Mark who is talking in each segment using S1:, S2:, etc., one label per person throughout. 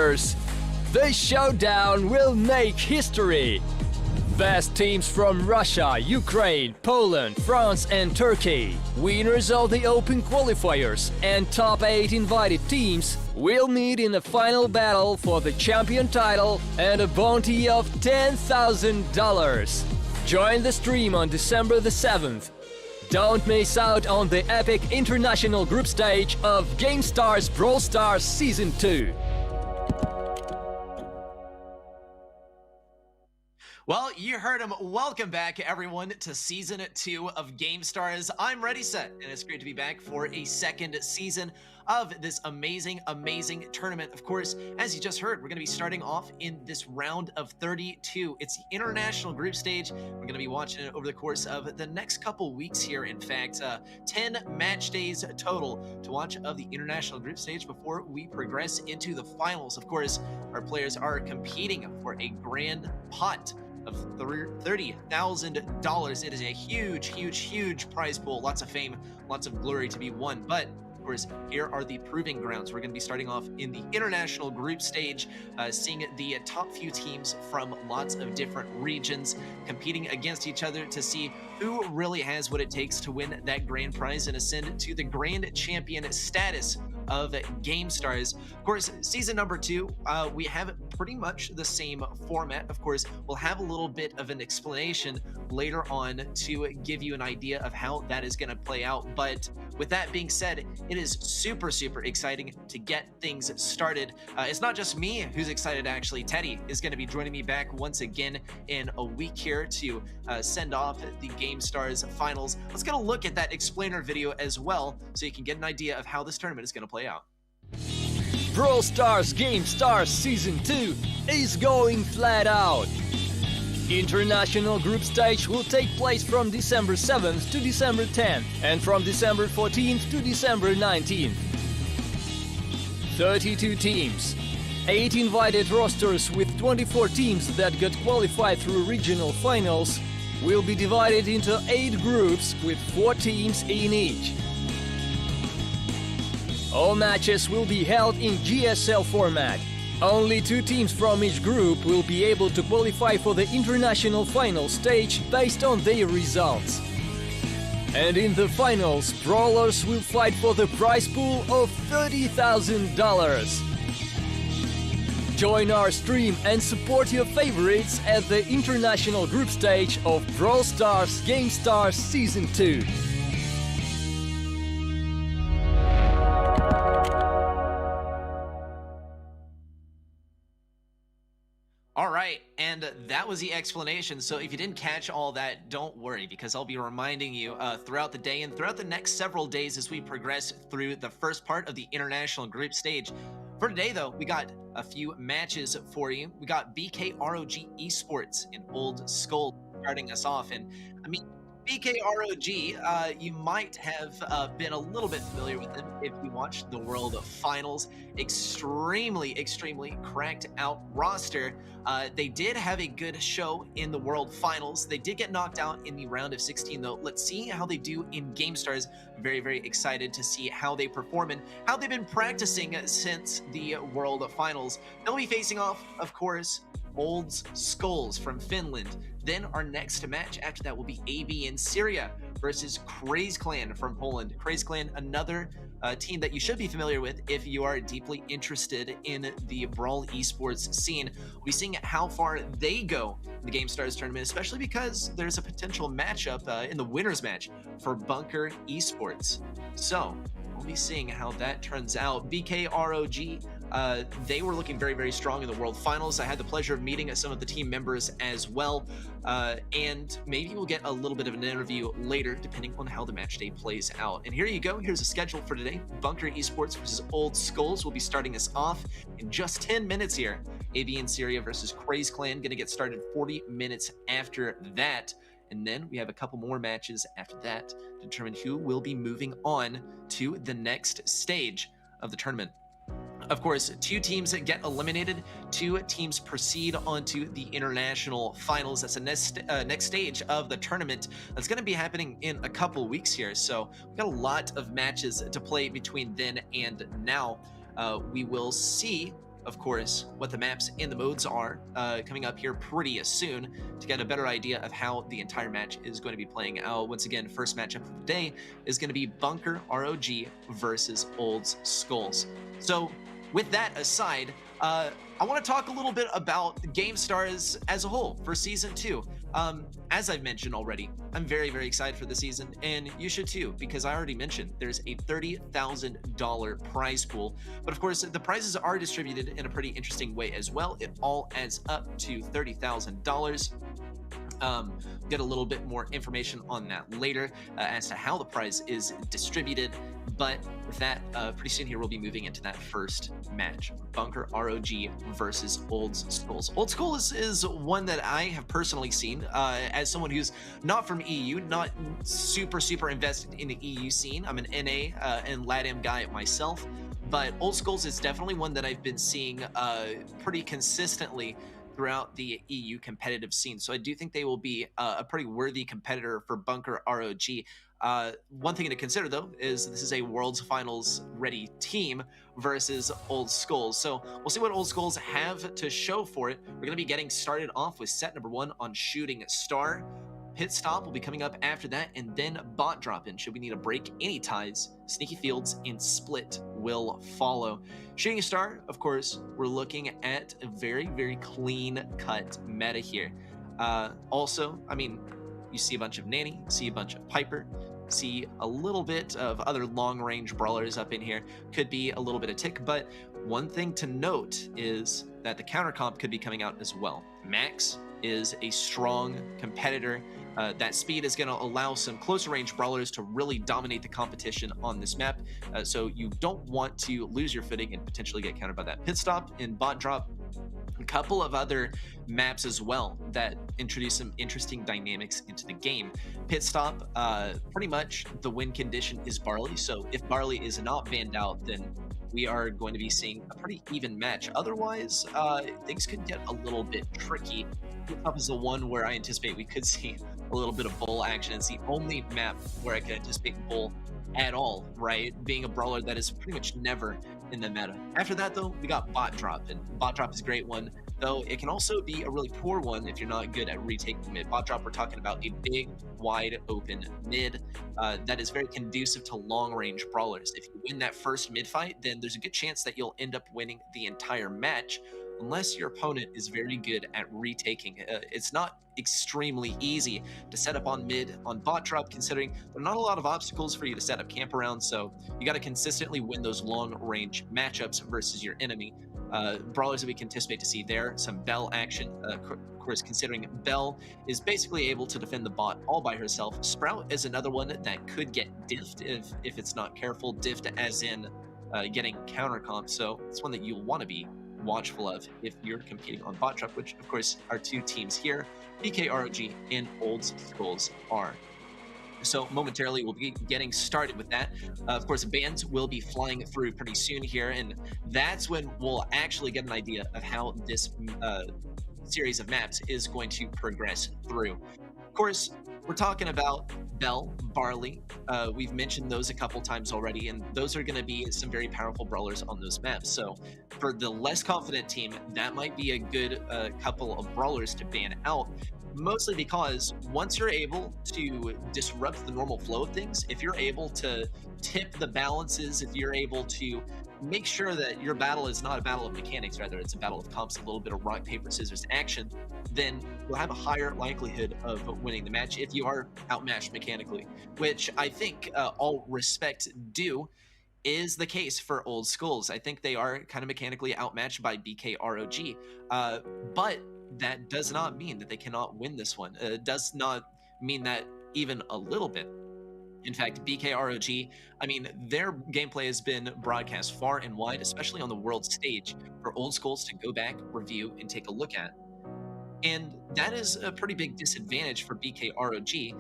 S1: winners. The showdown will make history. Best teams from Russia, Ukraine, Poland, France and Turkey. Winners of the Open qualifiers and top 8 invited teams will meet in a final battle for the champion title and a bounty of $10,000. Join the stream on December the 7th. Don't miss out on the epic international group stage of GameStars Brawl Stars Season 2.
S2: Well, you heard him. Welcome back, everyone, to Season 2 of GameStars. I'm Ready Set, and it's great to be back for a second season of this amazing tournament. Of course, as you just heard, we're going to be starting off in this round of 32. It's the international group stage. We're going to be watching it over the course of the next couple weeks here. In fact, 10 match days total to watch of the international group stage before we progress into the finals. Of course, our players are competing for a grand pot of $30,000. It is a huge prize pool. Lots of fame, lots of glory to be won. But of course, here are the proving grounds. We're going to be starting off in the international group stage, seeing the top few teams from lots of different regions competing against each other to see who really has what it takes to win that grand prize and ascend to the grand champion status of GameStars. Of course, season number 2, we have pretty much the same format. Of course, we'll have a little bit of an explanation later on to give you an idea of how that is going to play out. But with that being said, it is super exciting to get things started. It's not just me who's excited, actually. Teddy is going to be joining me back once again in a week here to send off the GameStars finals. Let's get a look at that explainer video as well so you can get an idea of how this tournament is going to play out.
S1: Brawl Stars Gamestars Season 2 is going flat out. International group stage will take place from December 7th to December 10th and from December 14th to December 19th. 32 teams, 8 invited rosters with 24 teams that got qualified through regional finals will be divided into 8 groups with 4 teams in each. All matches will be held in GSL format. Only 2 teams from each group will be able to qualify for the international final stage based on their results. And in the finals, brawlers will fight for the prize pool of $30,000. Join our stream and support your favorites at the international group stage of Brawl Stars Gamestars Season 2.
S2: All right, and that was the explanation. So if you didn't catch all that, don't worry, because I'll be reminding you throughout the day and throughout the next several days as we progress through the first part of the international group stage. For today, though, we got a few matches for you. We got BKROG Esports in Old Skull starting us off. And I mean, BKROG, you might have been a little bit familiar with them if you watched the World Finals. Extremely cracked out roster. They did have a good show in the World Finals. They did get knocked out in the round of 16, though. Let's see how they do in GameStars. Very excited to see how they perform and how they've been practicing since the World Finals. They'll be facing off, of course, Old Skulls from Finland. Then our next match after that will be AB in Syria versus Craze Clan from Poland. Craze Clan, another team that you should be familiar with if you are deeply interested in the Brawl esports scene. We'll be seeing how far they go in the GameStars tournament, especially because there's a potential matchup in the winners match for Bunker Esports. So we'll be seeing how that turns out. BKROG, they were looking very strong in the World Finals. I had the pleasure of meeting some of the team members as well, and maybe we'll get a little bit of an interview later depending on how the match day plays out. And here you go. Here's a schedule for today. Bunker Esports versus Old Skulls will be starting us off in just 10 minutes here. AB in Syria versus Craze Clan going to get started 40 minutes after that. And then we have a couple more matches after that to determine who will be moving on to the next stage of the tournament. Of course, 2 teams that get eliminated, 2 teams proceed onto the international finals. That's the next stage of the tournament. That's going to be happening in a couple weeks here. So we've got a lot of matches to play between then and now. We will see of course, what the maps and the modes are coming up here pretty soon to get a better idea of how the entire match is going to be playing out. Once again, first matchup of the day is going to be Bunker ROG versus Old Skulls. So with that aside, I want to talk a little bit about GameStars as a whole for Season 2. As I've mentioned already, I'm very, very excited for the season, and you should too, because I already mentioned there's a $30,000 prize pool. But of course, the prizes are distributed in a pretty interesting way as well. It all adds up to $30,000. Get a little bit more information on that later as to how the prize is distributed. But with that, pretty soon here we'll be moving into that first match, Bunker ROG versus Old Skulls. Old Skulls is one that I have personally seen as someone who's not from EU, not super invested in the EU scene. I'm an NA and LATAM guy myself, but Old Skulls is definitely one that I've been seeing pretty consistently throughout the EU competitive scene. So I do think they will be a pretty worthy competitor for Bunker ROG. One thing to consider, though, is this is a World's Finals ready team versus Old Skulls. So we'll see what Old Skulls have to show for it. We're going to be getting started off with set number 1 on Shooting Star. Pit Stop will be coming up after that, and then Bot Drop-In. Should we need to break any ties, Sneaky Fields and Split will follow. Shooting Star, of course, we're looking at a very clean-cut meta here. Also, I mean, you see a bunch of Nanny, see a bunch of Piper, see a little bit of other long-range brawlers up in here. Could be a little bit of Tick, but one thing to note is that the counter comp could be coming out as well. Max is a strong competitor. That speed is going to allow some closer range brawlers to really dominate the competition on this map. So you don't want to lose your footing and potentially get countered by that. Pit Stop and Bot Drop, a couple of other maps as well that introduce some interesting dynamics into the game. Pit Stop, pretty much the win condition is Barley. So if Barley is not banned out, then we are going to be seeing a pretty even match. Otherwise, things could get a little bit tricky. Pit Stop is the one where I anticipate we could see a little bit of bull action. It's the only map where I can anticipate bull at all, right? Being a brawler that is pretty much never in the meta. After that, though, we got Bot Drop, and Bot Drop is a great one, though it can also be a really poor one if you're not good at retaking mid. Bot Drop, we're talking about a big, wide open mid that is very conducive to long-range brawlers. If you win that first mid fight, then there's a good chance that you'll end up winning the entire match, unless your opponent is very good at retaking. It's not extremely easy to set up on mid on Bot Drop, considering there are not a lot of obstacles for you to set up camp around, so you got to consistently win those long range matchups versus your enemy. Brawlers that we can anticipate to see there, some Bell action, of course, considering Bell is basically able to defend the bot all by herself. Sprout is another one that could get diffed if it's not careful. Diffed as in getting counter comp, so it's one that you'll want to be watchful of if you're competing on Bot Drop, which of course our two teams here, BKROG and Old Skulls, are. So momentarily we'll be getting started with that. Of course, bands will be flying through pretty soon here, and that's when we'll actually get an idea of how this series of maps is going to progress through. Of course, we're talking about Bell, Barley. We've mentioned those a couple times already, and those are going to be some very powerful brawlers on those maps. So for the less confident team, that might be a good couple of brawlers to ban out, mostly because once you're able to disrupt the normal flow of things, if you're able to tip the balances, if you're able to make sure that your battle is not a battle of mechanics, rather it's a battle of comps, a little bit of rock, paper, scissors action, then you'll have a higher likelihood of winning the match if you are outmatched mechanically, which I think all respect due is the case for Old Skulls. I think they are kind of mechanically outmatched by BKROG, but that does not mean that they cannot win this one. It does not mean that even a little bit. In fact, BKROG, I mean, their gameplay has been broadcast far and wide, especially on the world stage, for Old Skulls to go back, review, and take a look at. And that is a pretty big disadvantage for BKROG.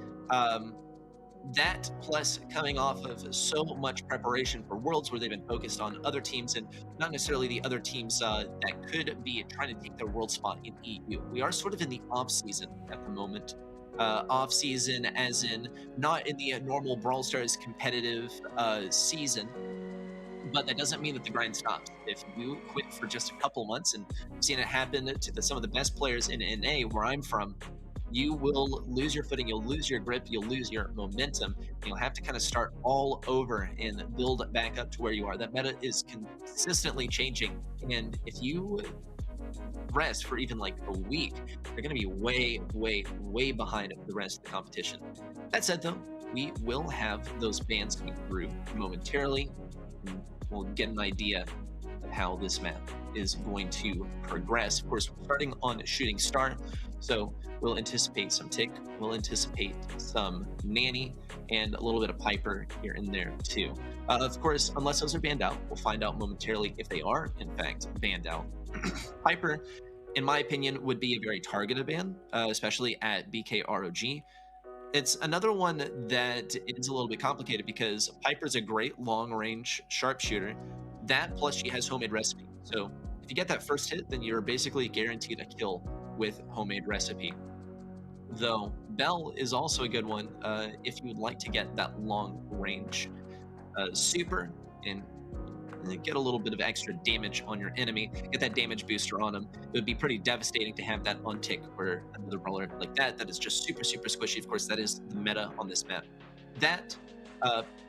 S2: That plus coming off of so much preparation for Worlds where they've been focused on other teams and not necessarily the other teams that could be trying to take their world spot in EU. We are sort of in the off season at the moment. Off season as in not in the normal Brawl Stars competitive season, but that doesn't mean that the grind stops. If you quit for just a couple months, and I've seen it happen to some of the best players in NA, where I'm from, you will lose your footing, you'll lose your grip, you'll lose your momentum. You'll have to kind of start all over and build back up to where you are. That meta is consistently changing, and if you rest for even like a week, you're going to be way behind the rest of the competition. That said, though, we will have those bans coming through momentarily. We'll get an idea of how this map is going to progress. Of course, we're starting on Shooting Star, so we'll anticipate some Tick, we'll anticipate some Nanny, and a little bit of Piper here and there too. Of course, unless those are banned out, we'll find out momentarily if they are in fact banned out. Piper, in my opinion, would be a very targeted ban, especially at BKROG. It's another one that is a little bit complicated because Piper's a great long-range sharpshooter. That plus she has homemade recipe. So if you get that first hit, then you're basically guaranteed a kill with homemade recipe. Though Bell is also a good one if you would like to get that long-range super and get a little bit of extra damage on your enemy, get that damage booster on them. It would be pretty devastating to have that on Tick or another brawler like that is just super squishy. Of course, that is the meta on this map. That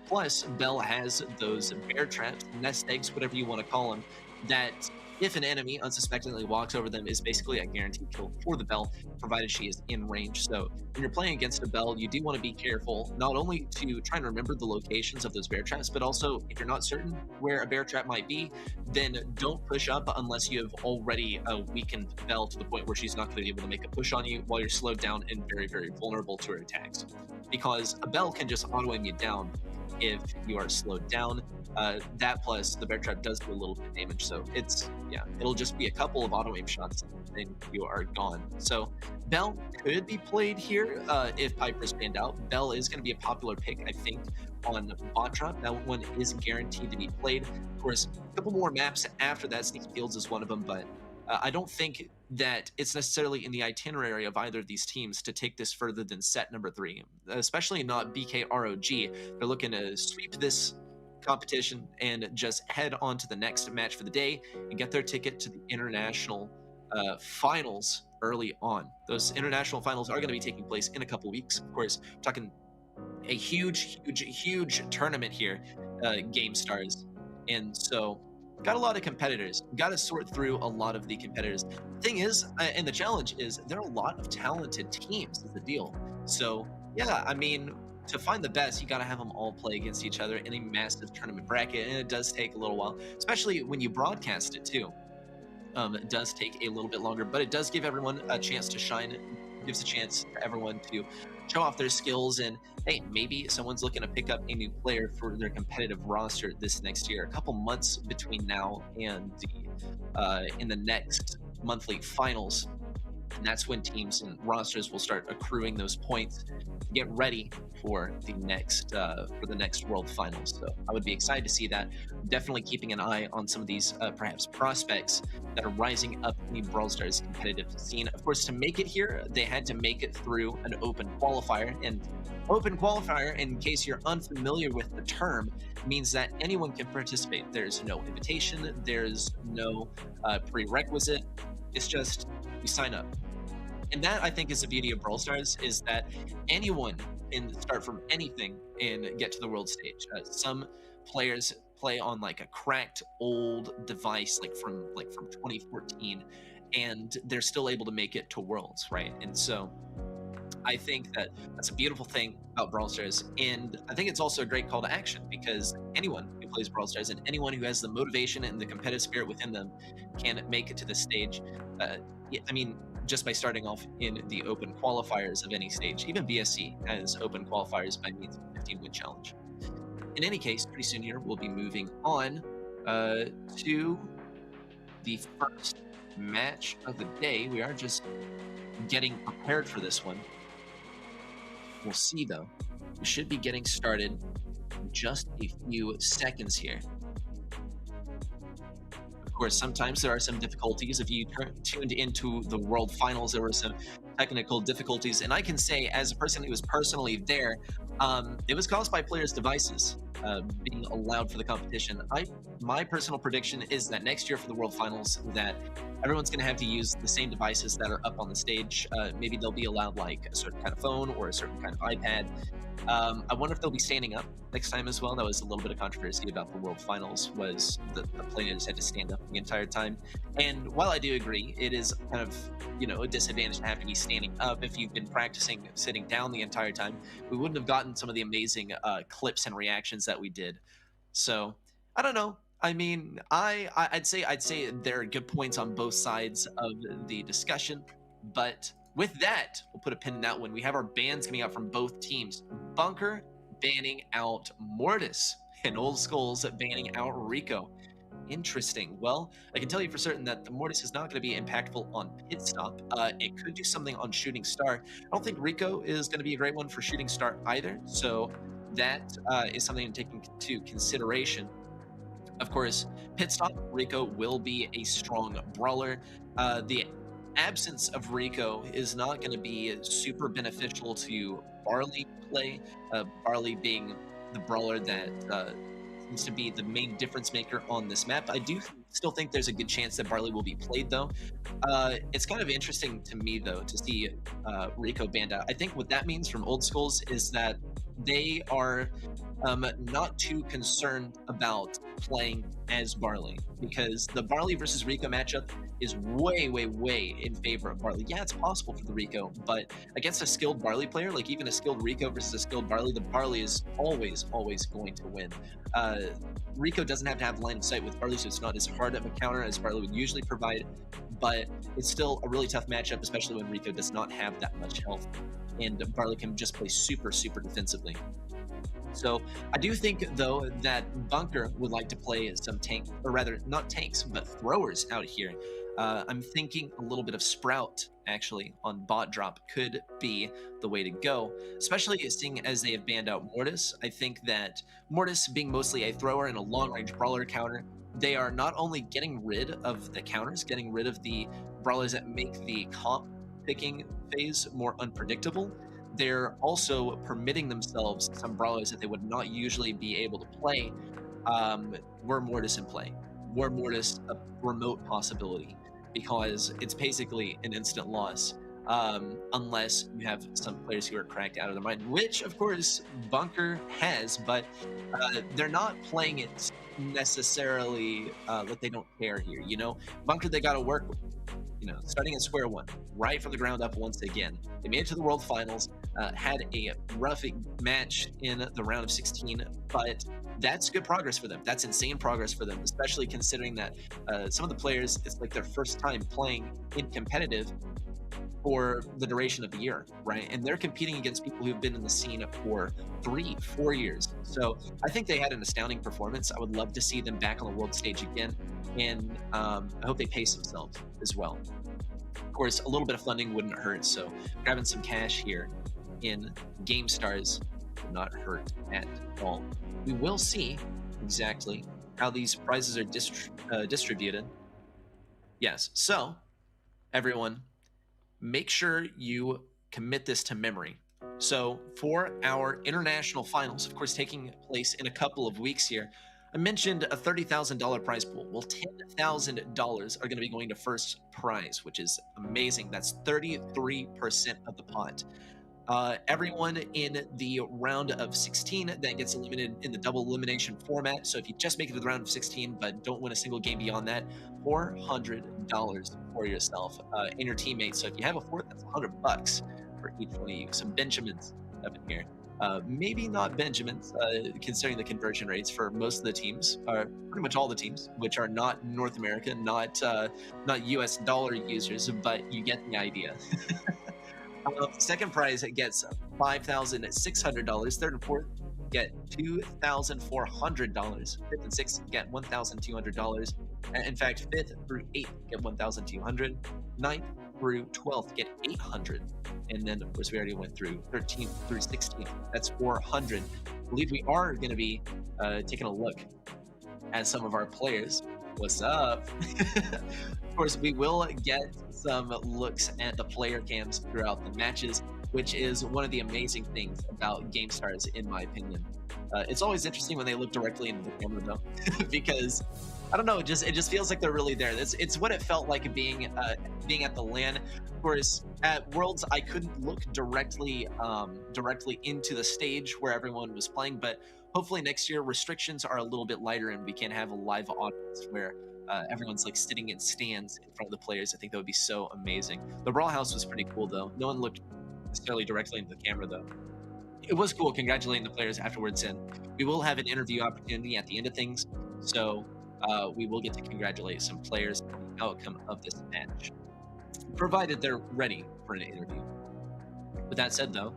S2: plus Bell has those bear traps, nest eggs, whatever you want to call them, that if an enemy unsuspectingly walks over them is basically a guaranteed kill for the Bell, provided she is in range. So when you're playing against a Bell, you do want to be careful, not only to try and remember the locations of those bear traps, but also if you're not certain where a bear trap might be, then don't push up unless you have already weakened Bell to the point where she's not going to be able to make a push on you while you're slowed down and very vulnerable to her attacks. Because a Bell can just auto-aim you down if you are slowed down. That plus the bear trap does do a little bit of damage, so it'll just be a couple of auto aim shots and you are gone. So Bell could be played here if Piper's banned out. Bell is going to be a popular pick, I think, on bot drop. That one is guaranteed to be played. Of course, a couple more maps after that. Sneaky Fields is one of them, but I don't think that it's necessarily in the itinerary of either of these teams to take this further than set number 3, especially not BKROG. They're looking to sweep this competition and just head on to the next match for the day and get their ticket to the international finals early on. Those international finals are going to be taking place in a couple weeks. Of course, we're talking a huge tournament here, Gamestars, and so got a lot of competitors. Got to sort through a lot of the competitors. The thing is, and the challenge is, there are a lot of talented teams is the deal. So yeah, I mean, to find the best, you got to have them all play against each other in a massive tournament bracket, and it does take a little while, especially when you broadcast it too. It does take a little bit longer, but it does give everyone a chance to shine. It gives a chance for everyone to show off their skills, and hey, maybe someone's looking to pick up a new player for their competitive roster this next year. A couple months between now and in the next monthly finals, and that's when teams and rosters will start accruing those points to get ready for the next World Finals. So I would be excited to see that. Definitely keeping an eye on some of these perhaps prospects that are rising up in the Brawl Stars competitive scene. Of course, to make it here, they had to make it through an open qualifier. And open qualifier, in case you're unfamiliar with the term, means that anyone can participate. There's no invitation, there's no prerequisite. It's just you sign up. And that, I think, is the beauty of Brawl Stars, is that anyone can start from anything and get to the world stage. Some players play on like a cracked old device, like from 2014, and they're still able to make it to Worlds, right? And so I think that that's a beautiful thing about Brawl Stars, and I think it's also a great call to action, because anyone who plays Brawl Stars and anyone who has the motivation and the competitive spirit within them can make it to this stage. I mean, just by starting off in the open qualifiers of any stage. Even BSC has open qualifiers by means of the 15-win challenge. In any case, pretty soon here, we'll be moving on to the first match of the day. We are just getting prepared for this one. We'll see, though. We should be getting started in just a few seconds here. Of course, sometimes there are some difficulties. If you tuned into the World Finals, there were some technical difficulties, and I can say, as a person who was personally there, it was caused by players' devices being allowed for the competition. My personal prediction is that next year for the World Finals, that everyone's going to have to use the same devices that are up on the stage. Maybe they'll be allowed like a certain kind of phone or a certain kind of iPad. I wonder if they'll be standing up next time as well. That was a little bit of controversy about the World Finals, was the players had to stand up the entire time. And while I do agree, it is kind of, you know, a disadvantage to have to be standing up if you've been practicing sitting down the entire time. We wouldn't have gotten some of the amazing clips and reactions that we did. So I don't know. I mean, I'd say there are good points on both sides of the discussion, but with that, we'll put a pin in that one. We have our bans coming out from both teams. Bunker banning out Mortis, and Old Skulls banning out Rico. Interesting. Well, I can tell you for certain that the Mortis is not going to be impactful on Pit Stop. It could do something on Shooting Star. I don't think Rico is going to be a great one for Shooting Star either, so that is something to take into consideration. Of course, Pit Stop, Rico will be a strong brawler. The absence of Rico is not going to be super beneficial to Barley play. Barley being the brawler that seems to be the main difference maker on this map. I do still think there's a good chance that Barley will be played, though. It's kind of interesting to me, though, to see Rico banned out. I think what that means from Old Skulls is that they are not too concerned about playing as Barley, because the Barley versus Rico matchup is way in favor of Barley. Yeah, it's possible for the Rico, but against a skilled Barley player, like even a skilled Rico versus a skilled Barley, the Barley is always going to win. Rico doesn't have to have line of sight with Barley, so it's not as hard of a counter as Barley would usually provide, but it's still a really tough matchup, especially when Rico does not have that much health, and Barley can just play super defensively. So I do think, though, that Bunker would like to play some tank, or rather not tanks, but throwers out here. I'm thinking a little bit of Sprout, actually, on bot drop could be the way to go, especially seeing as they have banned out Mortis. I think that Mortis, being mostly a thrower and a long-range brawler counter, they are not only getting rid of the counters, getting rid of the brawlers that make the comp picking phase more unpredictable, they're also permitting themselves some brawlers that they would not usually be able to play. Were Mortis in play, were Mortis a remote possibility, because it's basically an instant loss unless you have some players who are cracked out of their mind, which of course Bunker has, but they're not playing it necessarily like they don't care here. You know, Bunker, they got to work with, you know, starting at square one, right from the ground up once again. They made it to the World Finals, had a rough match in the round of 16, but that's good progress for them. That's insane progress for them, especially considering that some of the players, it's like their first time playing in competitive for the duration of the year, right? And they're competing against people who've been in the scene for 3-4 years. So I think they had an astounding performance. I would love to see them back on the world stage again, and I hope they pace themselves as well. Of course, a little bit of funding wouldn't hurt, so grabbing some cash here in GameStars would not hurt at all. We will see exactly how these prizes are distributed. Yes, so everyone, make sure you commit this to memory. So for our international finals, of course, taking place in a couple of weeks here, I mentioned a $30,000 prize pool. Well, $10,000 are going to be going to first prize, which is amazing. That's 33% of the pot. Everyone in the round of 16 that gets eliminated in the double elimination format. So if you just make it to the round of 16 but don't win a single game beyond that, $400 for yourself and your teammates. So if you have a fourth, that's $100 for each one of you. Some Benjamins up in here. Maybe not Benjamins, considering the conversion rates for most of the teams, pretty much all the teams, which are not North America, not US dollar users, but you get the idea. Second prize gets $5,600. Third and fourth get $2,400. Fifth and sixth get $1,200. In fact, fifth through eighth get $1,200. Ninth through 12th get $800. And then, of course, we already went through 13th through 16th. That's $400. I believe we are going to be taking a look at some of our players. What's up? course, we will get some looks at the player cams throughout the matches, which is one of the amazing things about GameStars, in my opinion. It's always interesting when they look directly into the camera, though, because I don't know, it just feels like they're really there. It's what it felt like being at the LAN. Of course, at Worlds, I couldn't look directly into the stage where everyone was playing, but hopefully next year restrictions are a little bit lighter and we can have a live audience where everyone's like sitting in stands in front of the players. I think that would be so amazing. The Brawl House was pretty cool, though. No one looked necessarily directly into the camera, though. It was cool congratulating the players afterwards, and we will have an interview opportunity at the end of things, so we will get to congratulate some players on the outcome of this match, provided they're ready for an interview. With that said, though,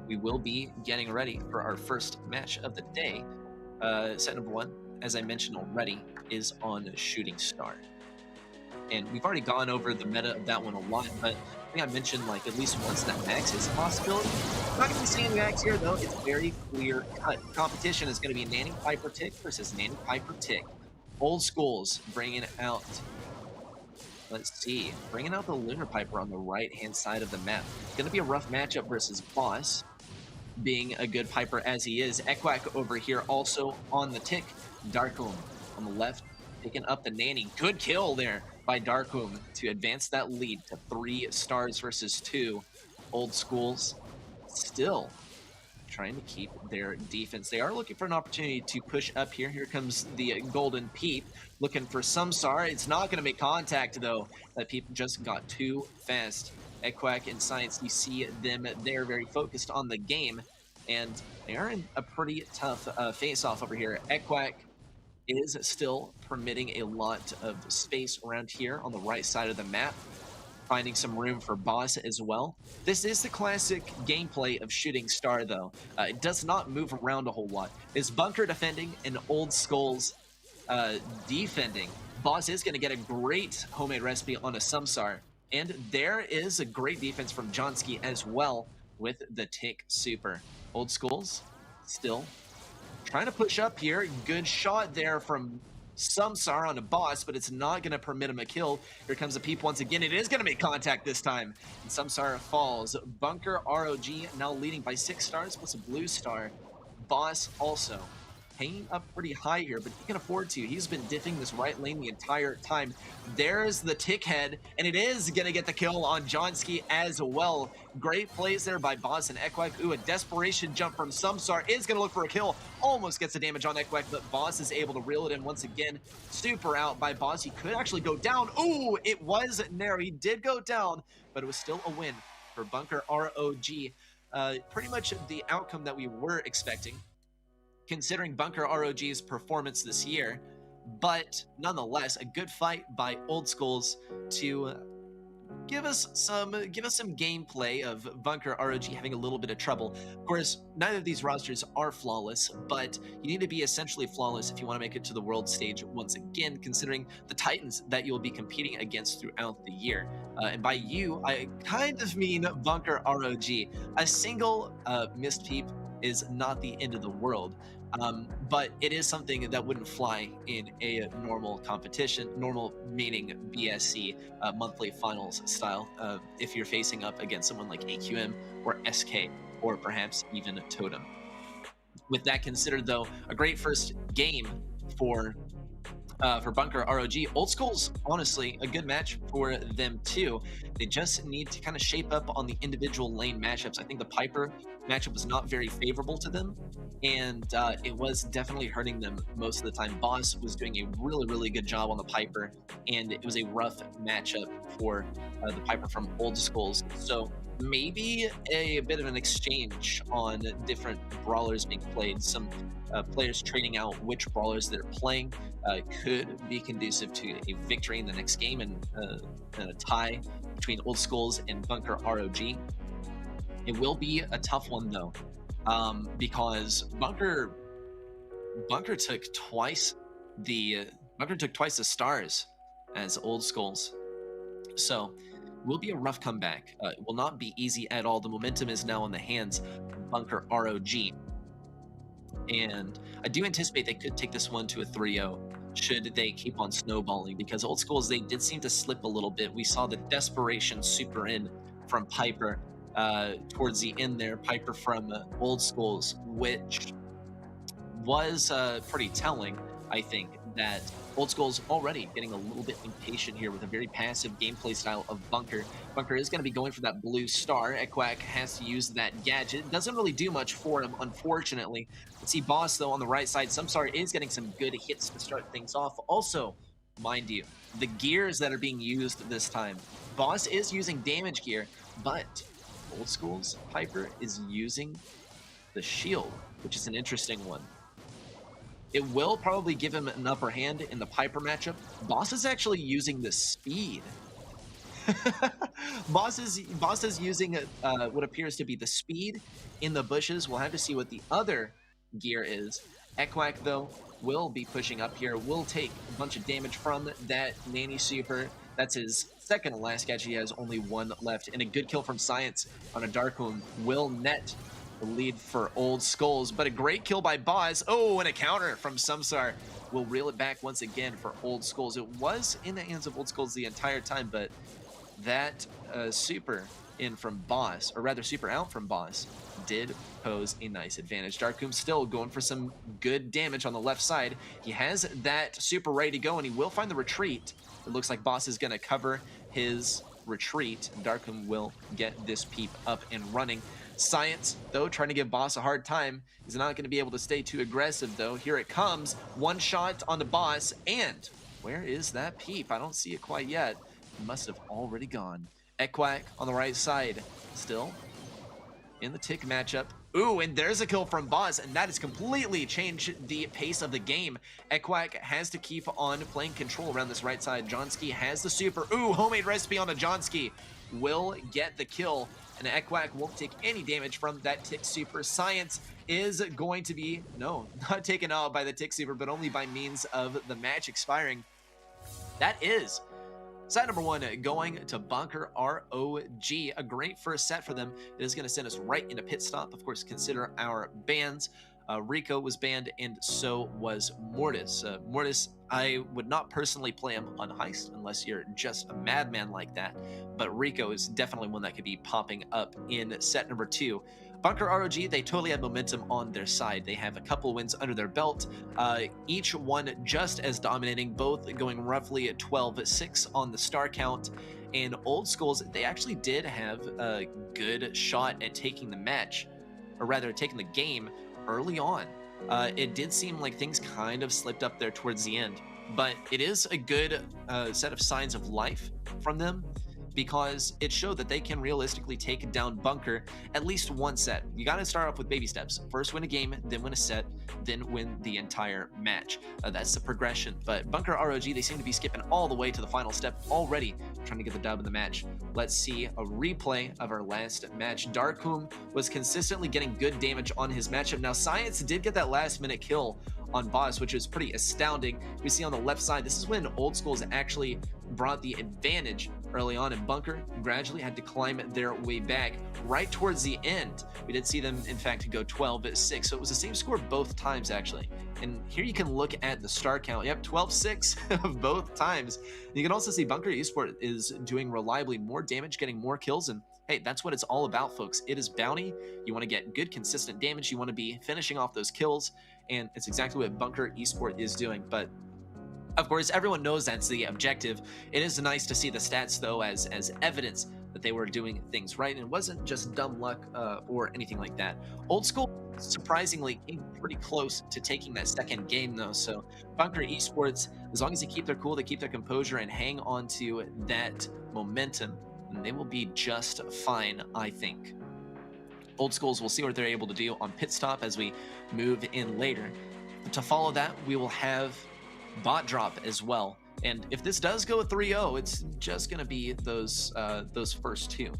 S2: we will be getting ready for our first match of the day. Set number 1, as I mentioned already, is on Shooting Star. And we've already gone over the meta of that one a lot, but I think I mentioned like at least once that Max is a possibility. I'm not going to be seeing Max here, though. It's very clear cut. Competition is going to be Nanny Piper Tick versus Nanny Piper Tick. Old Schools bringing out, let's see, bringing out the Lunar Piper on the right-hand side of the map. It's going to be a rough matchup versus Boss, being a good Piper as he is. Ekwak over here also on the Tick. Darkholm on the left, picking up the Nanny. Good kill there by Darkholm to advance that lead to 3 stars versus 2. Old Schools still trying to keep their defense. They are looking for an opportunity to push up here. Here comes the Golden Peep, looking for Samsara. It's not going to make contact, though. That Peep just got too fast. Ekwak and Science, you see them, they're very focused on the game, and they are in a pretty tough face-off over here. Ekwak is still permitting a lot of space around here on the right side of the map, finding some room for Boss as well. This is the classic gameplay of Shooting Star, though. It does not move around a whole lot. It's Bunker defending and Old Skulls defending. Boss is going to get a great homemade recipe on a Samsara, and there is a great defense from Johnsky as well with the Tick Super. Old Skulls still trying to push up here. Good shot there from Samsara on a Boss, but it's not going to permit him a kill. Here comes the Peep once again. It is going to make contact this time, and Samsara falls. Bunker ROG now leading by 6 stars plus a blue star. Boss also hanging up pretty high here, but he can afford to. He's been diffing this right lane the entire time. There's the Tick Head, and it is going to get the kill on Johnsky as well. Great plays there by Boss and Ekwak. Ooh, a desperation jump from Samsara is going to look for a kill. Almost gets the damage on Ekwak, but Boss is able to reel it in once again. Super out by Boss. He could actually go down. Ooh, it was narrow. He did go down, but it was still a win for Bunker ROG. Pretty much the outcome that we were expecting, considering Bunker ROG's performance this year, but nonetheless, a good fight by Old Schools to give us some gameplay of Bunker ROG having a little bit of trouble. Of course, neither of these rosters are flawless, but you need to be essentially flawless if you want to make it to the world stage once again, considering the Titans that you'll be competing against throughout the year. And by you, I kind of mean Bunker ROG. A single missed Peep is not the end of the world. But it is something that wouldn't fly in a normal competition, normal meaning BSC monthly finals style, if you're facing up against someone like AQM or SK or perhaps even Totem. With that considered, though, a great first game for Bunker ROG. Old Schools, honestly, a good match for them too. They just need to kind of shape up on the individual lane matchups. I think the Piper matchup was not very favorable to them, and it was definitely hurting them most of the time. Boss was doing a really good job on the Piper, and it was a rough matchup for the Piper from Old Schools. So maybe a bit of an exchange on different brawlers being played. Some players trading out which brawlers they're playing could be conducive to a victory in the next game, and a tie between Old Schools and Bunker ROG. It will be a tough one, though, because Bunker took twice the stars as Old Schools, so it will be a rough comeback. It will not be easy at all. The momentum is now in the hands of Bunker ROG, and I do anticipate they could take this one to a 3-0. should they keep on snowballing, because Old Schools, they did seem to slip a little bit. We saw the desperation super in from Piper towards the end there, Piper from Old Schools, which was pretty telling, I think, that Old School's already getting a little bit impatient here with a very passive gameplay style of Bunker. Bunker is going to be going for that blue star. Equack has to use that gadget. It doesn't really do much for him, unfortunately. Let's see Boss, though, on the right side. Samsara is getting some good hits to start things off. Also, mind you, the gears that are being used this time. Boss is using damage gear, but Old School's Piper is using the shield, which is an interesting one. It will probably give him an upper hand in the Piper matchup. Boss is actually using the speed. Boss is using what appears to be the speed in the bushes. We'll have to see what the other gear is. Equack, though, will be pushing up here. Will take a bunch of damage from that Nanny Super. That's his second to last gadget. He has only one left. And a good kill from Science on a Darkroom will net the lead for Old Skulls, but a great kill by Boss. Oh, and a counter from Samsara will reel it back once again for Old Skulls. It was in the hands of Old Skulls the entire time, but that super in from Boss, or rather super out from Boss, did pose a nice advantage. Darkroom still going for some good damage on the left side. He has that super ready to go, and he will find the retreat. It looks like Boss is going to cover his retreat, and Darkroom will get this peep up and running. Science, though, trying to give Boss a hard time. He's not going to be able to stay too aggressive, though. Here it comes. One shot on the Boss, and where is that peep? I don't see it quite yet. It must have already gone. Equack on the right side, still in the tick matchup. Ooh, and there's a kill from Boss, and that has completely changed the pace of the game. Equack has to keep on playing control around this right side. Johnsky has the super. Ooh, homemade recipe on the Johnsky will get the kill, and Equack won't take any damage from that tick super. Science is going to be, no, not taken out by the tick super, but only by means of the match expiring. That is set number one going to Bunker ROG. A great first set for them. It is going to send us right into pit stop. Of course, consider our bans. Rico was banned, and so was Mortis. Mortis, I would not personally play him on Heist unless you're just a madman like that, but Rico is definitely one that could be popping up in set number two. Bunker ROG, they totally have momentum on their side. They have a couple wins under their belt, each one just as dominating, both going roughly at 12-6 on the star count. And Old Schools, they actually did have a good shot at taking the match, or rather taking the game early on. It did seem like things kind of slipped up there towards the end, but it is a good set of signs of life from them, because it showed that they can realistically take down Bunker at least one set. You got to start off with baby steps. First win a game, then win a set, then win the entire match. That's the progression. But Bunker ROG, they seem to be skipping all the way to the final step already, trying to get the dub in the match. Let's see a replay of our last match. Darkroom was consistently getting good damage on his matchup. Now, Science did get that last minute kill on Boss, which is pretty astounding. We see on the left side, this is when Old Schools actually brought the advantage early on, and Bunker gradually had to climb their way back right towards the end. We did see them, in fact, go 12-6, so it was the same score both times, actually. And here you can look at the star count. Yep, 12-6 of both times. You can also see Bunker Esport is doing reliably more damage, getting more kills, and hey, that's what it's all about, folks. It is bounty. You want to get good, consistent damage. You want to be finishing off those kills, and it's exactly what Bunker Esport is doing. But of course, everyone knows that's the objective. It is nice to see the stats, though, as evidence that they were doing things right, and it wasn't just dumb luck or anything like that. Old School, surprisingly, came pretty close to taking that second game, though. So Bunker Esports, as long as they keep their cool, they keep their composure, and hang on to that momentum, and they will be just fine, I think. Old Schools, we'll see what they're able to do on pit stop as we move in later. To follow that, we will have bot drop as well, and if this does go 3-0, it's just going to be those first two,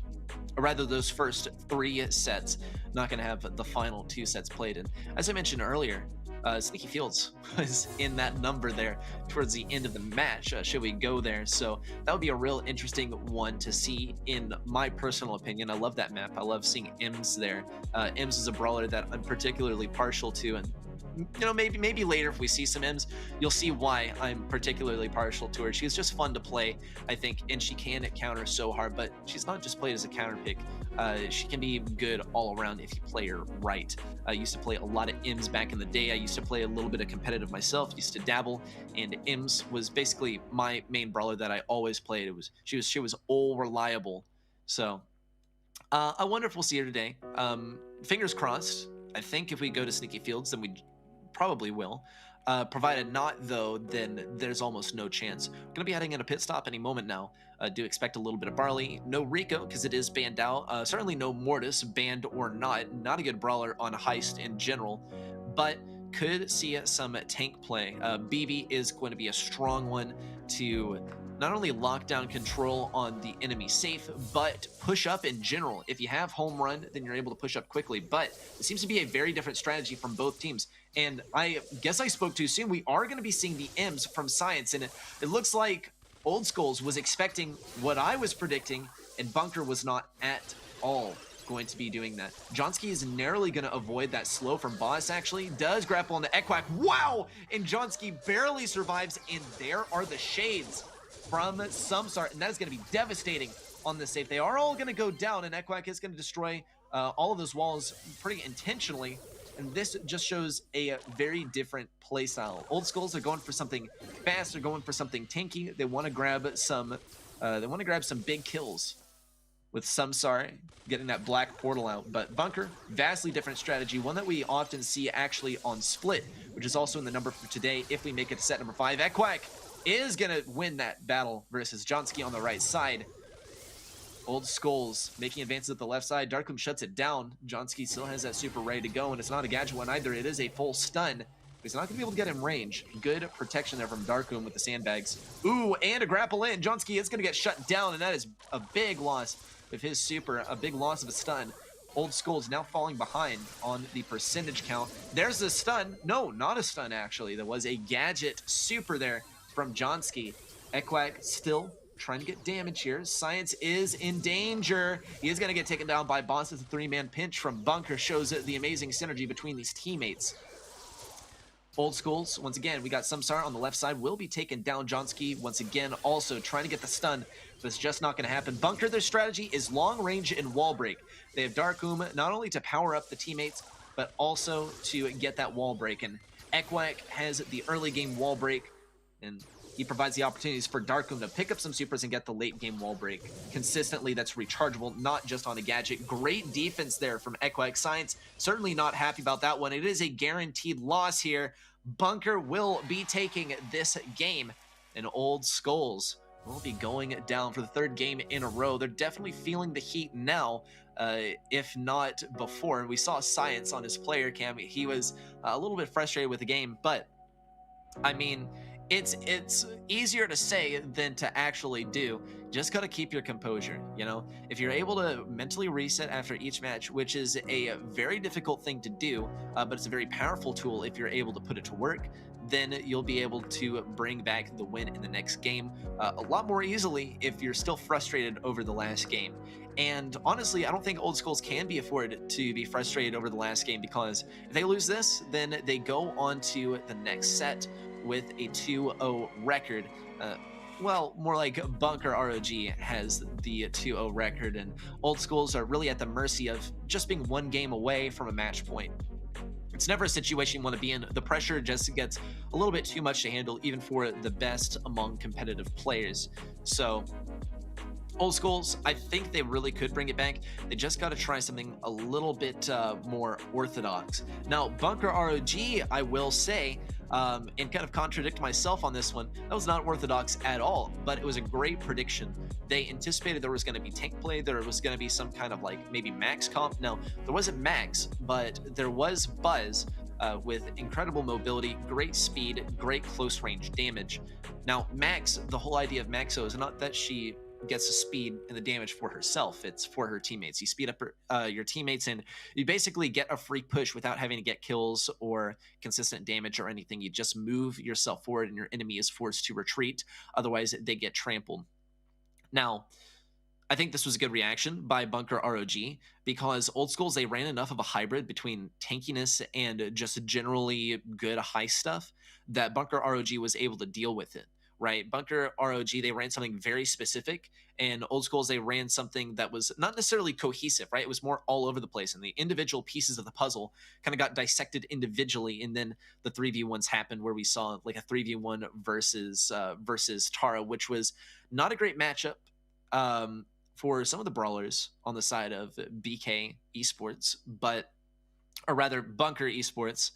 S2: or rather those first three sets. Not going to have the final two sets played. And as I mentioned earlier, Sneaky Fields was in that number there towards the end of the match, should we go there. So that would be a real interesting one to see, in my personal opinion. I love that map. I love seeing Ems there. Ems is a brawler that I'm particularly partial to, and maybe later if we see some M's, you'll see why I'm particularly partial to her. She's just fun to play, I think, and she can counter so hard, but she's not just played as a counter pick. She can be good all around if you play her right. I used to play a lot of M's back in the day. I used to play a little bit of competitive myself, used to dabble, and M's was basically my main brawler that I always played. She was all reliable. So I wonder if we'll see her today. Fingers crossed. I think if we go to Sneaky Fields, then we probably will. Provided not, though, then there's almost no chance. We're going to be heading in a pit stop any moment now. Do expect a little bit of Barley. No Rico, because it is banned out. Certainly no Mortis, banned or not. Not a good brawler on Heist in general. But could see some tank play. BB is going to be a strong one to not only lock down control on the enemy safe, but push up in general. If you have home run, then you're able to push up quickly. But it seems to be a very different strategy from both teams. And I guess I spoke too soon. We are going to be seeing the M's from Science, and it looks like Old Skulls was expecting what I was predicting, and Bunker was not at all going to be doing that. Johnsky is narrowly going to avoid that slow from Boss, actually. Does grapple into Equack. Wow! And Johnsky barely survives, and there are the shades from Samsara, and that is going to be devastating on the safe. They are all going to go down, and Equack is going to destroy all of those walls pretty intentionally, and this just shows a very different playstyle. Old Skulls are going for something fast, they're going for something tanky. They want to grab some big kills with Samsara getting that black portal out. But Bunker, vastly different strategy, one that we often see actually on Split, which is also in the number for today if we make it to set number 5. Equack is going to win that battle versus Johnsky on the right side. Old Skulls making advances at the left side. Darkroom shuts it down. Johnsky still has that super ready to go, and it's not a gadget one either. It is a full stun. He's not going to be able to get in range. Good protection there from Darkroom with the sandbags. Ooh, and a grapple in. Johnsky is going to get shut down, and that is a big loss of his super, a big loss of a stun. Old Skulls now falling behind on the percentage count. There's a stun. No, not a stun, actually. There was a gadget super there from Johnsky. Equack still trying to get damage here. Science is in danger. He is going to get taken down by Boss as a 3-man pinch from Bunker. Shows the amazing synergy between these teammates. Old Skulls, once again, we got Samsara on the left side, will be taken down. Johnsky, once again, also trying to get the stun, but it's just not going to happen. Bunker, their strategy is long range and wall break. They have Darkroom not only to power up the teammates, but also to get that wall break. And Equack has the early game wall break, and he provides the opportunities for Darkroom to pick up some supers and get the late game wall break consistently. That's rechargeable, not just on a gadget. Great defense there from Equack. Science certainly not happy about that one. It is a guaranteed loss here. Bunker will be taking this game, and Old Skulls will be going down for the 3rd game in a row. They're definitely feeling the heat now, if not before. We saw Science on his player cam. He was a little bit frustrated with the game, but I mean, it's easier to say than to actually do. Just gotta keep your composure, you know? If you're able to mentally reset after each match, which is a very difficult thing to do, but it's a very powerful tool if you're able to put it to work, then you'll be able to bring back the win in the next game a lot more easily if you're still frustrated over the last game. And honestly, I don't think Old Skulls can be afforded to be frustrated over the last game, because if they lose this, then they go on to the next set with a 2-0 record. Well, more like Bunker ROG has the 2-0 record, and Old Skulls are really at the mercy of just being 1 game away from a match point. It's never a situation you want to be in. The pressure just gets a little bit too much to handle, even for the best among competitive players. So Old Skulls, I think they really could bring it back. They just got to try something a little bit more orthodox. Now, Bunker ROG, I will say, and kind of contradict myself on this one, that was not orthodox at all, but it was a great prediction. They anticipated there was going to be tank play, there was going to be some kind of like maybe max comp. Now, there wasn't max, but there was Buzz with incredible mobility, great speed, great close range damage. Now, Max, the whole idea of Maxo is not that she gets the speed and the damage for herself, it's for her teammates. You speed up your teammates, and you basically get a free push without having to get kills or consistent damage or anything. You just move yourself forward, and your enemy is forced to retreat, otherwise they get trampled. Now, I think this was a good reaction by Bunker ROG because Old Schools, they ran enough of a hybrid between tankiness and just generally good high stuff that Bunker ROG was able to deal with it, right? Bunker ROG, they ran something very specific, and Old Schools, they ran something that was not necessarily cohesive, right? It was more all over the place, and the individual pieces of the puzzle kind of got dissected individually, and then the 3v1s happened where we saw like a 3v1 versus Tara, which was not a great matchup. For some of the brawlers on the side of BK Esports, or rather Bunker Esports,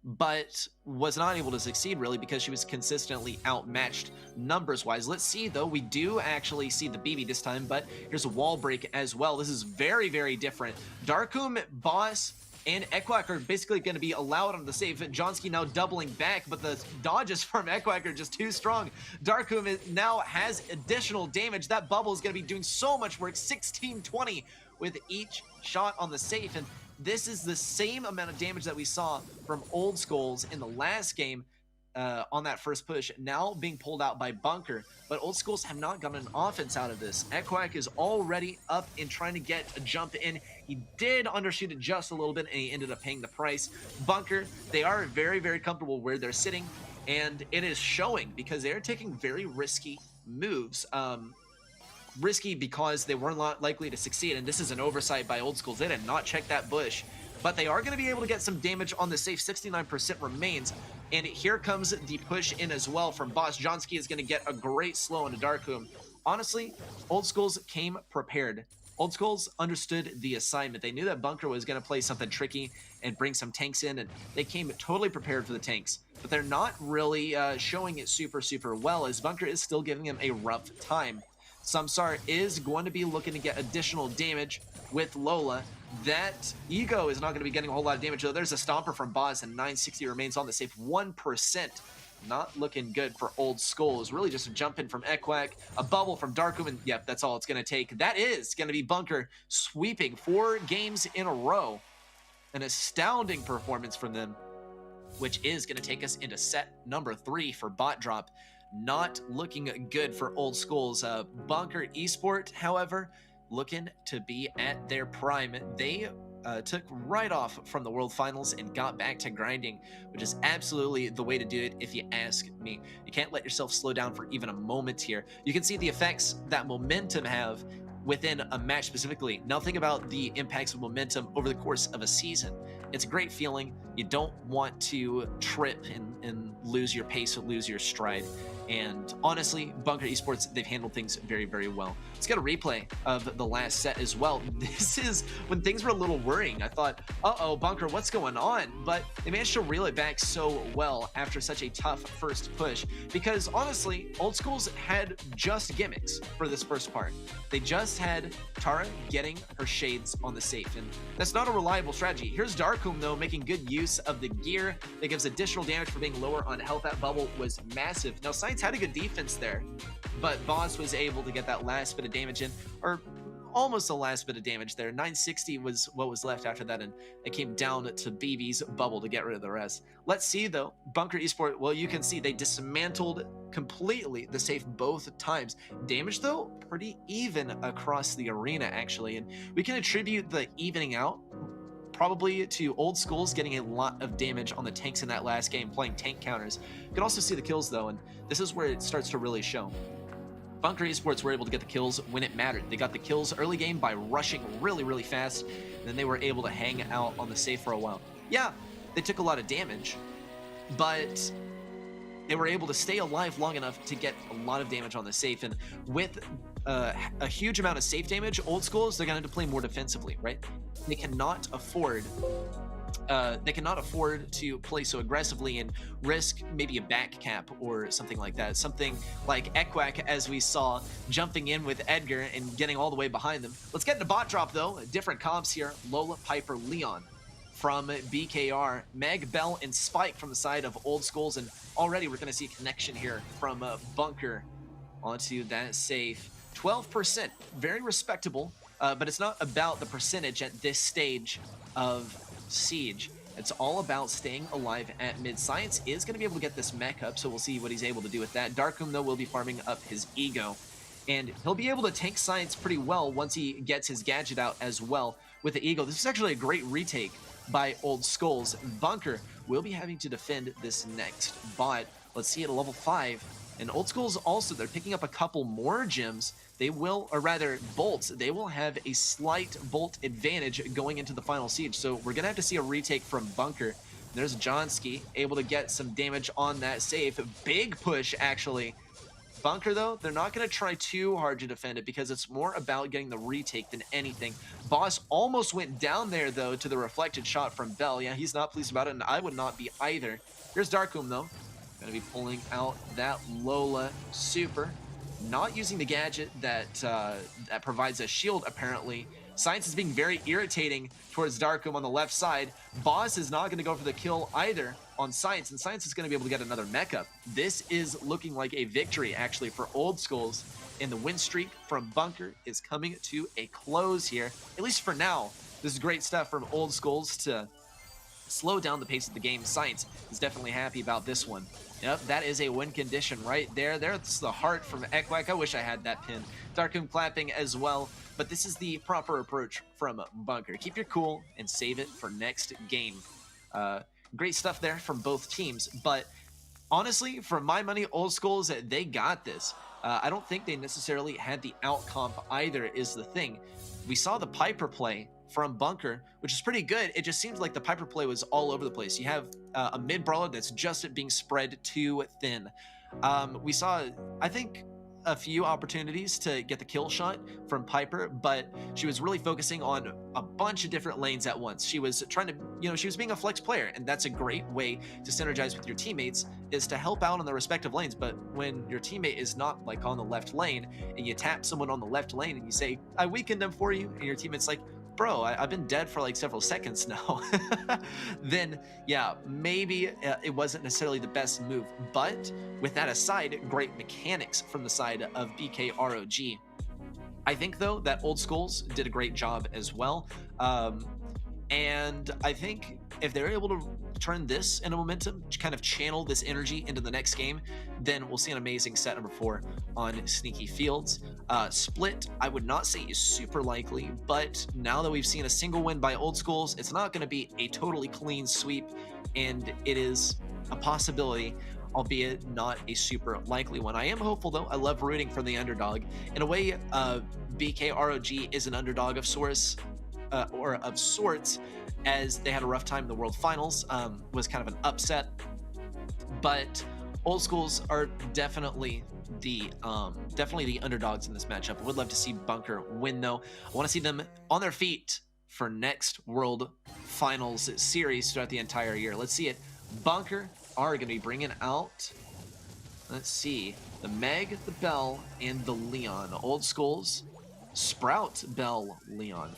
S2: but was not able to succeed really because she was consistently outmatched numbers wise. Let's see though, we do actually see the BB this time, but here's a wall break as well. This is very, very different. Darkum, Boss, and Equak are basically going to be allowed on the save. Johnsky now doubling back, but the dodges from Equak are just too strong. Darkum now has additional damage. That bubble is going to be doing so much work. 1620 with each shot on the safe. And this is the same amount of damage that we saw from Old Schools in the last game on that first push, now being pulled out by Bunker. But Old Schools have not gotten an offense out of this. Equak is already up and trying to get a jump in. He did undershoot it just a little bit, and he ended up paying the price. Bunker, they are very, very comfortable where they're sitting, and it is showing because they're taking very risky moves. Risky because they weren't likely to succeed, and this is an oversight by Old Schools. They did not check that bush, but they are going to be able to get some damage on the safe. 69% remains, and here comes the push in as well from Boss. Johnsky is going to get a great slow into Darkum. Honestly, Old Schools came prepared. Old Schools understood the assignment. They knew that Bunker was going to play something tricky and bring some tanks in, and they came totally prepared for the tanks. But they're not really showing it super, super well, as Bunker is still giving him a rough time. Samsara is going to be looking to get additional damage with Lola. That Ego is not going to be getting a whole lot of damage, though. There's a Stomper from Boz, and 960 remains on the safe. 1%. Not looking good for Old Schools. Really just a jump in from Equak, a bubble from Darkum, and yep, that's all it's going to take. That is going to be Bunker sweeping 4 games in a row. An astounding performance from them, which is going to take us into set number 3 for Bot Drop. Not looking good for Old Schools. Bunker Esport, however, looking to be at their prime. They took right off from the World Finals and got back to grinding, which is absolutely the way to do it if you ask me. You can't let yourself slow down for even a moment here. You can see the effects that momentum have within a match specifically. Now think about the impacts of momentum over the course of a season. It's a great feeling. You don't want to trip and lose your pace or lose your stride. And honestly, Bunker Esports, they've handled things very, very well. Let's get a replay of the last set as well. This is when things were a little worrying. I thought, uh-oh, Bunker, what's going on? But they managed to reel it back so well after such a tough first push. Because honestly, Old Schools had just gimmicks for this first part. They just had Tara getting her shades on the safe. And that's not a reliable strategy. Here's Darkum, though, making good use of the gear that gives additional damage for being lower on health. That bubble was massive. Now, Science had a good defense there, but Boss was able to get that last bit of damage in, or almost the last bit of damage there. 960 was what was left after that, and it came down to BB's bubble to get rid of the rest. Let's see, though. Bunker Esport, well, you can see they dismantled completely the safe both times. Damage, though, pretty even across the arena, actually, and we can attribute the evening out probably to Old Schools getting a lot of damage on the tanks in that last game, playing tank counters. You can also see the kills, though, and this is where it starts to really show. Bunker Esports were able to get the kills when it mattered. They got the kills early game by rushing really, really fast, and then they were able to hang out on the safe for a while. Yeah, they took a lot of damage, but they were able to stay alive long enough to get a lot of damage on the safe, and with a huge amount of safe damage, Old Schools, they're going to have to play more defensively, right? They cannot afford to play so aggressively and risk maybe a back cap or something like that. Something like Equak, as we saw, jumping in with Edgar and getting all the way behind them. Let's get into Bot Drop, though. Different comps here. Lola, Piper, Leon from BKR, Meg, Bell, and Spike from the side of Old Schools, and already we're going to see a connection here from Bunker onto that safe. 12%, very respectable, but it's not about the percentage at this stage of Siege. It's all about staying alive at mid. Science is going to be able to get this mech up, so we'll see what he's able to do with that. Darkum, though, will be farming up his ego. and he'll be able to tank Science pretty well once he gets his gadget out as well with the Eagle. This is actually a great retake by Old Skulls. Bunker will be having to defend this next bot. Let's see at a level 5. And Old Skulls also, they're picking up a couple more gems. They will, or rather bolts, they will have a slight bolt advantage going into the final siege. So we're going to have to see a retake from Bunker. There's Johnsky able to get some damage on that save. Big push, actually. Bunker, though, they're not going to try too hard to defend it because it's more about getting the retake than anything. Boss almost went down there, though, to the reflected shot from Bell. Yeah, he's not pleased about it, and I would not be either. Here's Darkum, though. Going to be pulling out that Lola super. Not using the gadget that that provides a shield, apparently. Science is being very irritating towards Darkum on the left side. Boss is not going to go for the kill either on Science, and Science is going to be able to get another mech up. This is looking like a victory, actually, for Old Skulls, and the win streak from Bunker is coming to a close here, at least for now. This is great stuff from Old Skulls to slow down the pace of the game. Science is definitely happy about this one. Yep, that is a win condition right there. There's the heart from Ekwak. I wish I had that pin. Darkum clapping as well. But this is the proper approach from Bunker. Keep your cool and save it for next game. Great stuff there from both teams. But honestly, for my money, Old Skulls, they got this. I don't think they necessarily had the outcomp either is the thing. We saw the Piper play from Bunker, which is pretty good. It just seems like the Piper play was all over the place. You have a mid-brawler that's just being spread too thin. We saw, I think, a few opportunities to get the kill shot from Piper, but she was really focusing on a bunch of different lanes at once. She was trying to, she was being a flex player, and that's a great way to synergize with your teammates, is to help out on the respective lanes. But when your teammate is not like on the left lane, and you tap someone on the left lane and you say, I weakened them for you, and your teammate's like, bro, I've been dead for like several seconds now, then yeah, maybe it wasn't necessarily the best move. But with that aside, great mechanics from the side of BKROG. I think, though, that Old Skulls did a great job as well. And I think if they're able to turn this into momentum, kind of channel this energy into the next game, then we'll see an amazing set number 4 on Sneaky Fields. Split, I would not say is super likely, but now that we've seen a single win by Old Skulls, it's not going to be a totally clean sweep, and it is a possibility, albeit not a super likely one. I am hopeful, though. I love rooting for the underdog. In a way, BKROG is an underdog of sorts, as they had a rough time in the World Finals, was kind of an upset. But Old Skulls are definitely the underdogs in this matchup. I would love to see Bunker win, though. I want to see them on their feet for next World Finals series throughout the entire year. Let's see it. Bunker are going to be bringing out, let's see, the Meg, the Bell, and the Leon. Old Skulls, Sprout, Bell, Leon.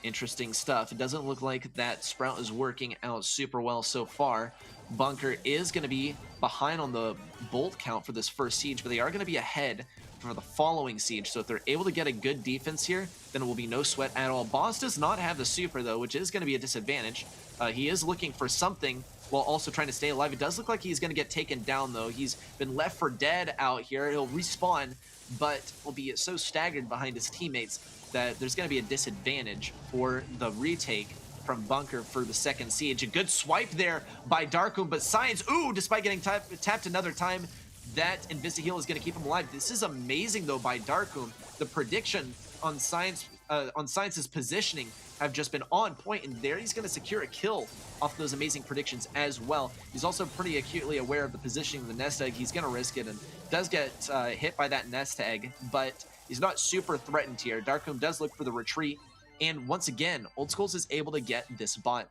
S2: Interesting stuff. It doesn't look like that Sprout is working out super well so far. Bunker is going to be behind on the bolt count for this first siege, but they are going to be ahead for the following siege. So if they're able to get a good defense here, then it will be no sweat at all. Boss does not have the super, though, which is going to be a disadvantage. He is looking for something while also trying to stay alive. It does look like he's going to get taken down, though. He's been left for dead out here. He'll respawn, but will be so staggered behind his teammates that there's going to be a disadvantage for the retake from Bunker for the second siege. A good swipe there by Darkum, but Science, ooh, despite getting tapped another time, that Invisi-Heal is going to keep him alive. This is amazing, though, by Darkum. The prediction on Science's positioning have just been on point, and there he's going to secure a kill off those amazing predictions as well. He's also pretty acutely aware of the positioning of the nest egg. He's going to risk it and does get hit by that nest egg, but he's not super threatened here. Darkum does look for the retreat, and once again, Old Skulls is able to get this bot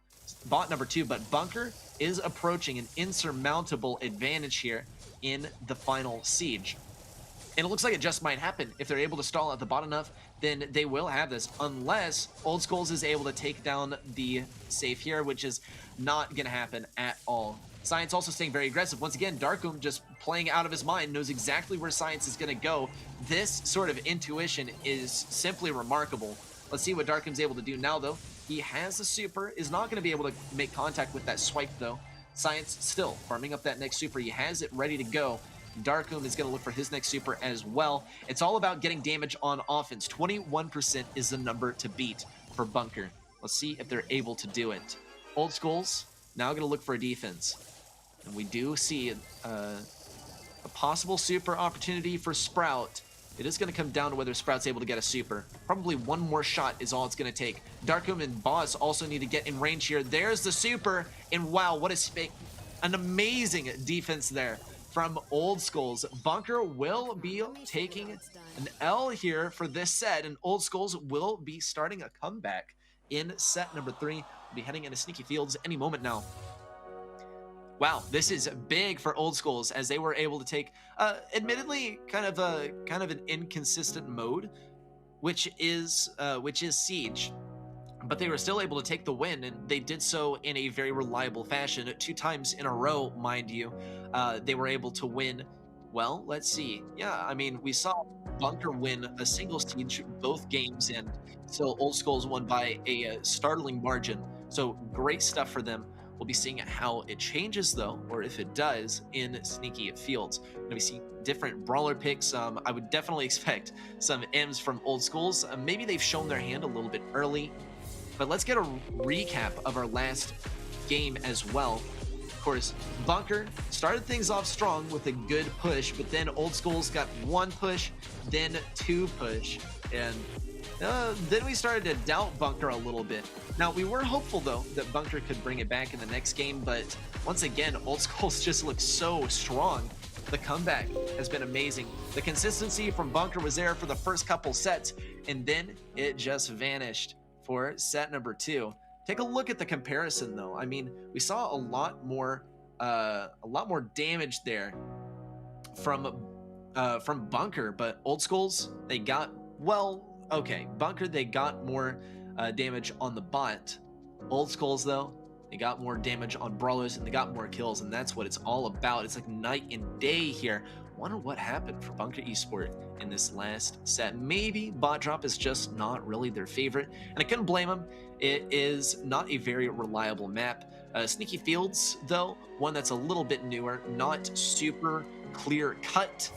S2: number 2, but Bunker is approaching an insurmountable advantage here in the final siege. And it looks like it just might happen. If they're able to stall at the bot enough, then they will have this, unless Old Skulls is able to take down the safe here, which is not going to happen at all. Science also staying very aggressive. Once again, Darkum just playing out of his mind, knows exactly where Science is going to go. This sort of intuition is simply remarkable. Let's see what Darkum's able to do now, though. He has the super, is not going to be able to make contact with that swipe, though. Science still farming up that next super. He has it ready to go. Darkoom is going to look for his next super as well. It's all about getting damage on offense. 21% is the number to beat for Bunker. Let's see if they're able to do it. Old Schools now going to look for a defense. And we do see a possible super opportunity for Sprout. It is going to come down to whether Sprout's able to get a super. Probably one more shot is all it's going to take. Darkoom and Boss also need to get in range here. There's the super, and wow, what an amazing defense there from Old Schools. Bunker will be taking an L here for this set, and Old Schools will be starting a comeback in set number 3. We'll be heading into Sneaky Fields any moment now. Wow, this is big for Old Schools as they were able to take, admittedly, kind of an inconsistent mode, which is Siege, but they were still able to take the win, and they did so in a very reliable fashion. 2 times in a row, mind you, they were able to win. Well, let's see. Yeah, I mean, we saw Bunker win a single Siege both games, and so Old Schools won by a startling margin. So great stuff for them. We'll be seeing how it changes, though, or if it does, in Sneaky Fields. We're going to be seeing different brawler picks. I would definitely expect some M's from Old Schools. Maybe they've shown their hand a little bit early. But let's get a recap of our last game as well. Of course, Bunker started things off strong with a good push, but then Old Schools got 1 push, then 2 push, and then we started to doubt Bunker a little bit. Now, we were hopeful, though, that Bunker could bring it back in the next game, but once again, Old Schools just look so strong. The comeback has been amazing. The consistency from Bunker was there for the first couple sets, and then it just vanished for set number 2. Take a look at the comparison, though. I mean, we saw a lot more damage there from Bunker, but Old Schools, they got, well, okay, Bunker, they got more damage on the bot. Old Schools, though, they got more damage on brawlers, and they got more kills, and that's what it's all about. It's like night and day here. Wonder what happened for Bunker Esport in this last set. Maybe bot drop is just not really their favorite, and I couldn't blame them. It is not a very reliable map. Sneaky Fields, though, one that's a little bit newer, not super clear cut,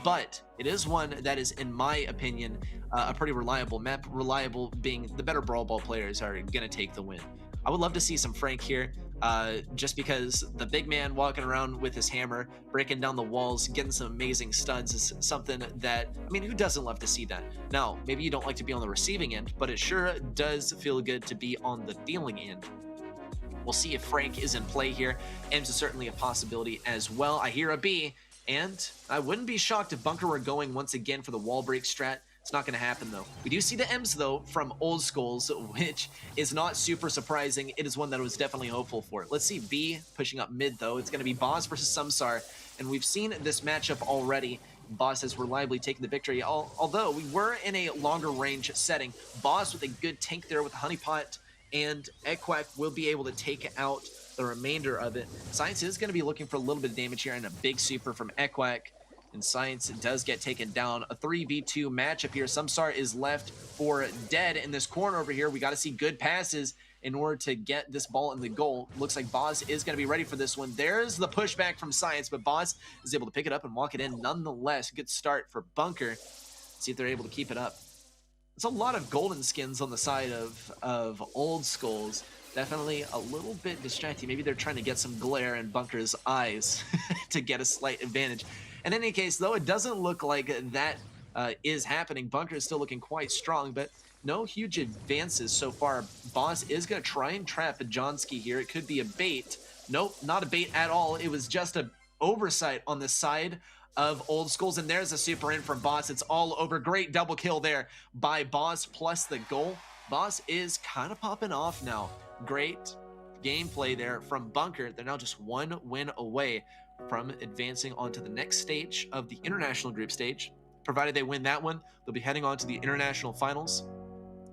S2: but it is one that is, in my opinion, a pretty reliable map. Reliable being the better Brawl Ball players are going to take the win. I would love to see some Frank here, just because the big man walking around with his hammer, breaking down the walls, getting some amazing stuns is something that, I mean, who doesn't love to see that? Now, maybe you don't like to be on the receiving end, but it sure does feel good to be on the dealing end. We'll see if Frank is in play here. M's is certainly a possibility as well. I hear a B. And I wouldn't be shocked if Bunker were going once again for the wall break strat. It's not going to happen, though. We do see the M's, though, from Old Schools, which is not super surprising. It is one that I was definitely hopeful for. Let's see B pushing up mid, though. It's going to be Boss versus Samsara, and we've seen this matchup already. Boss has reliably taken the victory, although we were in a longer range setting. Boss with a good tank there with Honeypot, and Equack will be able to take out the remainder of it. Science is going to be looking for a little bit of damage here and a big super from Equack, and Science does get taken down. A 3v2 matchup here. Samsara is left for dead in this corner over here. We got to see good passes in order to get this ball in the goal. Looks like Boz is going to be ready for this one. There's the pushback from Science, but Boz is able to pick it up and walk it in nonetheless. Good start for Bunker. Let's see if they're able to keep it up. It's a lot of golden skins on the side of Old Schools. Definitely a little bit distracting. Maybe they're trying to get some glare in Bunker's eyes to get a slight advantage. In any case, though, it doesn't look like that is happening. Bunker is still looking quite strong, but no huge advances so far. Boss is going to try and trap a Johnsky here. It could be a bait. Nope, not a bait at all. It was just an oversight on the side of Old Schools, and there's a super in from Boss. It's all over. Great double kill there by Boss plus the goal. Boss is kind of popping off now. Great gameplay there from Bunker. They're now just 1 win away from advancing on to the next stage of the international group stage. Provided they win that one, they'll be heading on to the international finals,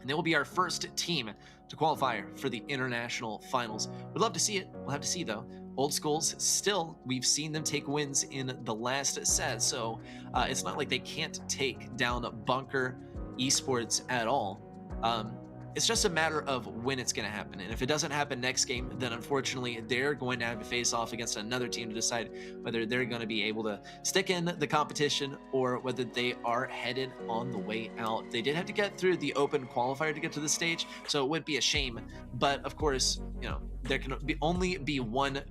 S2: and they will be our first team to qualify for the international finals. We'd love to see it. We'll have to see, though. Old Schools, still, we've seen them take wins in the last set, so it's not like they can't take down Bunker Esports at all. It's just a matter of when it's going to happen. And if it doesn't happen next game, then unfortunately they're going to have to face off against another team to decide whether they're going to be able to stick in the competition or whether they are headed on the way out. They did have to get through the open qualifier to get to this stage, so it would be a shame. But of course, you know, there can only be one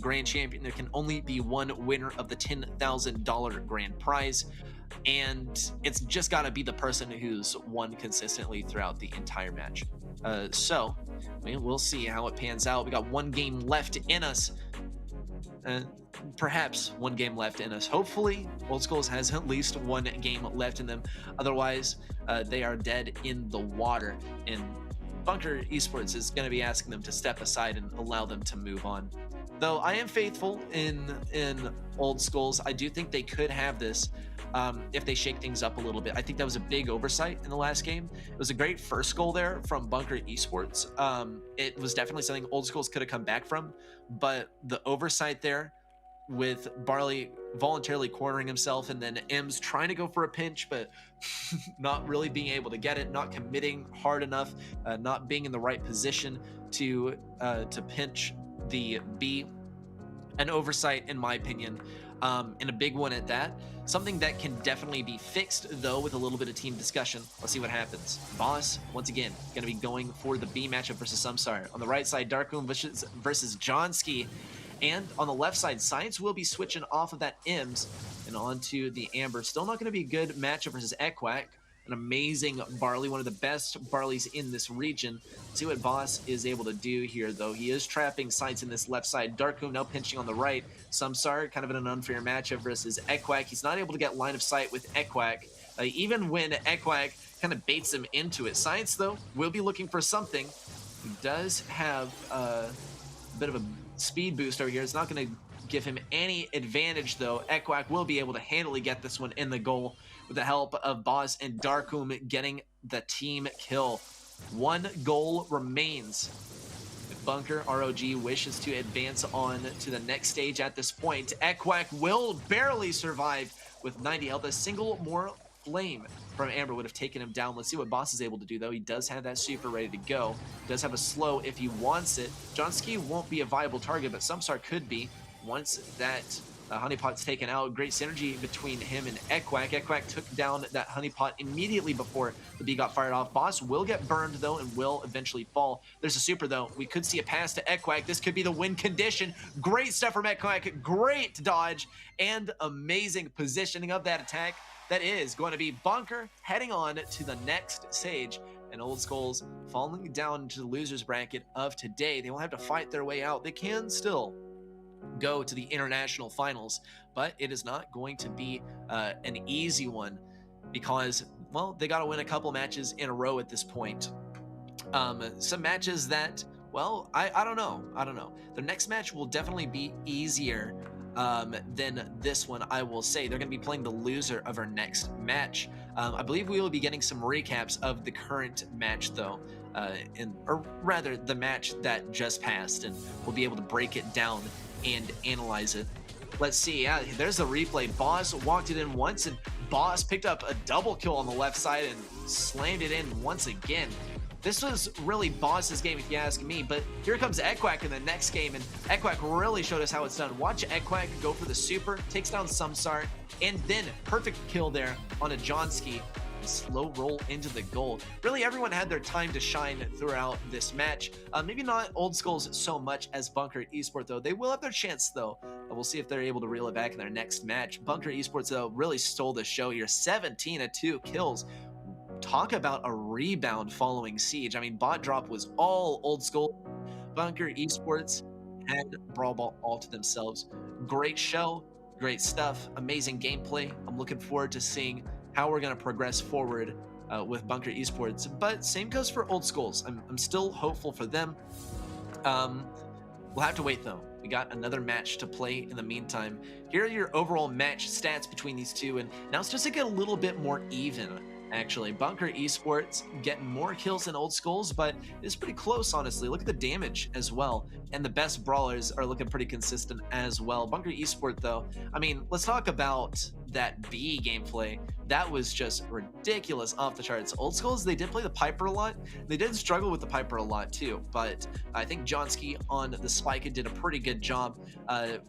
S2: grand champion. There can only be one winner of the $10,000 grand prize. And it's just got to be the person who's won consistently throughout the entire match. So we'll see how it pans out. We got one game left in us. Perhaps one game left in us. Hopefully, Old Schools has at least one game left in them. Otherwise, they are dead in the water. And Bunker Esports is going to be asking them to step aside and allow them to move on. Though I am faithful in Old Schools, I do think they could have this. If they shake things up a little bit. I think that was a big oversight in the last game. It was a great first goal there from Bunker Esports. It was definitely something Old Schools could have come back from, but the oversight there with Barley voluntarily cornering himself and then Ems trying to go for a pinch, but not really being able to get it, not committing hard enough, not being in the right position to pinch the B. An oversight, in my opinion, and a big one at that. Something that can definitely be fixed, though, with a little bit of team discussion. Let's see what happens. Boss, once again, going to be going for the B matchup versus Samsara. On the right side, Darkroom versus Johnski. And on the left side, Science will be switching off of that Ems and onto the Amber. Still not going to be a good matchup versus Equac. An amazing Barley, one of the best Barleys in this region. Let's see what Boss is able to do here, though. He is trapping Sights in this left side. Darkroom now pinching on the right. Samsara kind of in an unfair matchup versus Equac. He's not able to get line of sight with Equac, even when Equac kind of baits him into it. Science, though, will be looking for something. He does have a bit of a speed boost over here. It's not going to give him any advantage, though. Equac will be able to handily get this one in the goal with the help of Boss and Darkroom getting the team kill. One goal remains. If Bunker ROG wishes to advance on to the next stage at this point, Equac will barely survive with 90 health. A single more flame from Amber would have taken him down. Let's see what Boss is able to do, though. He does have that super ready to go. He does have a slow if he wants it. Johnski won't be a viable target, but Samsara could be once that Honeypot's taken out. Great synergy between him and Equac. Equac took down that Honeypot immediately before the B got fired off. Boss will get burned, though, and will eventually fall. There's a super, though. We could see a pass to Equac. This could be the win condition. Great stuff from Equac. Great dodge and amazing positioning of that attack. That is going to be Bunker heading on to the next stage. And Old Skulls falling down to the loser's bracket of today. They will have to fight their way out. They can still go to the international finals, but it is not going to be an easy one because, well, they got to win a couple matches in a row at this point. Some matches that, well, I don't know. Their next match will definitely be easier than this one, I will say. They're going to be playing the loser of our next match. I believe we will be getting some recaps of the current match, though, or rather the match that just passed, and we'll be able to break it down and analyze it. Let's see. Yeah, there's the replay. Boss walked it in once, and Boss picked up a double kill on the left side and slammed it in once again. This was really Boss's game, if you ask me, but here comes Equac in the next game, and Equac really showed us how it's done. Watch Equac go for the super, takes down Samsara, and then perfect kill there on a Johnski. Slow roll into the goal. Really, everyone had their time to shine throughout this match. Maybe not Old Skulls so much as Bunker Esports, though. They will have their chance, though. We'll see if they're able to reel it back in their next match. Bunker Esports, though, really stole the show here. 17-2 kills. Talk about a rebound following Siege. I mean, bot drop was all Old Skull. Bunker Esports had Brawl Ball all to themselves. Great show, great stuff, amazing gameplay. I'm looking forward to seeing how we're going to progress forward with Bunker Esports. But same goes for Old Skulls. I'm still hopeful for them. We'll have to wait, though. We got another match to play in the meantime. Here are your overall match stats between these two, and now it's just to get a little bit more even, actually. Bunker Esports getting more kills than Old Skulls, but it's pretty close, honestly. Look at the damage as well, and the best brawlers are looking pretty consistent as well. Bunker Esports, though, I mean, let's talk about that B gameplay, that was just ridiculous, off the charts. Old Skulls, they did play the Piper a lot. They did struggle with the Piper a lot too, but I think Johnsky on the Spike did a pretty good job.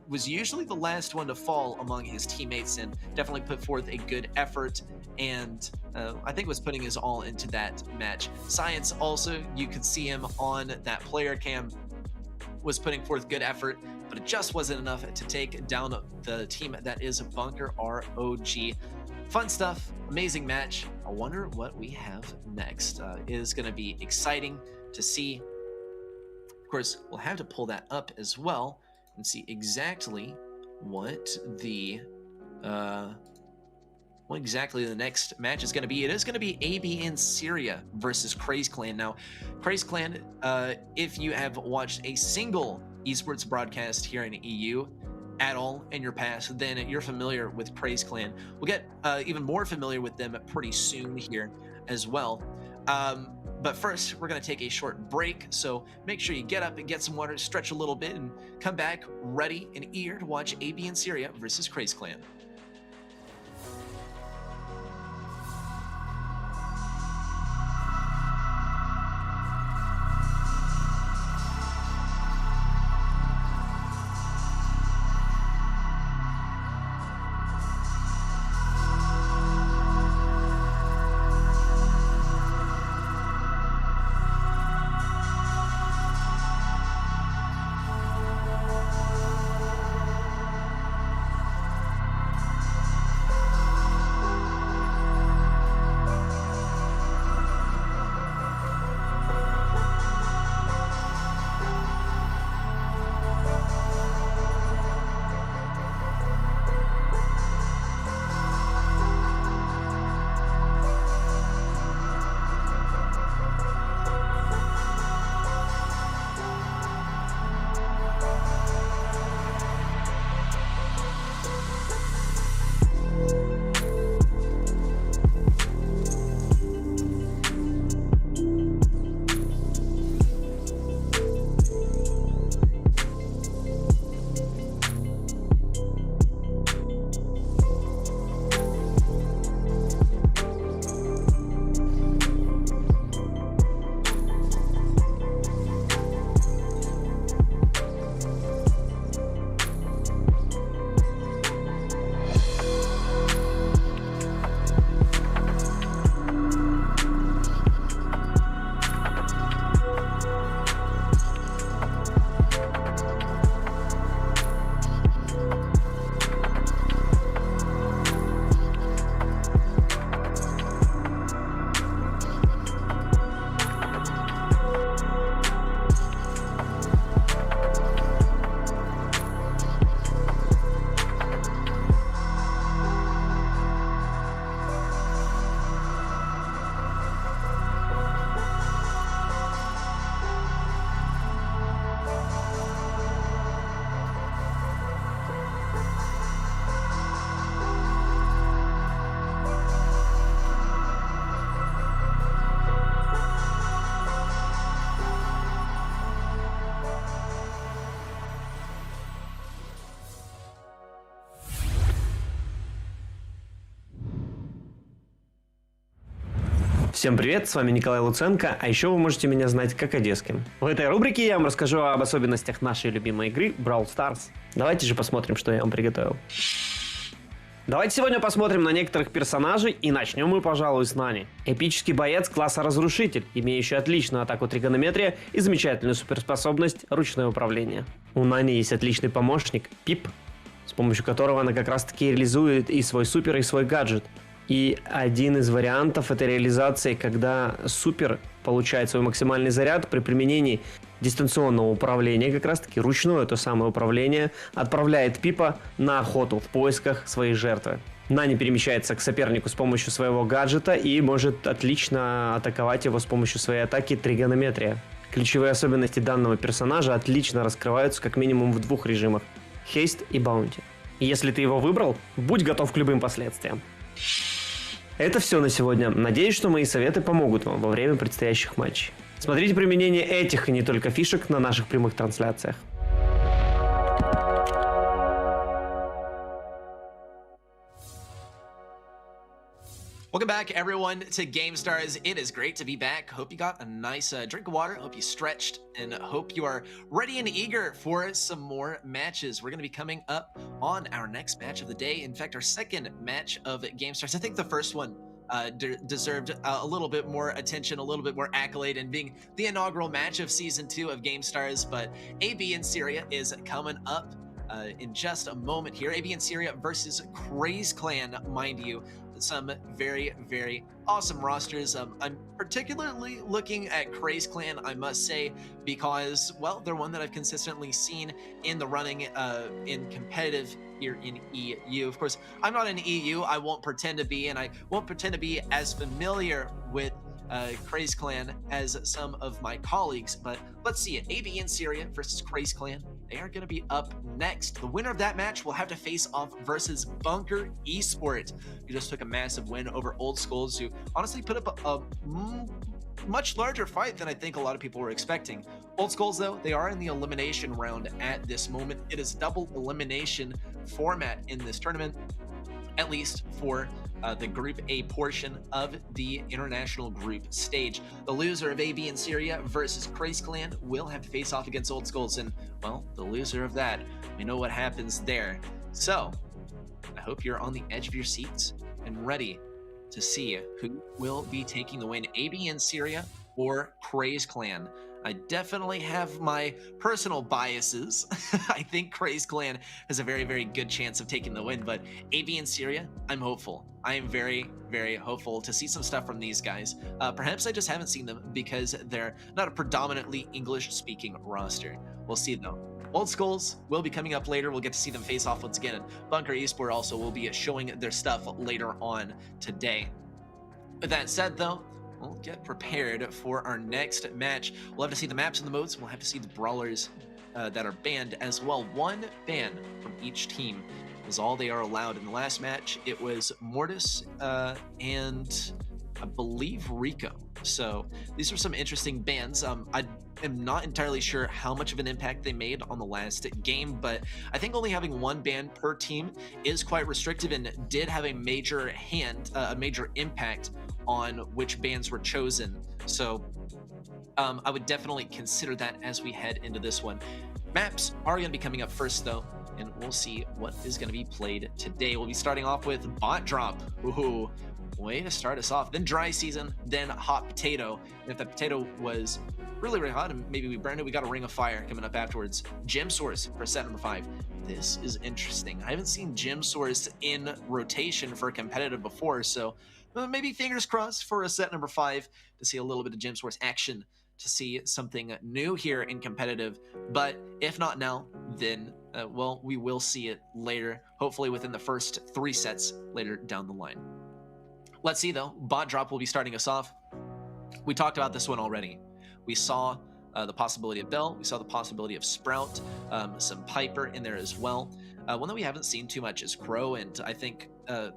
S2: Was usually the last one to fall among his teammates and definitely put forth a good effort, and I think was putting his all into that match. Science also, you could see him on that player cam, was putting forth good effort, but it just wasn't enough to take down the team that is Bunker ROG. Fun stuff, amazing match. I wonder what we have next. It is going to be exciting to see. Of course, we'll have to pull that up as well and see exactly what the next match is going to be. It is going to be AB in Syria versus Craze Clan. Now, Craze Clan, if you have watched a single esports broadcast here in EU at all in your past, then you're familiar with Craze Clan. We'll get even more familiar with them pretty soon here as well. But first, we're going to take a short break, so make sure you get up and get some water, stretch a little bit, and come back ready and eager to watch AB in Syria versus Craze Clan.
S3: Всем привет, с вами Николай Луценко, а еще вы можете меня знать как одесским. В этой рубрике я вам расскажу об особенностях нашей любимой игры Brawl Stars. Давайте же посмотрим, что я вам приготовил. Давайте сегодня посмотрим на некоторых персонажей и начнем мы, пожалуй, с Нани. Эпический боец класса Разрушитель, имеющий отличную атаку тригонометрия и замечательную суперспособность ручное управление. У Нани есть отличный помощник Пип, с помощью которого она как раз таки реализует и свой супер, и свой гаджет. И один из вариантов этой реализации, когда супер получает свой максимальный заряд при применении дистанционного управления, как раз таки ручное то самое управление, отправляет Пипа на охоту в поисках своей жертвы. Нани перемещается к сопернику с помощью своего гаджета и может отлично атаковать его с помощью своей атаки тригонометрия. Ключевые особенности данного персонажа отлично раскрываются как минимум в двух режимах – хейст и баунти. И если ты его выбрал, будь готов к любым последствиям. Это все на сегодня. Надеюсь, что мои советы помогут вам во время предстоящих матчей. Смотрите применение этих и не только фишек на наших прямых трансляциях.
S2: Welcome back, everyone, to GameStars. It is great to be back. Hope you got a nice drink of water. Hope you stretched, and hope you are ready and eager for some more matches. We're going to be coming up on our next match of the day. In fact, our second match of GameStars. I think the first one deserved a little bit more attention, a little bit more accolade, and being the inaugural match of Season 2 of GameStars. But AB in Syria is coming up in just a moment here. AB in Syria versus Craze Clan, mind you. Some very, very awesome rosters. I'm particularly looking at Craze Clan, I must say, because, well, they're one that I've consistently seen in the running in competitive here in EU. Of course, I'm not in EU. I won't pretend to be, and I won't pretend to be as familiar with Craze Clan as some of my colleagues, but let's see it. AB in Syria versus Craze Clan. They are going to be up next. The winner of that match will have to face off versus Bunker Esports, who just took a massive win over Old Skulls, who honestly put up a much larger fight than I think a lot of people were expecting. Old Skulls, though, they are in the elimination round at this moment. It is double elimination format in this tournament, at least for the Group A portion of the international group stage. The loser of AB in Syria versus Craze Clan will have to face off against Old Skulls, and, well, the loser of that, we know what happens there. So, I hope you're on the edge of your seats and ready to see who will be taking the win, AB in Syria or Craze Clan. I definitely have my personal biases. I think Craze Clan has a very, very good chance of taking the win, but AB in Syria, I'm hopeful. I am very, very hopeful to see some stuff from these guys. Perhaps I just haven't seen them because they're not a predominantly English-speaking roster. We'll see, though. Old Skulls will be coming up later. We'll get to see them face off once again. And Bunker Esport also will be showing their stuff later on today. With that said, though, we'll get prepared for our next match. We'll have to see the maps and the modes. We'll have to see the brawlers that are banned as well. One ban from each team is all they are allowed. In the last match, it was Mortis and I believe Rico. So these are some interesting bans. I am not entirely sure how much of an impact they made on the last game, but I think only having one ban per team is quite restrictive and did have a major impact on which bans were chosen. So I would definitely consider that as we head into this one. Maps are going to be coming up first, though, and we'll see what is going to be played today. We'll be starting off with Bot Drop. Ooh, way to start us off. Then Dry Season, then Hot Potato. And if that potato was really, really hot and maybe we burned it, we got a Ring of Fire coming up afterwards. Gem Source for set number 5. This is interesting. I haven't seen Gem Source in rotation for competitive before, so maybe fingers crossed for a set number 5 to see a little bit of Gem Source action, to see something new here in competitive. But if not now, then well, we will see it later, hopefully within the first 3 sets later down the line. Let's see, though. Bot Drop will be starting us off. We talked about this one already. We saw the possibility of Bell. We saw the possibility of Sprout, some Piper in there as well. One that we haven't seen too much is Crow, and I think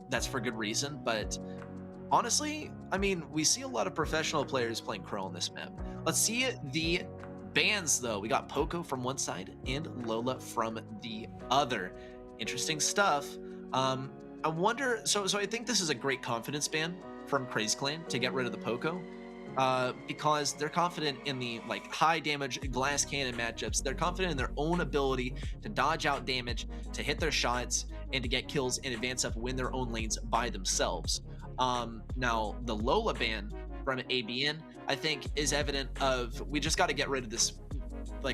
S2: that's for good reason. But honestly, I mean, we see a lot of professional players playing Crow on this map. Let's see the bans, though. We got Poco from one side and Lola from the other. Interesting stuff. I wonder, so I think this is a great confidence ban from Craze Clan to get rid of the Poco, because they're confident in the high damage glass cannon matchups. They're confident in their own ability to dodge out damage, to hit their shots, and to get kills in advance of win their own lanes by themselves. Now the Lola ban from ABN, I think, is evident of, we just got to get rid of this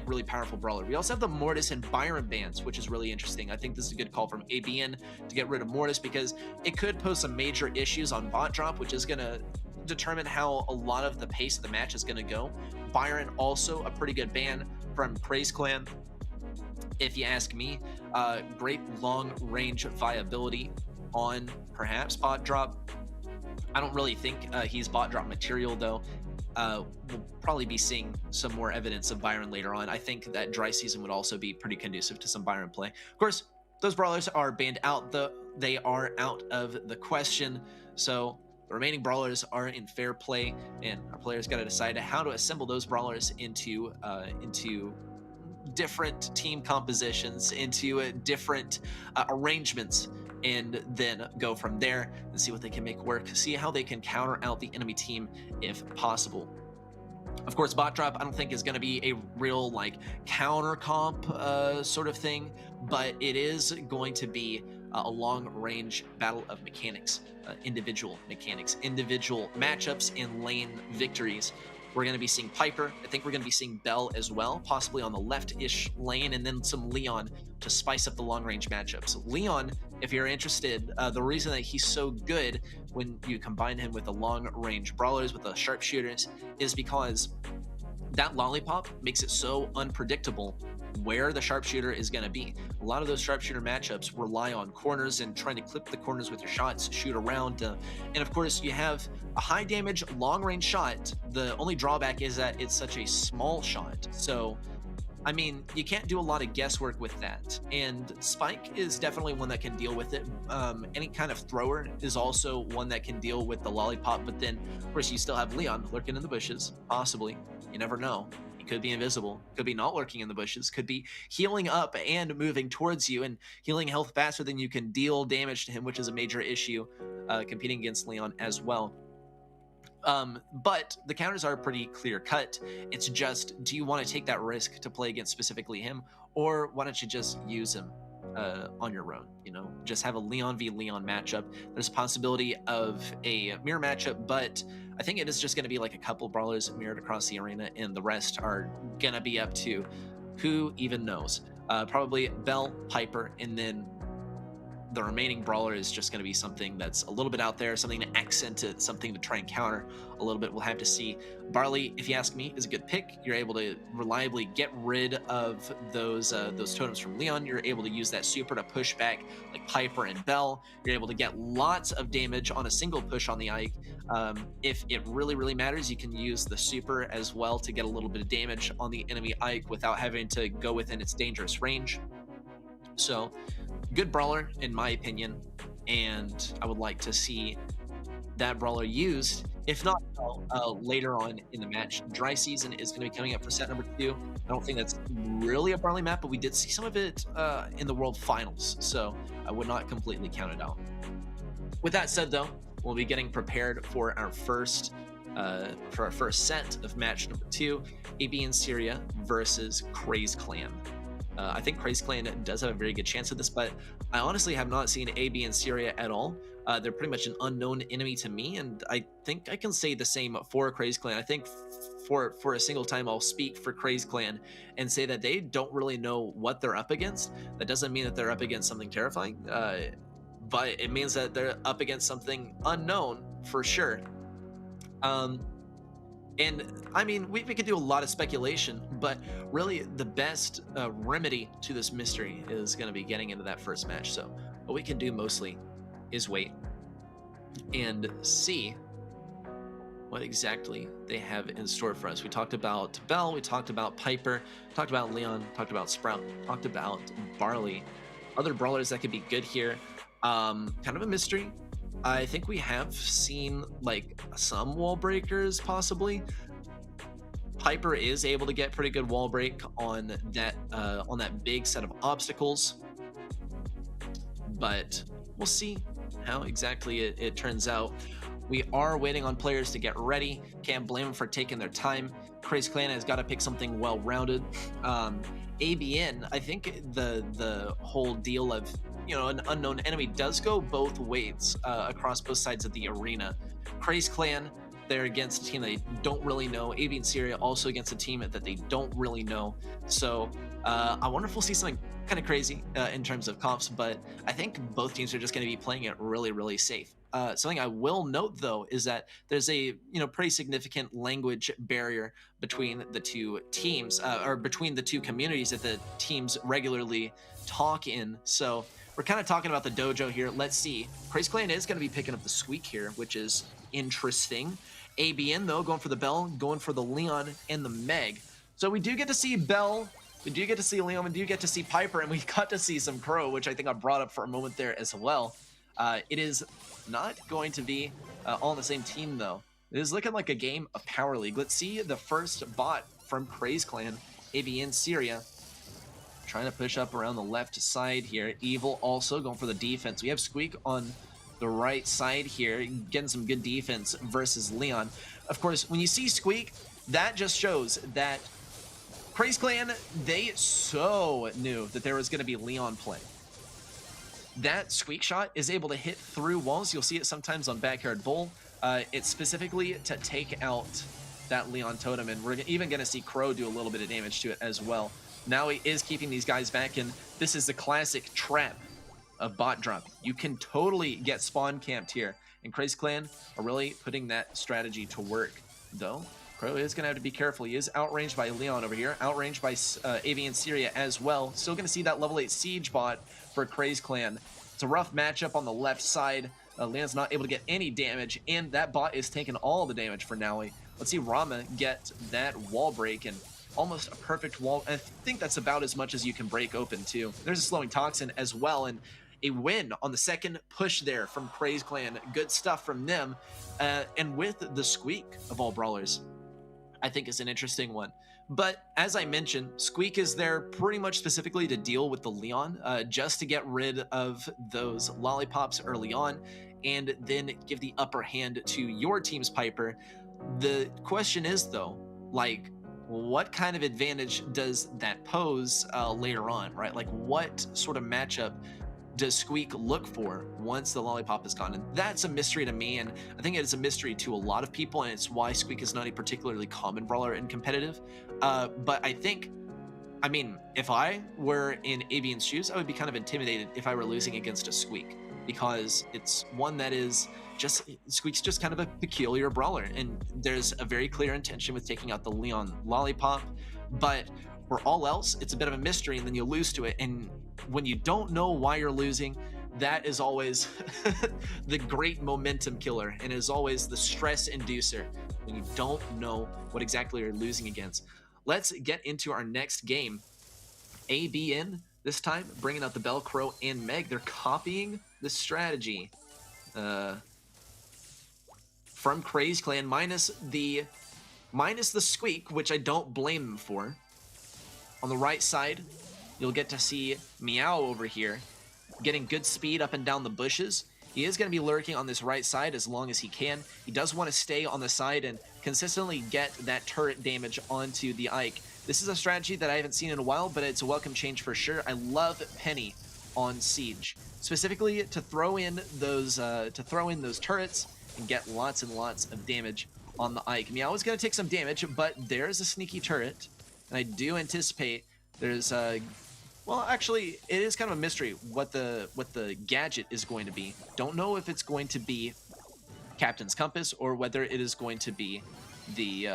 S2: really powerful brawler. We also have the Mortis and Byron bans, which is really interesting. I think this is a good call from ABN to get rid of Mortis, because it could pose some major issues on Bot Drop, which is going to determine how a lot of the pace of the match is going to go. Byron, also a pretty good ban from Craze Clan, if you ask me. Great long range viability on perhaps Bot Drop. I don't really think he's Bot Drop material, though. We'll probably be seeing some more evidence of Byron later on. I think that Dry Season would also be pretty conducive to some Byron play. Of course, those brawlers are banned out. They are out of the question. So the remaining brawlers are in fair play, and our players got to decide how to assemble those brawlers into different team compositions, into different arrangements, and then go from there and see what they can make work, see how they can counter out the enemy team if possible. Of course, bot drop I don't think is going to be a real like counter comp sort of thing, but it is going to be a long range battle of mechanics, individual mechanics, individual matchups, and lane victories. We're going to be seeing Piper. I think we're going to be seeing Bell as well, possibly on the left-ish lane, and then some Leon to spice up the long-range matchups. Leon, if you're interested, the reason that he's so good when you combine him with the long-range brawlers, with the sharpshooters, is because that lollipop makes it so unpredictable where the sharpshooter is going to be. A lot of those sharpshooter matchups rely on corners and trying to clip the corners with your shots, shoot around, and of course you have a high damage long range shot. The only drawback is that it's such a small shot, so I mean, you can't do a lot of guesswork with that, and Spike is definitely one that can deal with it. Any kind of thrower is also one that can deal with the lollipop, but then of course you still have Leon lurking in the bushes, possibly. You never know. He could be invisible, could be not lurking in the bushes, could be healing up and moving towards you and healing health faster than you can deal damage to him, which is a major issue competing against Leon as well. But the counters are pretty clear cut. It's just, do you want to take that risk to play against specifically him, or why don't you just use him on your own? You know, just have a Leon v Leon matchup. There's a possibility of a mirror matchup, but I think it is just going to be like a couple brawlers mirrored across the arena, and the rest are going to be up to who even knows. Probably Bell, Piper, and then the remaining brawler is just going to be something that's a little bit out there, something to accent it, something to try and counter a little bit. We'll have to see. Barley, if you ask me, is a good pick. You're able to reliably get rid of those totems from Leon. You're able to use that super to push back like Piper and Bell. You're able to get lots of damage on a single push on the Ike. If it really, really matters, you can use the super as well to get a little bit of damage on the enemy Ike without having to go within its dangerous range. So, good brawler in my opinion, and I would like to see that brawler used, if not later on in the match. Dry season is going to be coming up for set number 2. I don't think that's really a Barley map, but we did see some of it in the World Finals, so I would not completely count it out. With that said, though, we'll be getting prepared for our first set of match number 2, AB and Syria versus Craze Clan. I think Craze Clan does have a very good chance of this, but I honestly have not seen AB and Syria at all. They're pretty much an unknown enemy to me, and I think I can say the same for Craze Clan. I think for a single time I'll speak for Craze Clan and say that they don't really know what they're up against. That doesn't mean that they're up against something terrifying, but it means that they're up against something unknown for sure. And I mean, we could do a lot of speculation, but really the best remedy to this mystery is going to be getting into that first match. So what we can do mostly is wait and see what exactly they have in store for us. We talked about Bell, we talked about Piper, talked about Leon, talked about Sprout, talked about Barley. Other brawlers that could be good here. Kind of a mystery. I think we have seen like some wall breakers possibly. Piper is able to get pretty good wall break on that big set of obstacles, but we'll see how exactly it turns out. We are waiting on players to get ready. Can't blame them for taking their time. Craze Clan has got to pick something well-rounded. ABN, I think the whole deal of, you know, an unknown enemy does go both ways across both sides of the arena. Craze Clan, they're against a team they don't really know. AB and Syria also against a team that they don't really know. So I wonder if we'll see something kind of crazy in terms of comps, but I think both teams are just going to be playing it really, really safe. Something I will note, though, is that there's a pretty significant language barrier between the two teams, or between the two communities that the teams regularly talk in. So we're kind of talking about the dojo here. Let's see. Craze Clan is going to be picking up the squeak here, which is interesting. ABN, though, going for the Bell, going for the Leon and the Meg. So we do get to see Bell, we do get to see Leon, we do get to see Piper, and we got to see some Crow, which I think I brought up for a moment there as well. It is not going to be all on the same team, though. It is looking like a game of Power League. Let's see the first bot from Craze Clan, ABN Syria, trying to push up around the left side here. Evil also going for the defense. We have Squeak on the right side here, getting some good defense versus Leon. Of course, when you see Squeak, that just shows that Craze Clan, they so knew that there was going to be Leon play. That Squeak shot is able to hit through walls. You'll see it sometimes on Backyard Bull. It's specifically to take out that Leon totem, and we're even going to see Crow do a little bit of damage to it as well. Now he is keeping these guys back, and this is the classic trap of bot drop. You can totally get spawn camped here, and Craze Clan are really putting that strategy to work. Though Crow is going to have to be careful. He is outranged by Leon over here, outranged by Avian Syria as well. Still going to see that level 8 siege bot for Craze Clan. It's a rough matchup on the left side. Leon's not able to get any damage, and that bot is taking all the damage for Naui. Let's see Rama get that wall break, and almost a perfect wall. I think that's about as much as you can break open too. There's a slowing toxin as well, and a win on the second push there from Craze Clan. Good stuff from them. And with the Squeak of all brawlers, I think is an interesting one. But as I mentioned, Squeak is there pretty much specifically to deal with the Leon, just to get rid of those lollipops early on, and then give the upper hand to your team's Piper. The question is though, like, what kind of advantage does that pose later on, right? Like, what sort of matchup does Squeak look for once the lollipop is gone? And that's a mystery to me, and I think it's a mystery to a lot of people, and it's why Squeak is not a particularly common brawler in competitive. But I think, I mean, if I were in Avian's shoes, I would be kind of intimidated if I were losing against a Squeak, because it's one that is just, Squeak's just kind of a peculiar brawler, and there's a very clear intention with taking out the Leon lollipop, but for all else, it's a bit of a mystery, and then you lose to it. And when you don't know why you're losing, that is always the great momentum killer, and is always the stress inducer when you don't know what exactly you're losing against. Let's get into our next game. ABN, this time bringing out the Bell, Crow, and Meg. They're copying the strategy from Craze Clan, minus the Squeak, which I don't blame them for. On the right side, you'll get to see Meow over here getting good speed up and down the bushes. He is going to be lurking on this right side as long as he can. He does want to stay on the side and consistently get that turret damage onto the Ike. This is a strategy that I haven't seen in a while, but it's a welcome change for sure. I love Penny on Siege, specifically to throw in those turrets and get lots and lots of damage on the Ike. Meow is going to take some damage, but there's a sneaky turret, and I do anticipate there's well, actually, it is kind of a mystery what the gadget is going to be. Don't know if it's going to be Captain's Compass or whether it is going to be the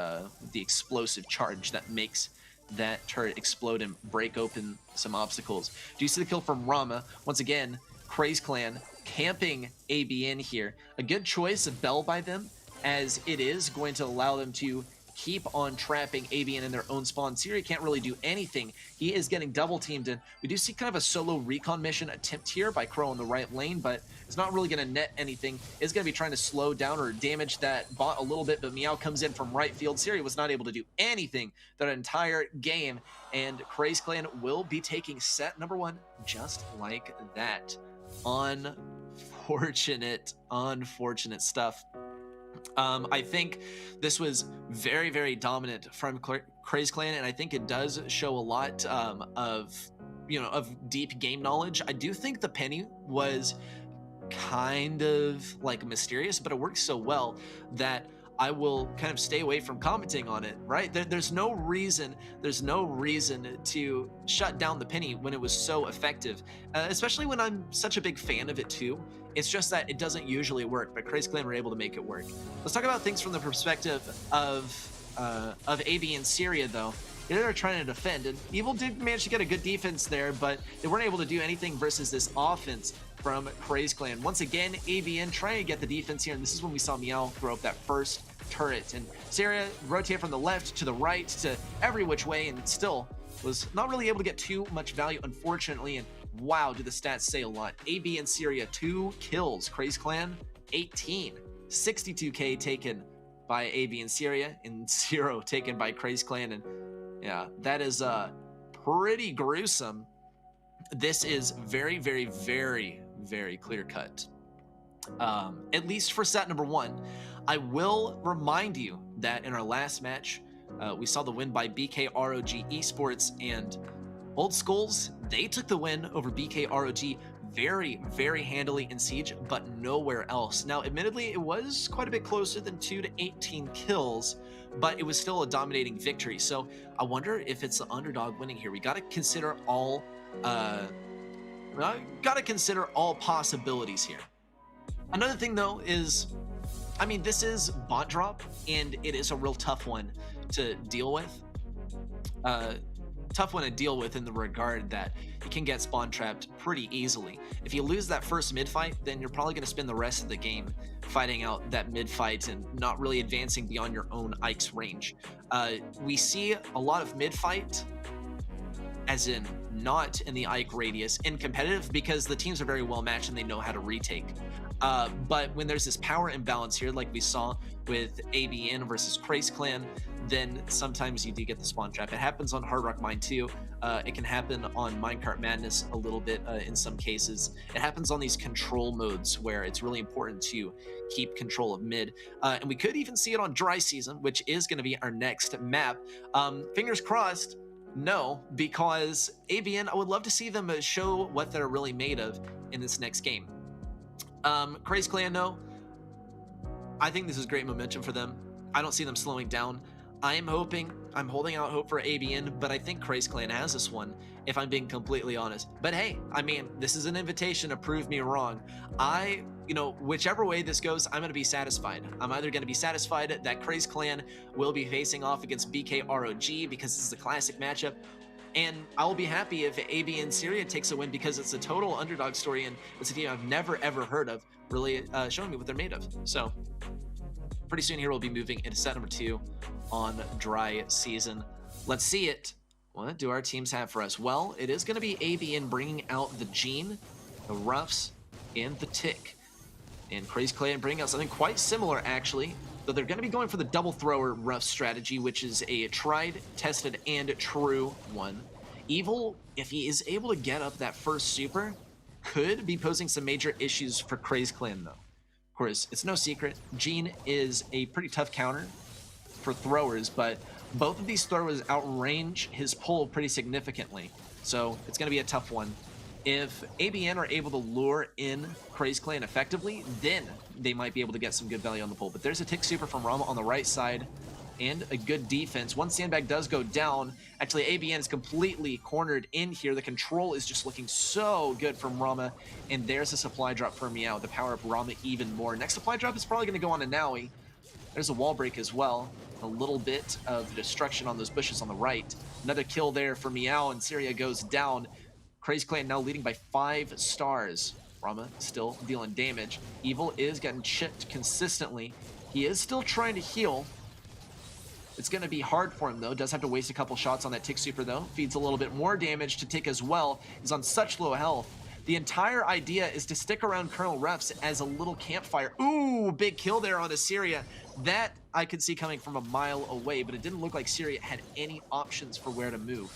S2: explosive charge that makes that turret explode and break open some obstacles. Do you see the kill from Rama? Once again, Craze Clan camping ABN here. A good choice of Bell by them, as it is going to allow them to keep on trapping ABN in their own spawn. Siri can't really do anything. He is getting double teamed, and we do see kind of a solo recon mission attempt here by Crow in the right lane, but it's not really going to net anything. It's going to be trying to slow down or damage that bot a little bit, but Meow comes in from right field. Siri was not able to do anything that entire game, and Craze Clan will be taking set number 1 just like that. Unfortunate stuff. I think this was very, very dominant from Craze Clan, and I think it does show a lot of deep game knowledge. I do think the Penny was kind of like mysterious, but it works so well that I will kind of stay away from commenting on it, right? There's no reason to shut down the Penny when it was so effective, especially when I'm such a big fan of it too. It's just that it doesn't usually work, but Craze Clan were able to make it work. Let's talk about things from the perspective of AB and Syria, though. They're trying to defend, and Evil did manage to get a good defense there, but they weren't able to do anything versus this offense from Craze Clan. Once again, ABN trying to get the defense here, and this is when we saw Meow throw up that first turret, and Syria rotate from the left to the right to every which way, and still was not really able to get too much value, unfortunately. And wow, do the stats say a lot. AB and Syria 2 kills, Craze Clan 18, 62k taken by AB and Syria, and 0 taken by Craze Clan. And yeah, that is pretty gruesome. This is very, very, very, very clear cut. At least for set number 1. I will remind you that in our last match, we saw the win by BKROG Esports, and Old Skulls, they took the win over BKROG very, very handily in Siege, but nowhere else. Now, admittedly, it was quite a bit closer than 2 to 18 kills, but it was still a dominating victory. So I wonder if it's the underdog winning here. We got to consider all possibilities here. Another thing, though, is, I mean, this is bot drop, and it is a real tough one to deal with. Tough one to deal with in the regard that you can get spawn trapped pretty easily. If you lose that first mid fight, then you're probably going to spend the rest of the game fighting out that mid fight and not really advancing beyond your own Ike's range. We see a lot of mid fight, as in not in the Ike radius, in competitive, because the teams are very well matched and they know how to retake. But when there's this power imbalance here, like we saw with ABN versus Craze Clan, then sometimes you do get the spawn trap. It happens on Hard Rock Mine too. It can happen on Minecart Madness a little bit in some cases. It happens on these control modes where it's really important to keep control of mid. And we could even see it on Dry Season, which is going to be our next map. Fingers crossed. No, because ABN, I would love to see them show what they're really made of in this next game. Craze Clan, no. I think this is great momentum for them. I don't see them slowing down. I'm holding out hope for ABN, but I think Craze Clan has this one, if I'm being completely honest. But hey, I mean, this is an invitation to prove me wrong. Whichever way this goes, I'm going to be satisfied. I'm either going to be satisfied that Craze Clan will be facing off against BKROG because this is a classic matchup, and I will be happy if ABN Syria takes a win because it's a total underdog story and it's a team I've never ever heard of, really showing me what they're made of. So pretty soon here we'll be moving into set number 2 on Dry Season. Let's see it. What do our teams have for us? Well, it is going to be ABN bringing out the Gene, the Ruffs, and the Tick. And Craze Clan bringing out something quite similar, actually, though they're going to be going for the double thrower Ruff strategy, which is a tried, tested, and true one. Evil, if he is able to get up that first super, could be posing some major issues for Craze Clan, though. Of course, it's no secret, Gene is a pretty tough counter for throwers, but both of these throwers outrange his pull pretty significantly, so it's going to be a tough one. If ABN are able to lure in Craze Clan effectively, then they might be able to get some good value on the pull. But there's a tick super from Rama on the right side and a good defense. One sandbag does go down. Actually, ABN is completely cornered in here. The control is just looking so good from Rama. And there's a supply drop for Meow to power up Rama even more. Next supply drop is probably going to go on to Naui. There's a wall break as well. A little bit of destruction on those bushes on the right. Another kill there for Meow, and Syria goes down. Craze Clan now leading by 5 stars. Rama still dealing damage. Evil is getting chipped consistently. He is still trying to heal. It's going to be hard for him, though. Does have to waste a couple shots on that Tick super, though. Feeds a little bit more damage to Tick as well. He's on such low health. The entire idea is to stick around Colonel Refs as a little campfire. Ooh, big kill there on Assyria. That I could see coming from a mile away, but it didn't look like Syria had any options for where to move.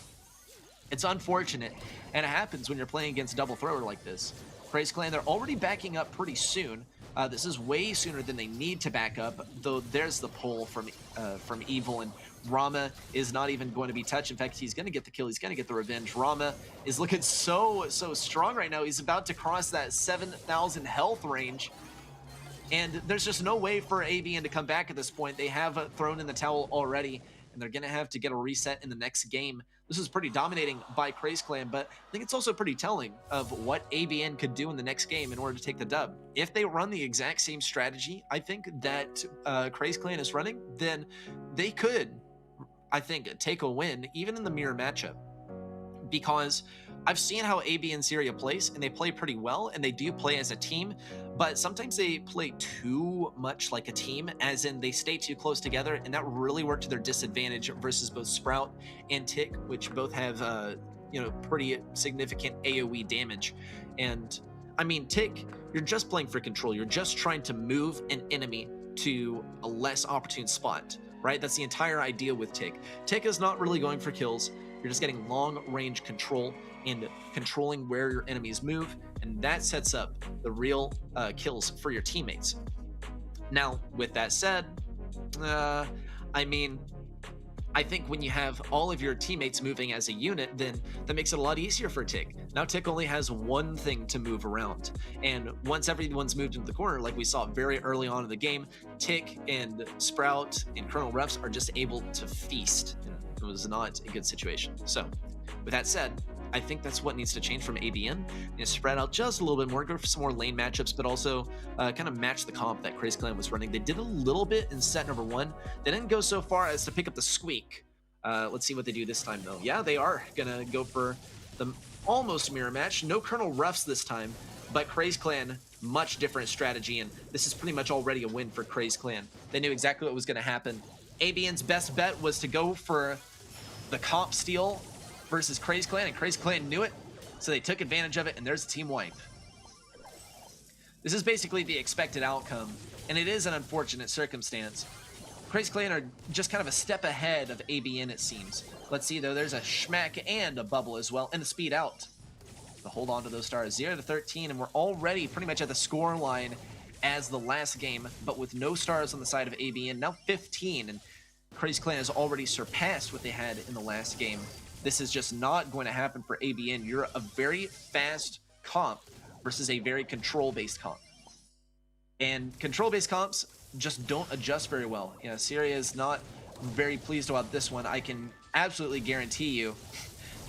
S2: It's unfortunate, and it happens when you're playing against a double thrower like this. Craze Clan, they're already backing up pretty soon. This is way sooner than they need to back up, though there's the pull from Evil, and Rama is not even going to be touched. In fact, he's going to get the kill. He's going to get the revenge. Rama is looking so strong right now. He's about to cross that 7,000 health range, and there's just no way for ABN to come back at this point. They have thrown in the towel already, and they're going to have to get a reset in the next game. This is pretty dominating by Craze Clan, but I think it's also pretty telling of what ABN could do in the next game in order to take the dub. If they run the exact same strategy, I think that Craze Clan is running, then they could, I think, take a win, even in the mirror matchup. Because I've seen how AB and Syria plays, and they play pretty well, and they do play as a team, but sometimes they play too much like a team, as in they stay too close together, and that really worked to their disadvantage versus both Sprout and Tick, which both have, pretty significant AoE damage. And, I mean, Tick, you're just playing for control. You're just trying to move an enemy to a less opportune spot, right? That's the entire idea with Tick. Tick is not really going for kills. You're just getting long-range control and controlling where your enemies move, and that sets up the real kills for your teammates. Now, with that said, I mean, I think when you have all of your teammates moving as a unit, then that makes it a lot easier for Tick. Now Tick only has one thing to move around. And once everyone's moved into the corner, like we saw very early on in the game, Tick and Sprout and Colonel Ruffs are just able to feast. It was not a good situation. So with that said, I think that's what needs to change from ABN. Spread out just a little bit more, go for some more lane matchups, but also kind of match the comp that Crazy Clan was running. They did a little bit in set number 1. They didn't go so far as to pick up the squeak. Let's see what they do this time, though. Yeah, they are gonna go for the almost mirror match. No Colonel Ruffs this time, but Crazy Clan, much different strategy, and this is pretty much already a win for Crazy Clan. They knew exactly what was gonna happen. ABN's best bet was to go for the comp steal versus Crazy Clan, and Crazy Clan knew it, so they took advantage of it, and there's a team wipe. This is basically the expected outcome, and it is an unfortunate circumstance. Crazy Clan are just kind of a step ahead of ABN, it seems. Let's see, though, there's a schmack and a bubble as well, and a speed out. To hold on to those stars, 0-13, and we're already pretty much at the score line as the last game, but with no stars on the side of ABN, now 15, and Crazy Clan has already surpassed what they had in the last game. This is just not going to happen for ABN. You're a very fast comp versus a very control-based comp. And control-based comps just don't adjust very well. Yeah, Syria is not very pleased about this one. I can absolutely guarantee you.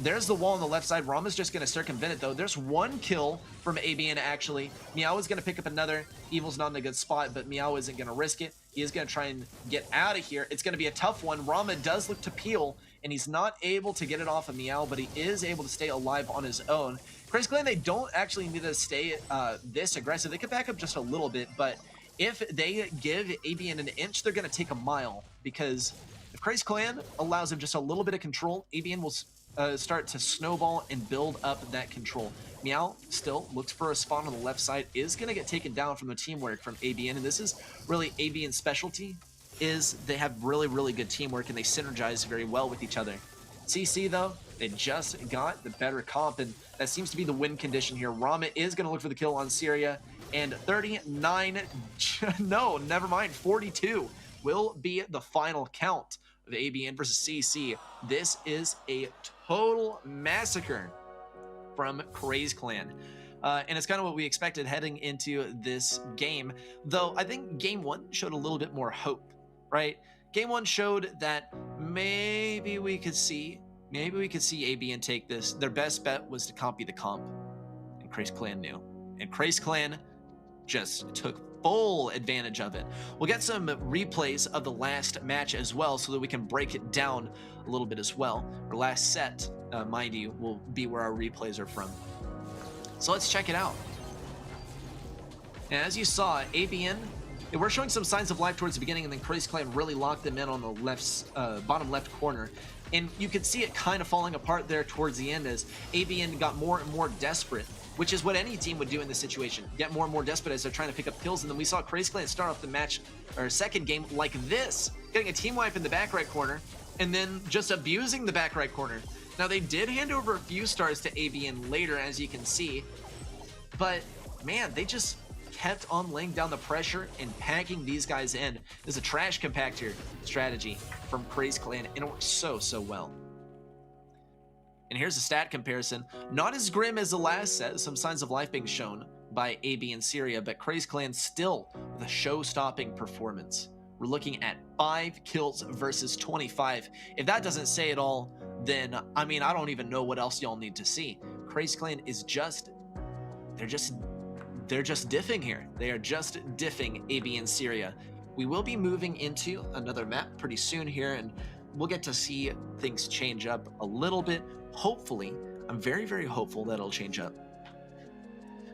S2: There's the wall on the left side. Rama's just going to circumvent it, though. There's one kill from ABN, actually. Meow is going to pick up another. Evil's not in a good spot, but Meow isn't going to risk it. He is going to try and get out of here. It's going to be a tough one. Rama does look to peel, and he's not able to get it off of Meow, but he is able to stay alive on his own. Crazy Clan, they don't actually need to stay this aggressive. They could back up just a little bit, but if they give ABN an inch, they're going to take a mile, because if Crazy Clan allows them just a little bit of control, ABN will start to snowball and build up that control. Meow still looks for a spawn on the left side, is going to get taken down from the teamwork from ABN, and this is really ABN's specialty, is they have really, really good teamwork and they synergize very well with each other. CC, though, they just got the better comp, and that seems to be the win condition here. Rama is going to look for the kill on Syria, and 39, no, never mind, 42 will be the final count of ABN versus CC. This is a total massacre from Crazy Clan. And it's kind of what we expected heading into this game, though I think game 1 showed a little bit more hope, right? Game 1 showed that maybe we could see ABN take this. Their best bet was to copy the comp, and Crazy Clan knew. And Crazy Clan just took full advantage of it. We'll get some replays of the last match as well so that we can break it down a little bit as well. Our last set, mind you, will be where our replays are from. So let's check it out. And as you saw, ABN, they were showing some signs of life towards the beginning, and then Crazy Clan really locked them in on the left, bottom left corner. And you could see it kind of falling apart there towards the end as ABN got more and more desperate, which is what any team would do in this situation. Get more and more desperate as they're trying to pick up kills. And then we saw Crazy Clan start off the match, or second game, like this, getting a team wipe in the back right corner, and then just abusing the back right corner. Now, they did hand over a few stars to ABN later, as you can see, but man, they just kept on laying down the pressure and packing these guys in. There's a trash compactor strategy from Crazy Clan, and it works so, so well. And here's a stat comparison. Not as grim as the last set, some signs of life being shown by AB and Syria, but Crazy Clan still with a show-stopping performance. We're looking at 5 kills versus 25. If that doesn't say it all, then, I mean, I don't even know what else y'all need to see. Crazy Clan is they're just diffing here. They are just diffing AB and Syria. We will be moving into another map pretty soon here, and we'll get to see things change up a little bit. Hopefully, I'm very, very hopeful that it'll change up.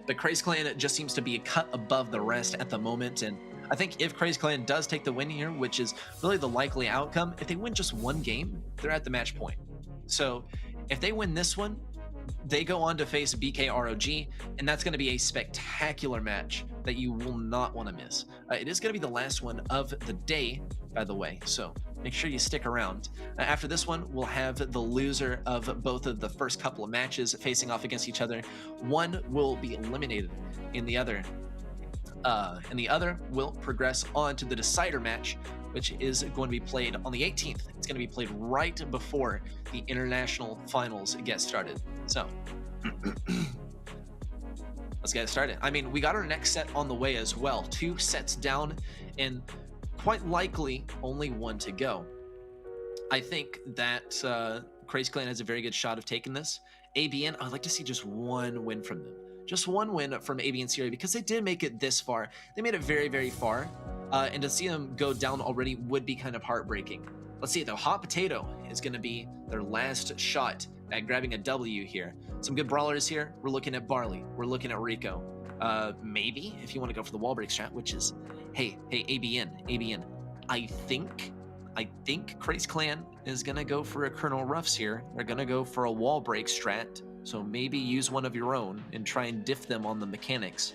S2: But Crazy Clan just seems to be a cut above the rest at the moment, and I think if Crazy Clan does take the win here, which is really the likely outcome, if they win just one game, they're at the match point. So if they win this one, they go on to face BKROG, and that's going to be a spectacular match that you will not want to miss. It is going to be the last one of the day, by the way, so make sure you stick around. After this one, we'll have the loser of both of the first couple of matches facing off against each other. One will be eliminated in the other, and the other will progress on to the decider match, which is going to be played on the 18th. It's going to be played right before the international finals get started. So let's get started. I mean, we got our next set on the way as well. 2 sets down and quite likely only 1 to go. I think that Crazy Clan has a very good shot of taking this. ABN, I'd like to see just 1 win from them. Just 1 win from ABN Syria, because they did make it this far. They made it very, very far. And to see them go down already would be kind of heartbreaking. Let's see, the hot potato is going to be their last shot at grabbing a W here. Some good brawlers here. We're looking at Barley. We're looking at Rico. Maybe if you want to go for the wall break strat, which is, hey, ABN. I think Crazy Clan is going to go for a Colonel Ruffs here. They're going to go for a wall break strat. So maybe use one of your own and try and diff them on the mechanics.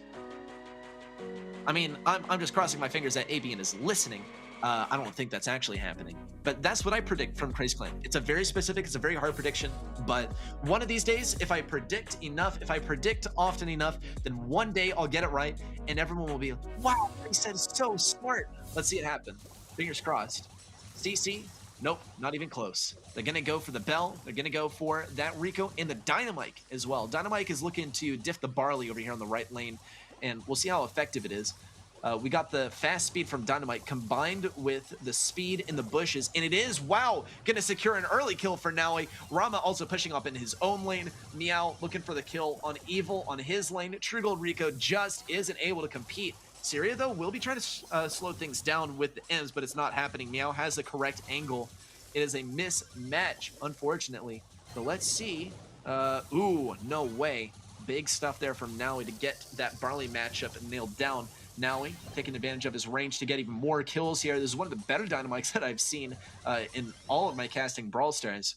S2: I mean, I'm just crossing my fingers that ABN is listening. I don't think that's actually happening, but that's what I predict from Crazy Clan. It's a very specific, it's a very hard prediction, but one of these days, if I predict enough, if I predict often enough, then one day I'll get it right and everyone will be like, wow, he said so smart. Let's see it happen. Fingers crossed. CC, nope, not even close. They're gonna go for the Bell. They're gonna go for that Rico and the Dynamite as well. Dynamite is looking to diff the Barley over here on the right lane, and we'll see how effective it is. We got the fast speed from Dynamite combined with the speed in the bushes, and it is, wow, gonna secure an early kill for Naui. Rama also pushing up in his own lane. Meow looking for the kill on Evil on his lane. True Gold Rico just isn't able to compete. Syria, though, will be trying to slow things down with the M's, but it's not happening. Meow has the correct angle. It is a mismatch, unfortunately. So let's see. Ooh, no way. Big stuff there from Naui to get that Barley matchup nailed down. Naui taking advantage of his range to get even more kills here. This is one of the better Dynamites that I've seen in all of my casting Brawl Stars.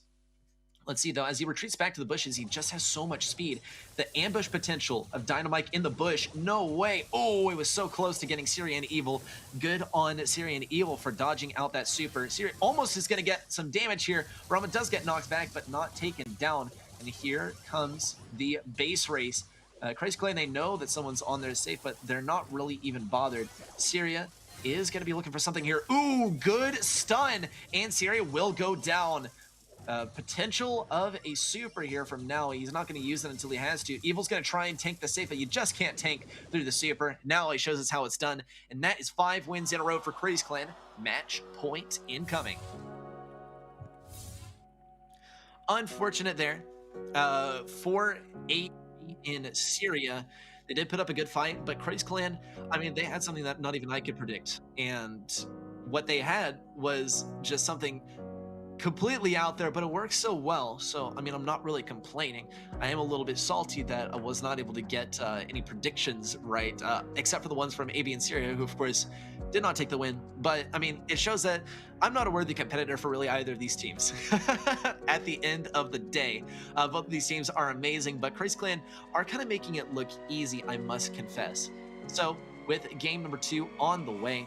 S2: Let's see, though, as he retreats back to the bushes, he just has so much speed. The ambush potential of Dynamite in the bush, no way. Oh, it was so close to getting Syria and Evil. Good on Syria and Evil for dodging out that super. Syria almost is going to get some damage here. Rama does get knocked back, but not taken down. And here comes the base race. Crazy Clan, they know that someone's on there safe, but they're not really even bothered. Syria is going to be looking for something here. Ooh, good stun. And Syria will go down. Potential of a super here from now. He's not going to use it until he has to. Evil's going to try and tank the safe, but you just can't tank through the super. Now he shows us how it's done. And that is 5 wins in a row for Crazy Clan. Match point incoming. Unfortunate there. 4-8 in Syria. They did put up a good fight, but Crazy Clan, I mean, they had something that not even I could predict. And what they had was just something completely out there, but it works so well. So, I mean, I'm not really complaining. I am a little bit salty that I was not able to get any predictions right, except for the ones from AB and Syria, who, of course, did not take the win. But, I mean, it shows that I'm not a worthy competitor for really either of these teams. At the end of the day, both of these teams are amazing, but Crazy Clan are kind of making it look easy, I must confess. So, with game number 2 on the way,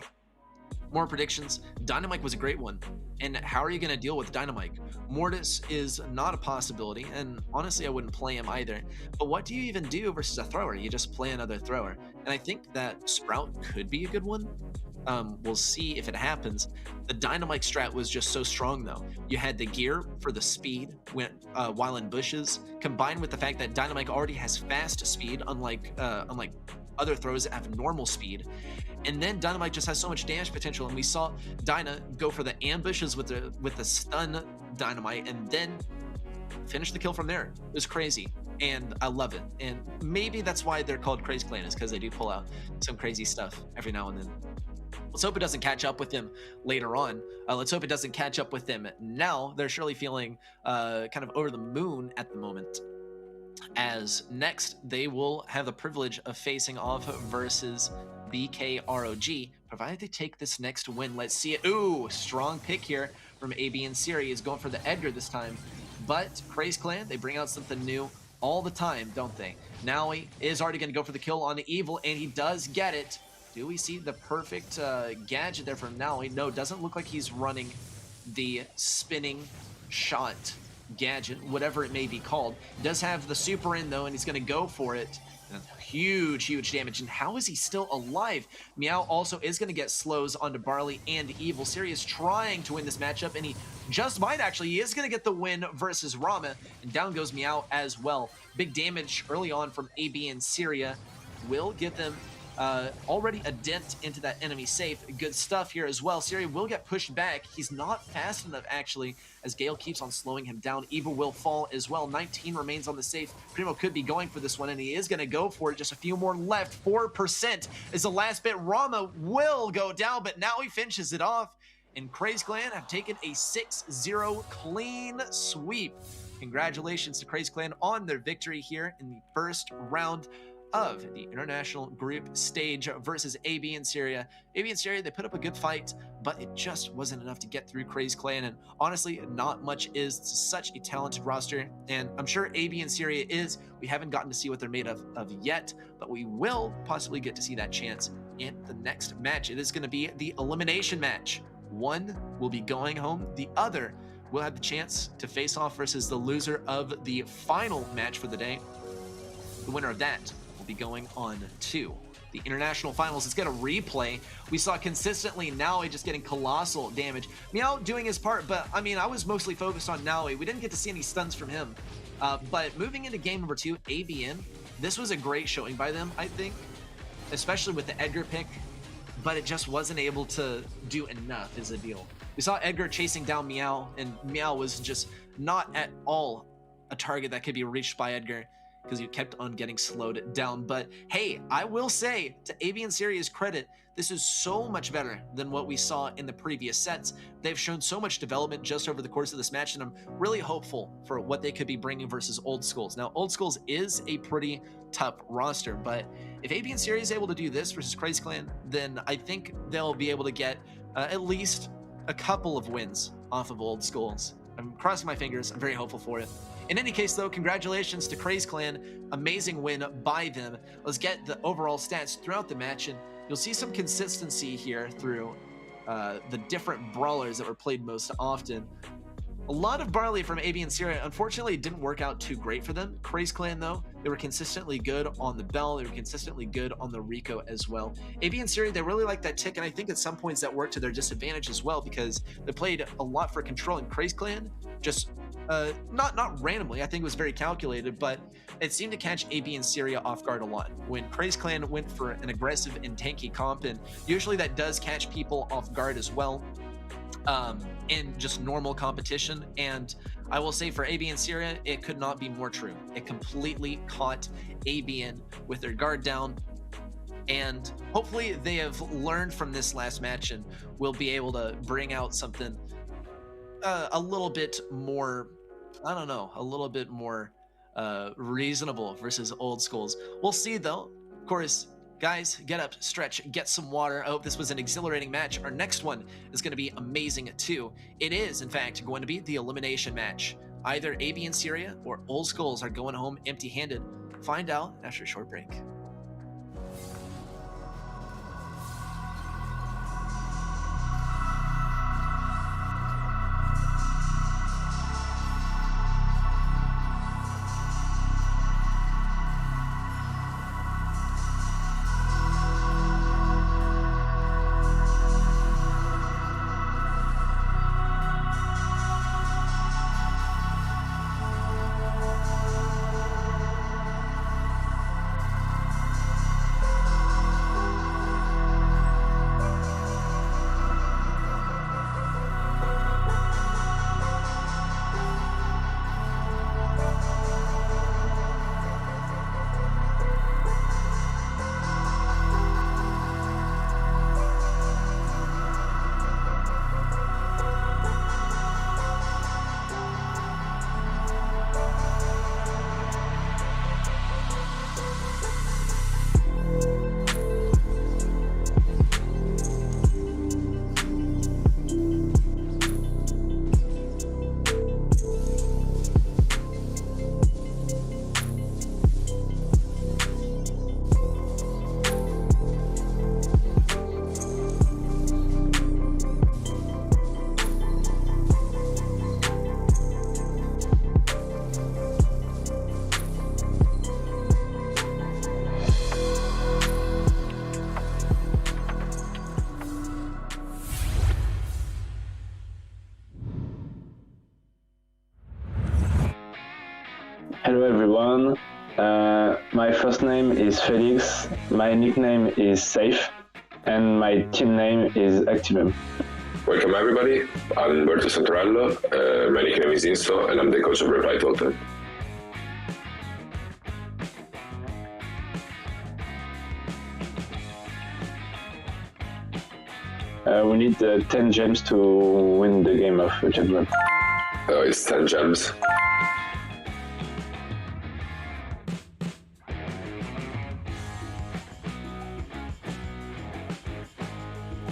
S2: more predictions. Dynamite was a great one. And how are you going to deal with Dynamite? Mortis is not a possibility, and honestly, I wouldn't play him either. But what do you even do versus a thrower? You just play another thrower. And I think that Sprout could be a good one. We'll see if it happens. The Dynamite strat was just so strong, though. You had the gear for the speed while in bushes, combined with the fact that Dynamite already has fast speed, unlike other throws that have normal speed. And then Dynamite just has so much damage potential, and we saw Dyna go for the ambushes with the stun Dynamite, and then finish the kill from there. It was crazy, and I love it. And maybe that's why they're called Crazy Clan, is because they do pull out some crazy stuff every now and then. Let's hope it doesn't catch up with them later on. Let's hope it doesn't catch up with them now. They're surely feeling kind of over the moon at the moment, as next they will have the privilege of facing off versus BKROG, provided they take this next win. Let's see it. Ooh, strong pick here from AB and Siri. Is going for the Edgar this time, but Crazy Clan, they bring out something new. all the time, don't they? Now he is already going to go for the kill on the Evil, and he does get it. Do we see the perfect gadget there from Naui? No, doesn't look like he's running the spinning shot gadget, whatever it may be called. Does have the super in though, and he's going to go for it. And huge damage. And how is he still alive? Meow also is going to get slows onto Barley and Evil. Siri is trying to win this matchup, and he just might actually. He is going to get the win versus Rama, and down goes Meow as well. Big damage early on from AB and Syria will get them already a dent into that enemy safe. Good stuff here as well. Syria will get pushed back. He's not fast enough, actually, as Gale keeps on slowing him down. Evil will fall as well. 19 remains on the safe. Primo could be going for this one, and he is going to go for it. Just a few more left. 4% is the last bit. Rama will go down, but now he finishes it off. And Craze Clan have taken a 6-0 clean sweep. Congratulations to Craze Clan on their victory here in the first round of the international group stage versus AB and Syria. AB and Syria, they put up a good fight, but it just wasn't enough to get through Craze Clan, and honestly, not much is. It's such a talented roster, and I'm sure AB and Syria is. We haven't gotten to see what they're made of yet, but we will possibly get to see that chance in the next match. It is going to be the elimination match. One will be going home, the other will have the chance to face off versus the loser of the final match for the day. The winner of that be going on to the international finals. Let's get a replay. We saw consistently Naui just getting colossal damage. Meow doing his part, but I mean, I was mostly focused on Naui. We didn't get to see any stuns from him. But moving into game number 2, ABN, this was a great showing by them, I think, especially with the Edgar pick, but it just wasn't able to do enough is the deal. We saw Edgar chasing down Meow, and Meow was just not at all a target that could be reached by Edgar, because he kept on getting slowed down. But hey, I will say, to AB and Syria's credit, this is so much better than what we saw in the previous sets. They've shown so much development just over the course of this match, and I'm really hopeful for what they could be bringing versus Old Schools. Now, Old Schools is a pretty tough roster, but if AB and Syria is able to do this versus Craze Clan, then I think they'll be able to get at least a couple of wins off of Old Schools. I'm crossing my fingers. I'm very hopeful for it. In any case, though, congratulations to Craze Clan. Amazing win by them. Let's get the overall stats throughout the match, and you'll see some consistency here through the different brawlers that were played most often. A lot of Barley from AB and Syria, unfortunately, it didn't work out too great for them. Craze Clan, though, they were consistently good on the Bell. They were consistently good on the Rico as well. AB and Syria, they really like that tick, and I think at some points that worked to their disadvantage as well, because they played a lot for control, and Craze Clan just not randomly, I think it was very calculated, but it seemed to catch AB and Syria off guard a lot. When Craze Clan went for an aggressive and tanky comp, and usually that does catch people off guard as well in just normal competition. And I will say for AB and Syria, it could not be more true. It completely caught ABN with their guard down, and hopefully they have learned from this last match and will be able to bring out something a little bit more, I don't know, a little bit more reasonable versus Old Schools. We'll see though. Of course, guys, get up, stretch, get some water. I hope this was an exhilarating match. Our next one is going to be amazing too. It is, in fact, going to be the elimination match. Either AB and Syria or Old Schools are going home empty-handed. Find out after a short break.
S4: everyone. My first name is Felix, my nickname is Safe, and my team name is Activum.
S5: Welcome everybody, I'm Berto Santorello, my nickname is Insto, and I'm the coach of Untitled.
S4: We need 10 gems to win the game of Champion.
S5: It's 10 gems.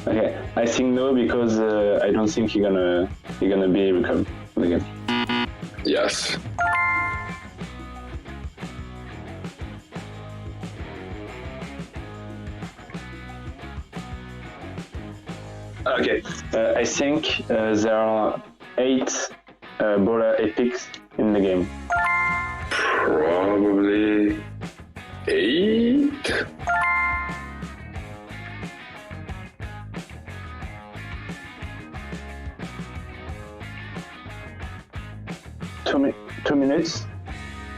S4: Okay, I think no because I don't think you're gonna be recovered again.
S5: Yes.
S4: Okay, I think there are 8 brawler epics in the game.
S5: Probably 8?
S4: Two minutes.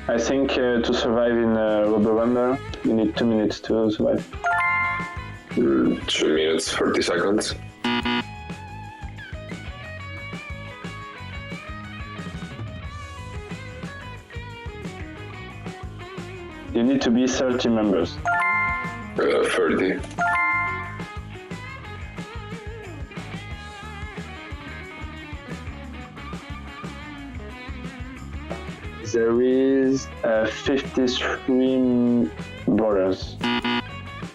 S4: I think to survive in Rubber Rumble, you need 2 minutes to survive.
S5: 2 minutes, 40 seconds.
S4: You need to be 30 members.
S5: 30.
S4: There is 53 brawlers.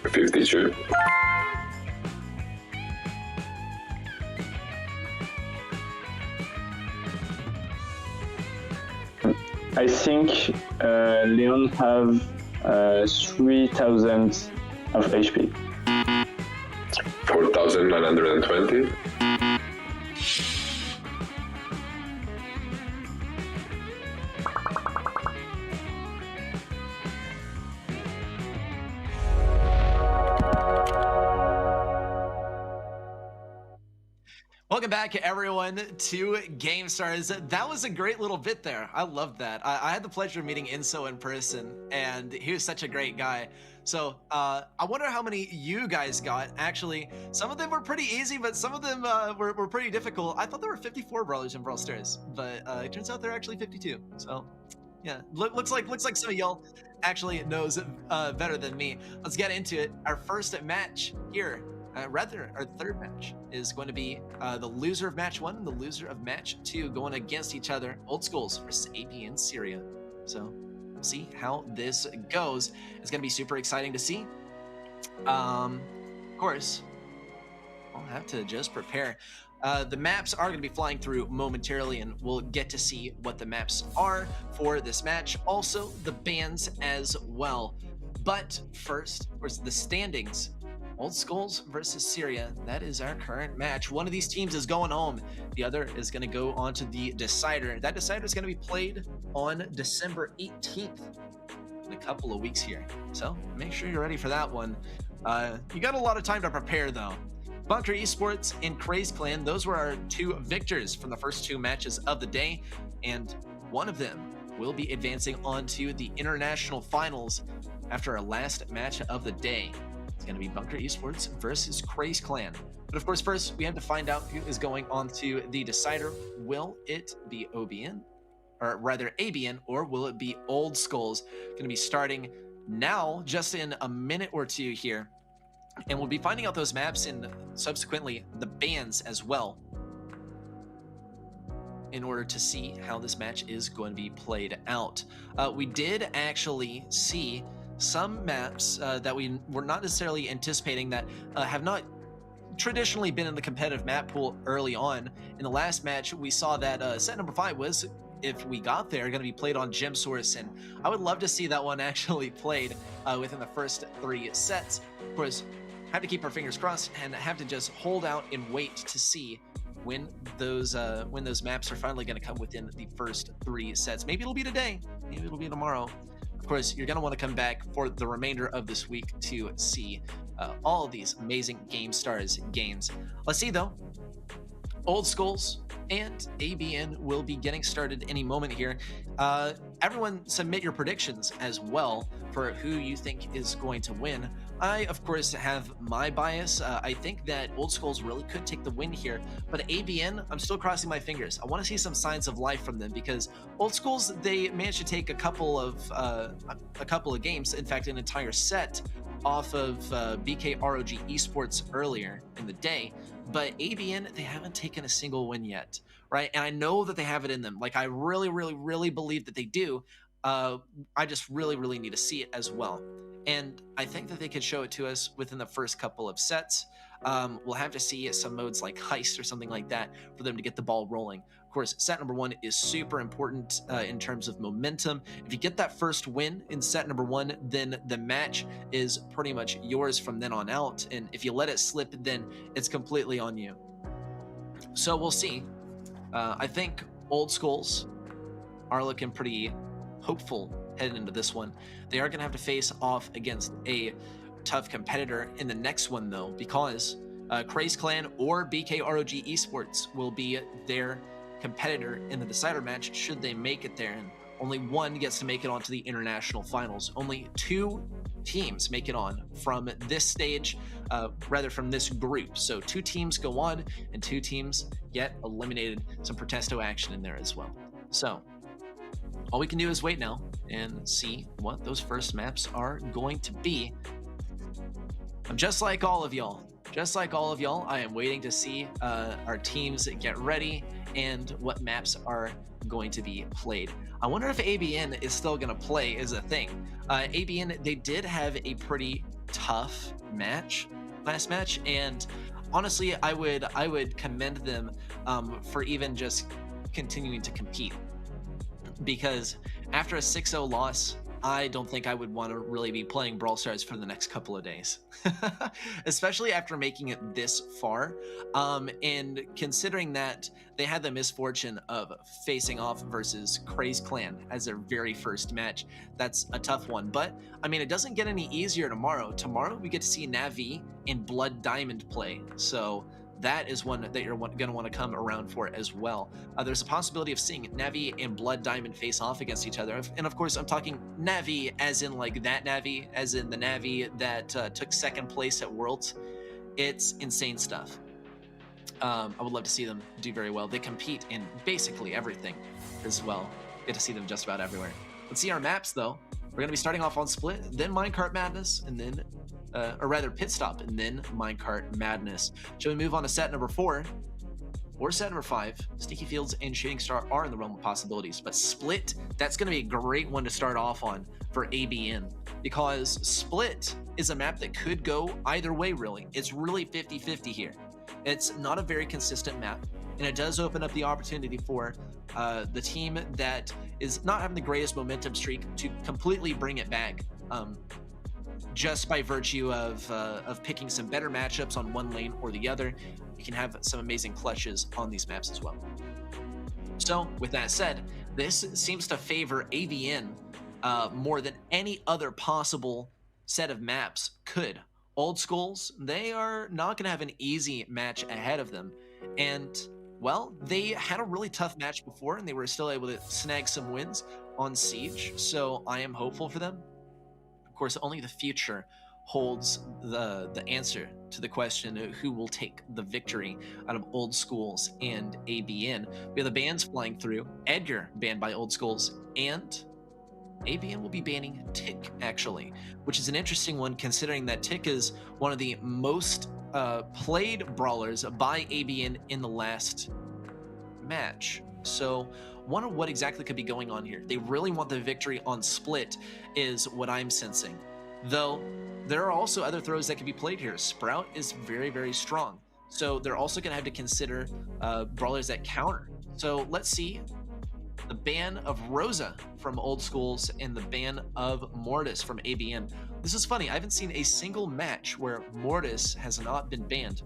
S5: 52.
S4: I think Leon have 3,000 of HP.
S5: 4,920.
S2: Welcome back, everyone, to GameStars. That was a great little bit there. I loved that. I had the pleasure of meeting Inso in person, and he was such a great guy. So I wonder how many you guys got. Actually, some of them were pretty easy, but some of them were pretty difficult. I thought there were 54 brawlers in Brawl Stars, but it turns out there are actually 52. So yeah, looks like some of y'all actually knows better than me. Let's get into it. Our first match here. Rather, our third match is going to be the loser of match 1 and the loser of match 2 going against each other. Old Schools versus AB and Syria. So we'll see how this goes. It's going to be super exciting to see. Of course, I'll have to just prepare. The maps are going to be flying through momentarily, and we'll get to see what the maps are for this match. Also, the bans as well. But first, of course, the standings. Old Schools versus Syria. That is our current match. One of these teams is going home. The other is going to go on to the decider. That decider is going to be played on December 18th in a couple of weeks here. So make sure you're ready for that one. You got a lot of time to prepare though. Bunker Esports and Craze Clan, those were our 2 victors from the first 2 matches of the day. And one of them will be advancing on to the international finals after our last match of the day. It's going to be Bunker Esports versus Craze Clan. But of course, first we have to find out who is going on to the decider. Will it be OBN, or rather ABN, or will it be Old Skulls? Going to be starting now, just in a minute or 2 here. And we'll be finding out those maps and subsequently the bans as well, in order to see how this match is going to be played out. We did actually see some maps that we were not necessarily anticipating that have not traditionally been in the competitive map pool early on. In the last match, we saw that set number 5 was, if we got there, going to be played on Gem Source, and I would love to see that one actually played within the first 3 sets. Of course, have to keep our fingers crossed and have to just hold out and wait to see when those maps are finally going to come within the first 3 sets. Maybe it'll be today, maybe it'll be tomorrow. Of course, you're going to want to come back for the remainder of this week to see all of these amazing GameStars games. Let's see, though. Old Schools and ABN will be getting started any moment here. Everyone submit your predictions as well for who you think is going to win. I, of course, have my bias. I think that Old Schools really could take the win here, but ABN, I'm still crossing my fingers. I want to see some signs of life from them because Old Schools, they managed to take a couple of games, in fact, an entire set off of BK ROG Esports earlier in the day, but ABN, they haven't taken a single win yet, right? And I know that they have it in them. Like, I really, really, really believe that they do. I just really, really need to see it as well. And I think that they could show it to us within the first couple of sets. We'll have to see some modes like Heist or something like that for them to get the ball rolling. Of course, set number 1 is super important in terms of momentum. If you get that first win in set number 1, then the match is pretty much yours from then on out. And if you let it slip, then it's completely on you. So we'll see. I think Old Schools are looking pretty hopeful heading into this one. They are going to have to face off against a tough competitor in the next one, though, because Craze Clan or BK ROG Esports will be their competitor in the decider match should they make it there. And only one gets to make it onto the international finals. Only 2 teams make it on from this stage, rather from this group. So 2 teams go on and 2 teams get eliminated. Some Protesto action in there as well. So all we can do is wait now and see what those first maps are going to be. I'm just like all of y'all. Just like all of y'all, I am waiting to see our teams get ready and what maps are going to be played. I wonder if ABN is still going to play as a thing. ABN, they did have a pretty tough match last match, and honestly, I would commend them for even just continuing to compete. Because after a 6-0 loss, I don't think I would want to really be playing Brawl Stars for the next couple of days. Especially after making it this far. And considering that they had the misfortune of facing off versus Craze Clan as their very first match, that's a tough one. But, I mean, it doesn't get any easier tomorrow. Tomorrow we get to see Navi and Blood Diamond play. So that is one that you're going to want to come around for as well. There's a possibility of seeing Navi and Blood Diamond face off against each other. And of course, I'm talking Navi as in like that Navi, as in the Navi that took second place at Worlds. It's insane stuff. I would love to see them do very well. They compete in basically everything as well. Get to see them just about everywhere. Let's see our maps though. We're going to be starting off on Split, then Minecart Madness, and then or rather Pit Stop, and then Minecart Madness. Shall we move on to set number 4 or set number 5? Sticky Fields and Shooting Star are in the realm of possibilities, but Split, that's going to be a great one to start off on for ABN, because Split is a map that could go either way, really. It's really 50-50 here. It's not a very consistent map, and it does open up the opportunity for the team that is not having the greatest momentum streak to completely bring it back. Just by virtue of picking some better matchups on one lane or the other, you can have some amazing clutches on these maps as well. So with that said, this seems to favor ABN more than any other possible set of maps could. Old Schools, they are not going to have an easy match ahead of them. And, well, they had a really tough match before, and they were still able to snag some wins on Siege, so I am hopeful for them. Of course, only the future holds the answer to the question of who will take the victory out of Old Schools and ABN. We have the bans flying through. Edgar banned by Old Schools, and ABN will be banning Tick, actually, which is an interesting one considering that Tick is one of the most played brawlers by ABN in the last match. So wonder what exactly could be going on here. They really want the victory on Split is what I'm sensing. Though there are also other throws that can be played here. Sprout is very, very strong. So they're also going to have to consider brawlers that counter. So let's see the ban of Rosa from Old Schools and the ban of Mortis from ABN. This is funny. I haven't seen a single match where Mortis has not been banned.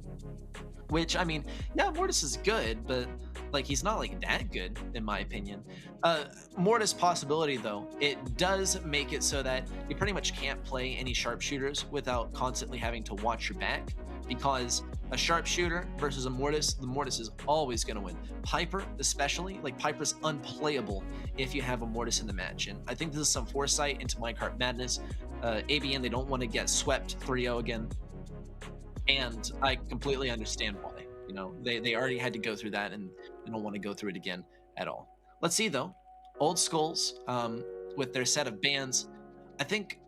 S2: Which, I mean, yeah, Mortis is good, but like he's not like that good in my opinion. Mortis possibility though, it does make it so that you pretty much can't play any sharpshooters without constantly having to watch your back, because a sharpshooter versus a Mortis, the Mortis is always going to win. Piper, especially, like Piper's unplayable if you have a Mortis in the match. And I think this is some foresight into Minecart Madness. ABN, they don't want to get swept 3-0 again. And I completely understand why. You know, they already had to go through that, and they don't want to go through it again at all. Let's see, though. Old Skulls, with their set of bans, I think,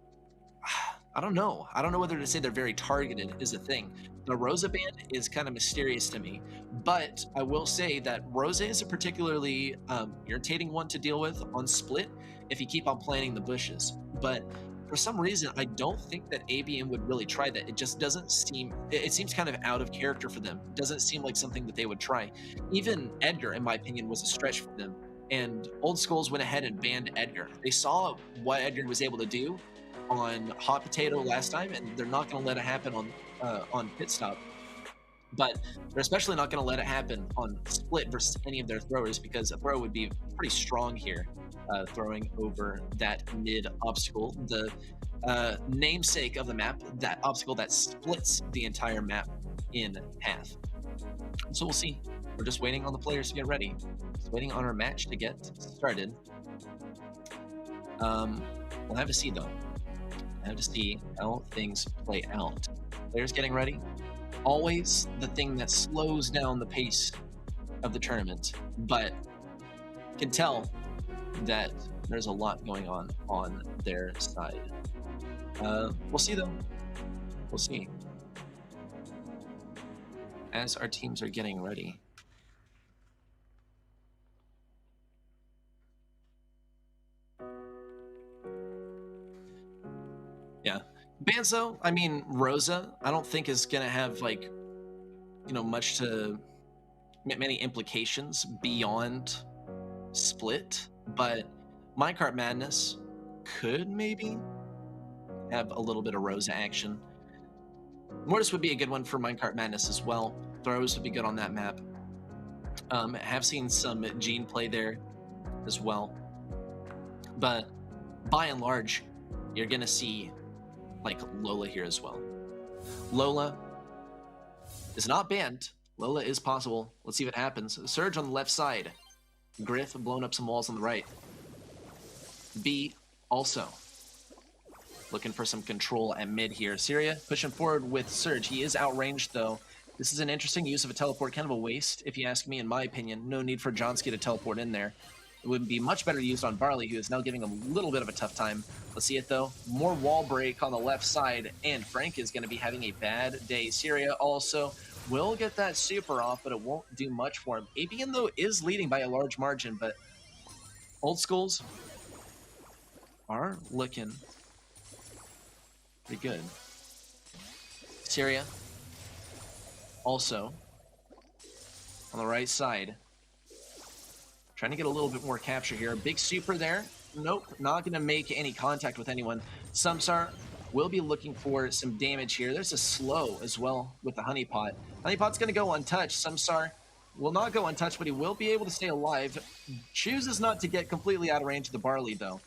S2: I don't know whether to say they're very targeted is a thing. The Rosa ban is kind of mysterious to me, but I will say that Rosa is a particularly irritating one to deal with on split if you keep on planting the bushes. But for some reason, I don't think that ABM would really try that. It just doesn't seem, it seems kind of out of character for them. It doesn't seem like something that they would try. Even Edgar, in my opinion, was a stretch for them. And Old Skulls went ahead and banned Edgar. They saw what Edgar was able to do on Hot Potato last time, and they're not going to let it happen on Pit Stop. But they're especially not going to let it happen on Split versus any of their throwers, because a throw would be pretty strong here, throwing over that mid obstacle, the namesake of the map, that obstacle that splits the entire map in half. So we'll see. We're just waiting on the players to get ready. Just waiting on our match to get started. We'll have to see, though. I have to see how things play out. Players getting ready. Always the thing that slows down the pace of the tournament, but can tell that there's a lot going on their side. We'll see, though. We'll see. As our teams are getting ready. Yeah. Banzo, I mean, Rosa, I don't think is going to have, like, you know, many implications beyond Split, but Minecart Madness could maybe have a little bit of Rosa action. Mortis would be a good one for Minecart Madness as well. Throws would be good on that map. Have seen some Gene play there as well. But by and large, you're going to see like Lola here as well. Lola is not banned. Lola is possible. Let's see what happens. Surge on the left side. Griff blowing up some walls on the right. B also looking for some control at mid here. Syria pushing forward with Surge. He is outranged though. This is an interesting use of a teleport, kind of a waste if you ask me, in my opinion. No need for Johnsky to teleport in there. It would be much better used on Barley, who is now giving him a little bit of a tough time. Let's see it, though. More wall break on the left side, and Frank is going to be having a bad day. Syria also will get that super off, but it won't do much for him. ABN, though, is leading by a large margin, but Old Skulls are looking pretty good. Syria also on the right side. Trying to get a little bit more capture here. Big super there. Nope, not going to make any contact with anyone. Samsara will be looking for some damage here. There's a slow as well with the honeypot. Honeypot's going to go untouched. Samsara will not go untouched, but he will be able to stay alive. Chooses not to get completely out of range of the Barley, though.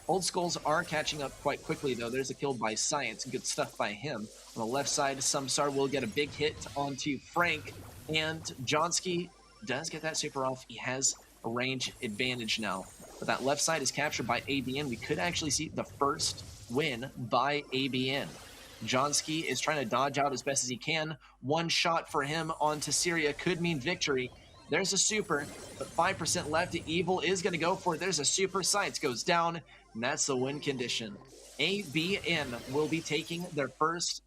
S2: Old Skulls are catching up quite quickly, though. There's a kill by Science. Good stuff by him. On the left side, Samsara will get a big hit onto Frank, and Johnsky does get that super off. He has a range advantage now. But that left side is captured by ABN. We could actually see the first win by ABN. Johnsky is trying to dodge out as best as he can. One shot for him onto Syria could mean victory. There's a super, but 5% left. Evil is going to go for it. There's a super. Science goes down, and that's the win condition. ABN will be taking their first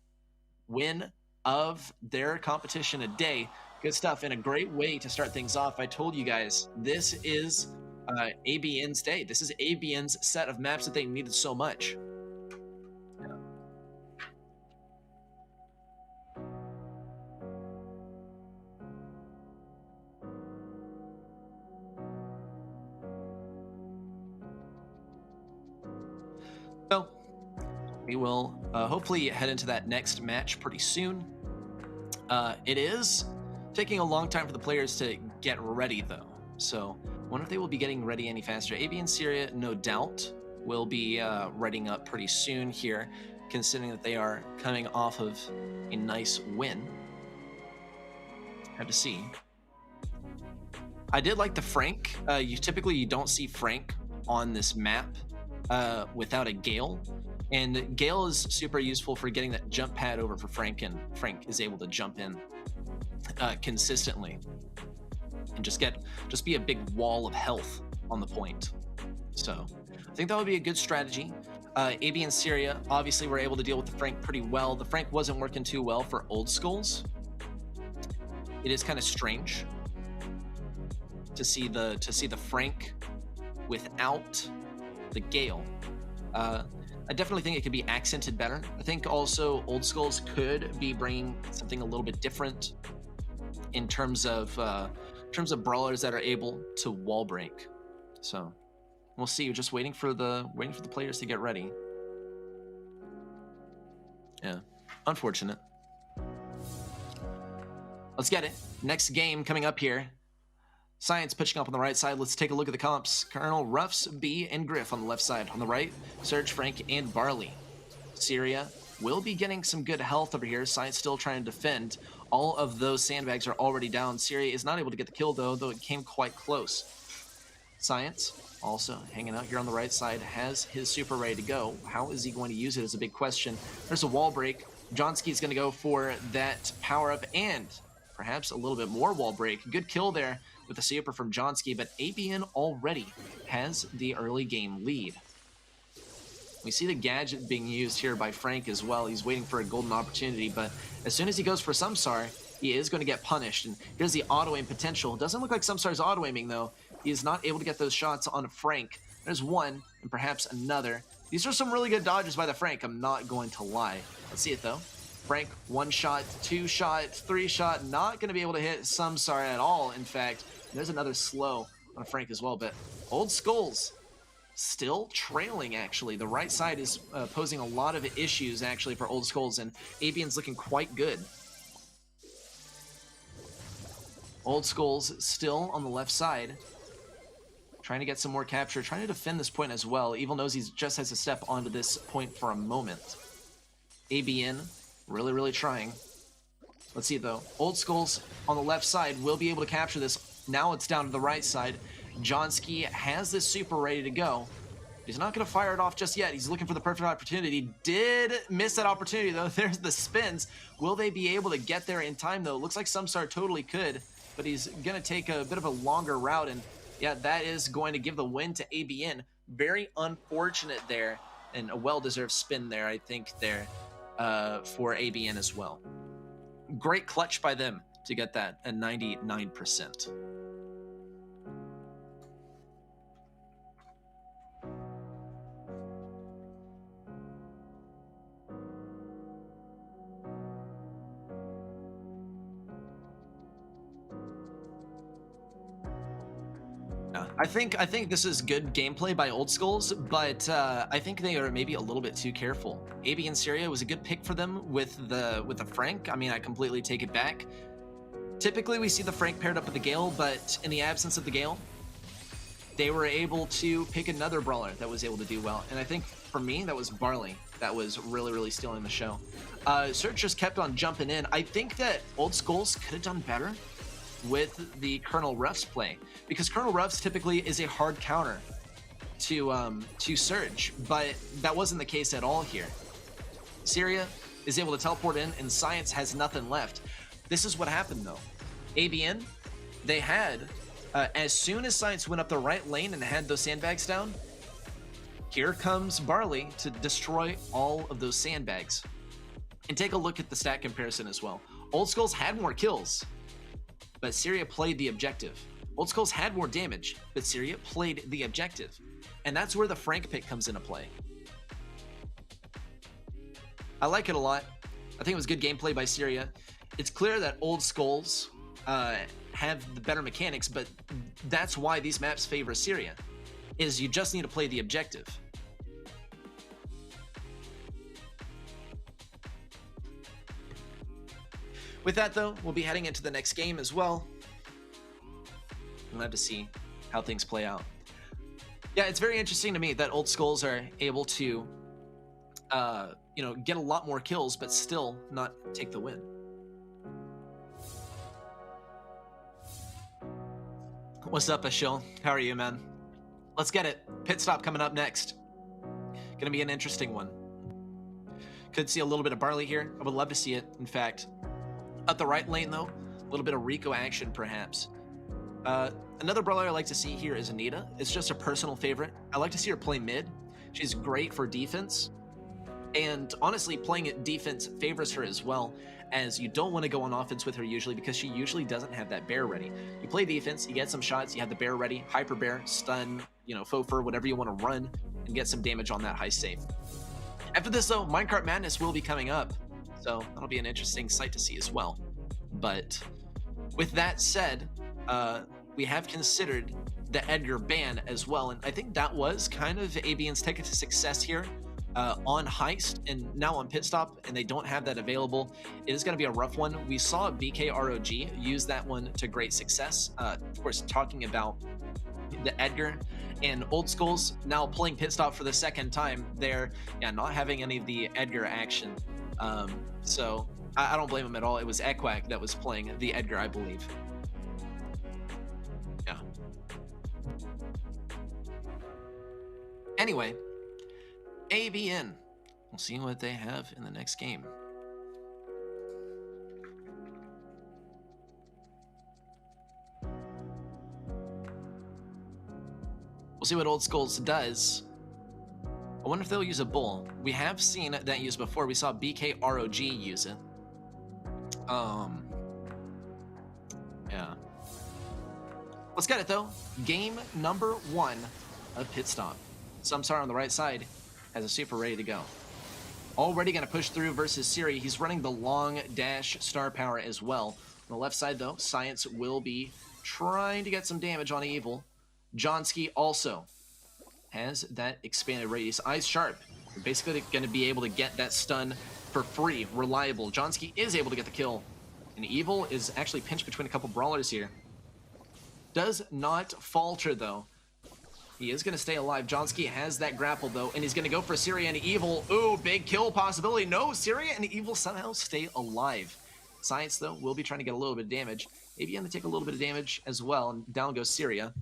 S2: win of their competition today. Good stuff, and a great way to start things off. I told you guys, this is ABN's day. This is ABN's set of maps that they needed so much. So, we will hopefully head into that next match pretty soon. It is taking a long time for the players to get ready, though. So, I wonder if they will be getting ready any faster. AB and Syria, no doubt, will be readying up pretty soon here, considering that they are coming off of a nice win. Have to see. I did like the Frank. You typically don't see Frank on this map without a Gale. And Gale is super useful for getting that jump pad over for Frank, and Frank is able to jump in consistently and just be a big wall of health on the point. So I think that would be a good strategy. AB and Syria obviously were able to deal with the Frank pretty well. The Frank wasn't working too well for Old Skulls. It is kind of strange to see the Frank without the Gale. I definitely think it could be accented better. I think also Old Skulls could be bringing something a little bit different in terms of brawlers that are able to wall break. So we'll see. We're just waiting for the players to get ready. Yeah, unfortunate. Let's get it. Next game coming up here. Science pitching up on the right side. Let's take a look at the comps. Colonel, Ruffs, B, and Griff on the left side. On the right, Surge, Frank, and Barley. Syria will be getting some good health over here. Science still trying to defend. All of those sandbags are already down. Syria is not able to get the kill, though it came quite close. Science, also hanging out here on the right side, has his super ready to go. How is he going to use it is a big question. There's a wall break. Johnsky is going to go for that power-up and perhaps a little bit more wall break. Good kill there with the super from Johnsky, but ABN already has the early game lead. We see the gadget being used here by Frank as well. He's waiting for a golden opportunity, but as soon as he goes for Samsara, he is going to get punished. And here's the auto-aim potential. Doesn't look like Samsara's auto-aiming, though. He is not able to get those shots on Frank. There's one, and perhaps another. These are some really good dodges by the Frank, I'm not going to lie. Let's see it, though. Frank, 1 shot, 2 shot, 3 shot, not going to be able to hit Samsara at all. In fact, there's another slow on Frank as well, but Old Skulls still trailing, actually. The right side is posing a lot of issues, actually, for Old Skulls, and ABN's looking quite good. Old Skulls still on the left side, trying to get some more capture, trying to defend this point as well. Evil knows he just has to step onto this point for a moment. ABN really trying. Let's see, though. Old Skulls on the left side will be able to capture this. Now it's down to the right side. Johnsky has this super ready to go. He's not going to fire it off just yet. He's looking for the perfect opportunity. Did miss that opportunity, though. There's the spins. Will they be able to get there in time, though? Looks like Samsara totally could, but he's going to take a bit of a longer route, and yeah, that is going to give the win to ABN. Very unfortunate there, and a well-deserved spin there, I think, there for ABN as well. Great clutch by them to get that at 99%. I think this is good gameplay by Old Skulls, but I think they are maybe a little bit too careful. AB and Syria was a good pick for them with the Frank. I mean, I completely take it back. Typically, we see the Frank paired up with the Gale, but in the absence of the Gale, they were able to pick another brawler that was able to do well. And I think for me, that was Barley that was really stealing the show. Surge just kept on jumping in. I think that Old Skulls could have done better with the Colonel Ruffs play, because Colonel Ruffs typically is a hard counter to Surge, but that wasn't the case at all here. Syria is able to teleport in, and Science has nothing left. This is what happened, though. ABN, they had, as soon as Science went up the right lane and had those sandbags down, here comes Barley to destroy all of those sandbags. And take a look at the stat comparison as well. Old Skulls had more kills, but Syria played the objective. Old Skulls had more damage, but Syria played the objective. And that's where the Frank pick comes into play. I like it a lot. I think it was good gameplay by Syria. It's clear that Old Skulls have the better mechanics, but that's why these maps favor Syria, is you just need to play the objective. With that, though, we'll be heading into the next game as well. We'll have to see how things play out. Yeah, it's very interesting to me that Old Skulls are able to, get a lot more kills, but still not take the win. What's up, Ashil? How are you, man? Let's get it. Pit stop coming up next. Gonna be an interesting one. Could see a little bit of Barley here. I would love to see it, in fact. Up the right lane, though, a little bit of Rico action, perhaps. Another brawler I like to see here is Anita. It's just a personal favorite. I like to see her play mid. She's great for defense. And honestly, playing at defense favors her as well, as you don't want to go on offense with her usually because she usually doesn't have that bear ready. You play defense, you get some shots, you have the bear ready, hyper bear, stun, faux fur, whatever you want to run, and get some damage on that high save. After this, though, Minecart Madness will be coming up, so that'll be an interesting sight to see as well. But with that said, we have considered the Edgar ban as well, and I think that was kind of ABN's ticket to success here. On Heist and now on Pit Stop, and they don't have that available. It is going to be a rough one. We saw BKROG use that one to great success. Of course, talking about the Edgar and Old Schools now playing Pit Stop for the second time. They're not having any of the Edgar action. So I don't blame them at all. It was Equack that was playing the Edgar, I believe. Yeah. Anyway. ABN. We'll see what they have in the next game. We'll see what Old Skulls does. I wonder if they'll use a bull. We have seen that used before. We saw BKROG use it. Yeah. Let's get it though. Game number 1 of Pit Stop. Samsara on the right side has a super ready to go. Already going to push through versus Siri. He's running the long dash star power as well. On the left side, though, Science will be trying to get some damage on Evil. Johnsky also has that expanded radius. Eyes sharp. You're basically going to be able to get that stun for free. Reliable. Johnsky is able to get the kill. And Evil is actually pinched between a couple brawlers here. Does not falter, though. He is going to stay alive. Johnsky has that grapple, though, and he's going to go for Syria and Evil. Ooh, big kill possibility. No, Syria and Evil somehow stay alive. Science, though, will be trying to get a little bit of damage. Maybe going to take a little bit of damage as well, and down goes Syria.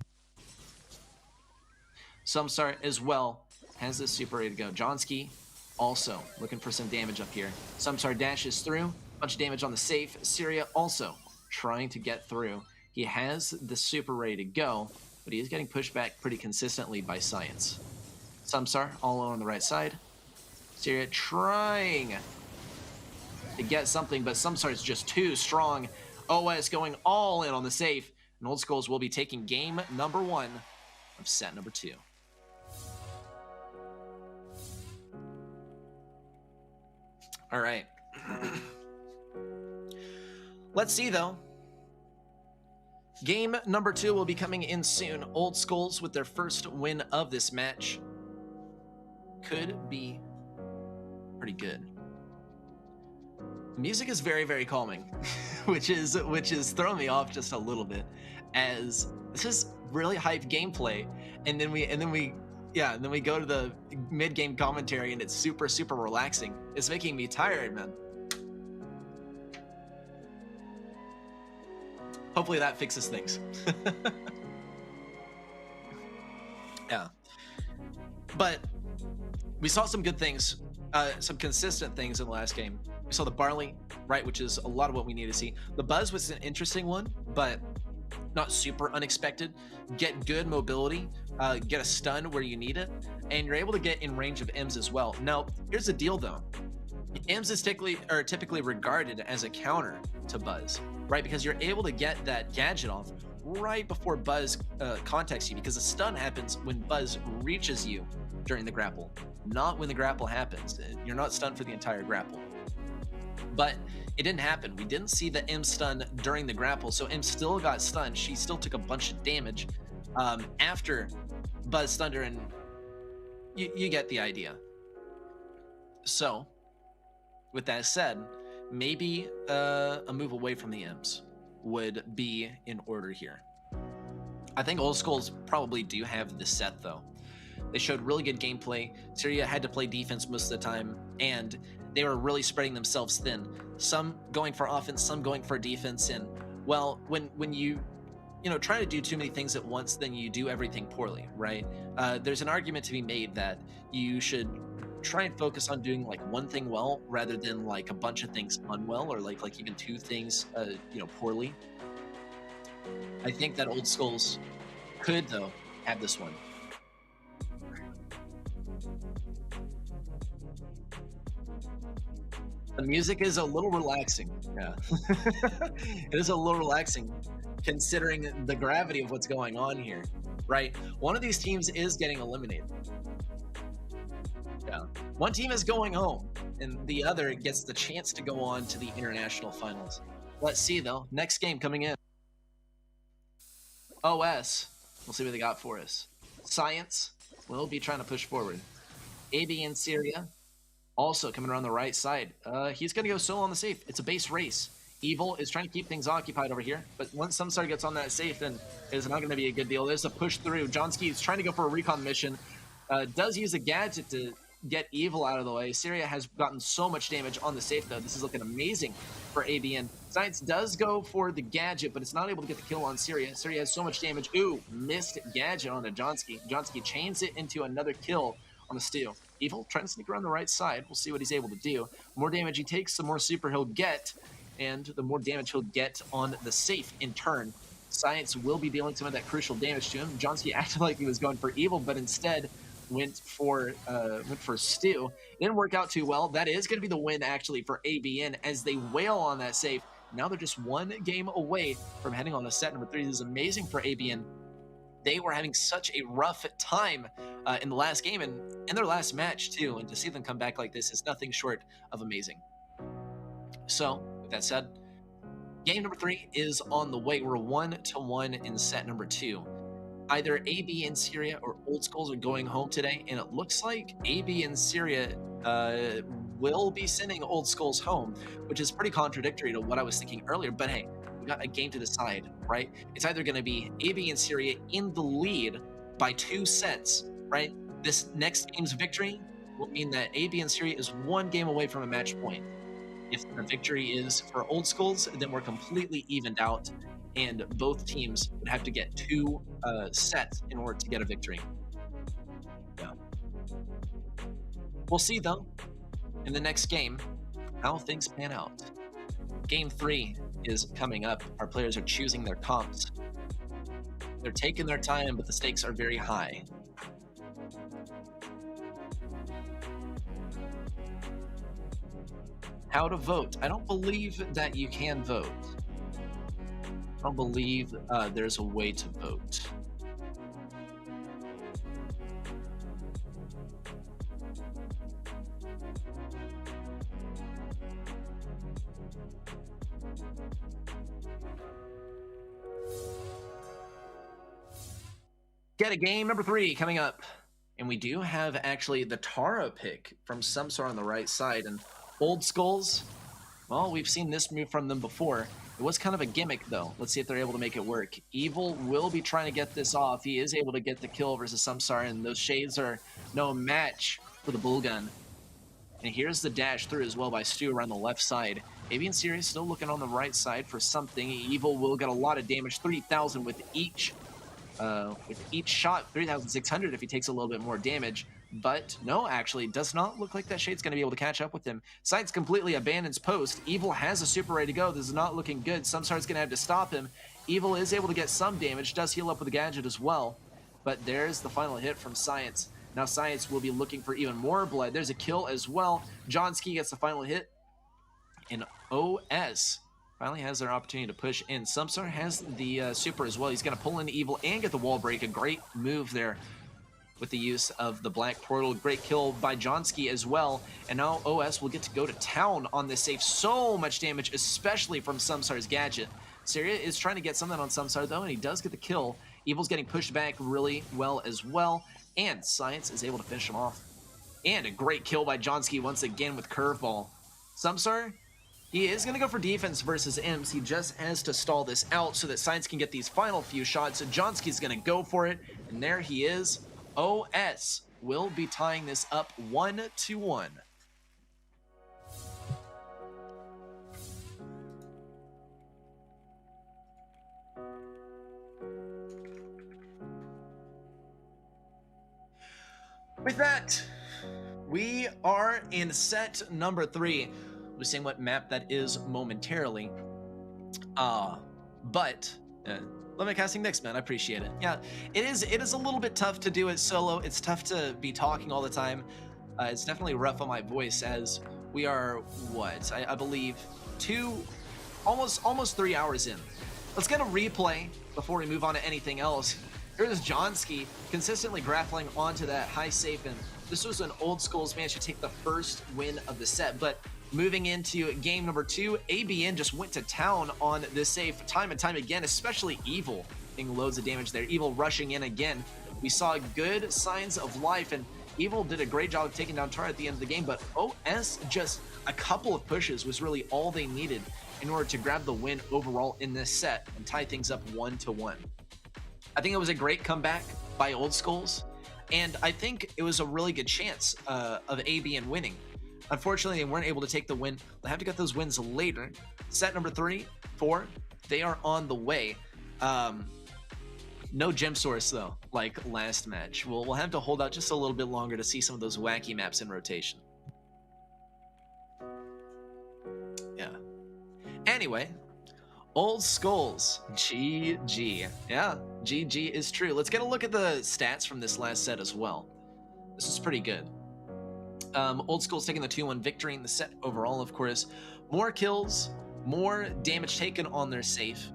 S2: Samsara as well has this super ready to go. Johnsky also looking for some damage up here. Samsara dashes through. Bunch of damage on the safe. Syria also trying to get through. He has the super ready to go, but he is getting pushed back pretty consistently by Science. Samsara all alone on the right side. Syria trying to get something, but Samsara is just too strong. OS going all in on the safe, and Old Skulls will be taking game number 1 of set number 2. All right. Let's see, though. Game number 2 will be coming in soon. Old Skulls with their first win of this match. Could be pretty good. The music is very, very calming, which is throwing me off just a little bit, as this is really hype gameplay, and then we go to the mid-game commentary and it's super, super relaxing. It's making me tired, man. Hopefully that fixes things. Yeah. But we saw some good things, some consistent things in the last game. We saw the Barley, right, which is a lot of what we need to see. The Buzz was an interesting one, but not super unexpected. Get good mobility, get a stun where you need it, and you're able to get in range of M's as well. Now, here's the deal though. M's is typically regarded as a counter to Buzz, right? Because you're able to get that gadget off right before Buzz contacts you, because the stun happens when Buzz reaches you during the grapple, not when the grapple happens. You're not stunned for the entire grapple. But it didn't happen. We didn't see the M stun during the grapple, so M still got stunned. She still took a bunch of damage after Buzz stunned her, and you get the idea. So, with that said, maybe a move away from the M's would be in order here. I think Old Skulls probably do have the set, though. They showed really good gameplay. Syria had to play defense most of the time, and they were really spreading themselves thin. Some going for offense, some going for defense, and well, when you try to do too many things at once, then you do everything poorly, right? There's an argument to be made that you should try and focus on doing like one thing well rather than like a bunch of things unwell, or like even two things poorly. I think that Old Skulls could though have this one. The music is a little relaxing. Yeah. It is a little relaxing considering the gravity of what's going on here, right? One of these teams is getting eliminated. Yeah. One team is going home and the other gets the chance to go on to the international finals. Let's see though. Next game coming in. OS. We'll see what they got for us. Science will be trying to push forward. AB in Syria. Also coming around the right side. He's going to go solo on the safe. It's a base race. Evil is trying to keep things occupied over here. But once Samsara gets on that safe, then it's not going to be a good deal. There's a push through. Johnsky is trying to go for a recon mission. Does use a gadget to get Evil out of the way. Syria has gotten so much damage on the safe, though. This is looking amazing for ABN. Science does go for the gadget, but it's not able to get the kill on Syria. Syria has so much damage. Ooh, missed gadget onto Johnsky. Johnsky chains it into another kill on the steal. Evil trying to sneak around the right side. We'll see what he's able to do. The more damage he takes, the more super he'll get, and the more damage he'll get on the safe in turn. Science will be dealing some of that crucial damage to him. Johnsky acted like he was going for Evil, but instead went for Stu. Didn't work out too well. That is going to be the win actually for ABN as they wail on that safe. Now they're just one game away from heading on to set number 3. This is amazing for ABN. They were having such a rough time in the last game and in their last match too, and to see them come back like this is nothing short of amazing. So with that said, game number 3 is on the way. We're 1-1 in set number 2. Either AB and Syria or Old Skulls are going home today, and it looks like AB and Syria will be sending Old Skulls home, which is pretty contradictory to what I was thinking earlier. But hey, we got a game to decide, right? It's either going to be AB and Syria in the lead by 2 sets, right? This next game's victory will mean that AB and Syria is 1 game away from a match point. If the victory is for Old Skulls, then we're completely evened out, and both teams would have to get 2 sets in order to get a victory. Yeah. We'll see, though, in the next game, how things pan out. Game 3 is coming up. Our players are choosing their comps. They're taking their time, but the stakes are very high. How to vote. I don't believe that you can vote. I don't believe there's a way to vote. Get a game number 3 coming up. And we do have actually the Tara pick from Samsara on the right side. And Old Skulls, well, we've seen this move from them before. It was kind of a gimmick, though. Let's see if they're able to make it work. Evil will be trying to get this off. He is able to get the kill versus Samsara, and those shades are no match for the bull gun. And here's the dash through as well by Stu around the left side. Avian Series still looking on the right side for something. Evil will get a lot of damage, 3,000 with each shot, 3,600 if he takes a little bit more damage. But no, actually, does not look like that Shade's going to be able to catch up with him. Science completely abandons post. Evil has a super ready to go. This is not looking good. Samsara's going to have to stop him. Evil is able to get some damage, does heal up with a gadget as well. But there's the final hit from Science. Now Science will be looking for even more blood. There's a kill as well. Johnsky gets the final hit. And OS finally has their opportunity to push in. Samsara has the super as well. He's going to pull in Evil and get the wall break. A great move there with the use of the Black Portal. Great kill by Johnsky as well. And now OS will get to go to town on this safe. So much damage, especially from Samsara's gadget. Syria is trying to get something on Samsara though, and he does get the kill. Evil's getting pushed back really well as well. And Science is able to finish him off. And a great kill by Johnsky once again with curveball. Samsara, he is going to go for defense versus Imps. He just has to stall this out so that Science can get these final few shots. So Johnsky's going to go for it. And there he is. OS will be tying this up 1-1. With that, we are in set number 3. We're seeing what map that is momentarily. But let me casting next, man. I appreciate it. Yeah, it is a little bit tough to do it solo. It's tough to be talking all the time. It's definitely rough on my voice as we are what I believe almost 3 hours in. Let's get a replay before we move on to anything else. Here's Jonski consistently grappling onto that high safe, and this was an Old Schools managed to take the first win of the set. But moving into game number 2, ABN just went to town on this safe time and time again, especially Evil getting loads of damage there. Evil rushing in again. We saw good signs of life, and Evil did a great job of taking down Tara at the end of the game, but OS just a couple of pushes was really all they needed in order to grab the win overall in this set and tie things up 1-1. I think it was a great comeback by Old Schools, and I think it was a really good chance of ABN winning. Unfortunately, they weren't able to take the win. They'll have to get those wins later. Set number 3, 4, they are on the way. No gem source though, like last match. We'll have to hold out just a little bit longer to see some of those wacky maps in rotation. Yeah. Anyway, Old Skulls, GG. Yeah, GG is true. Let's get a look at the stats from this last set as well. This is pretty good. Old Skulls taking the 2-1 victory in the set overall, of course. More kills, more damage taken on their safe,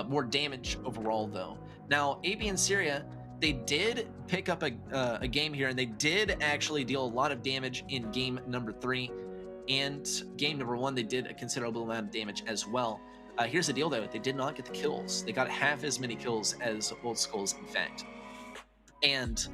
S2: more damage overall though. Now, AB and Syria, they did pick up a game here, and they did actually deal a lot of damage in game number 3. And game number 1, they did a considerable amount of damage as well. Here's the deal though, they did not get the kills. They got half as many kills as Old Skulls, in fact. And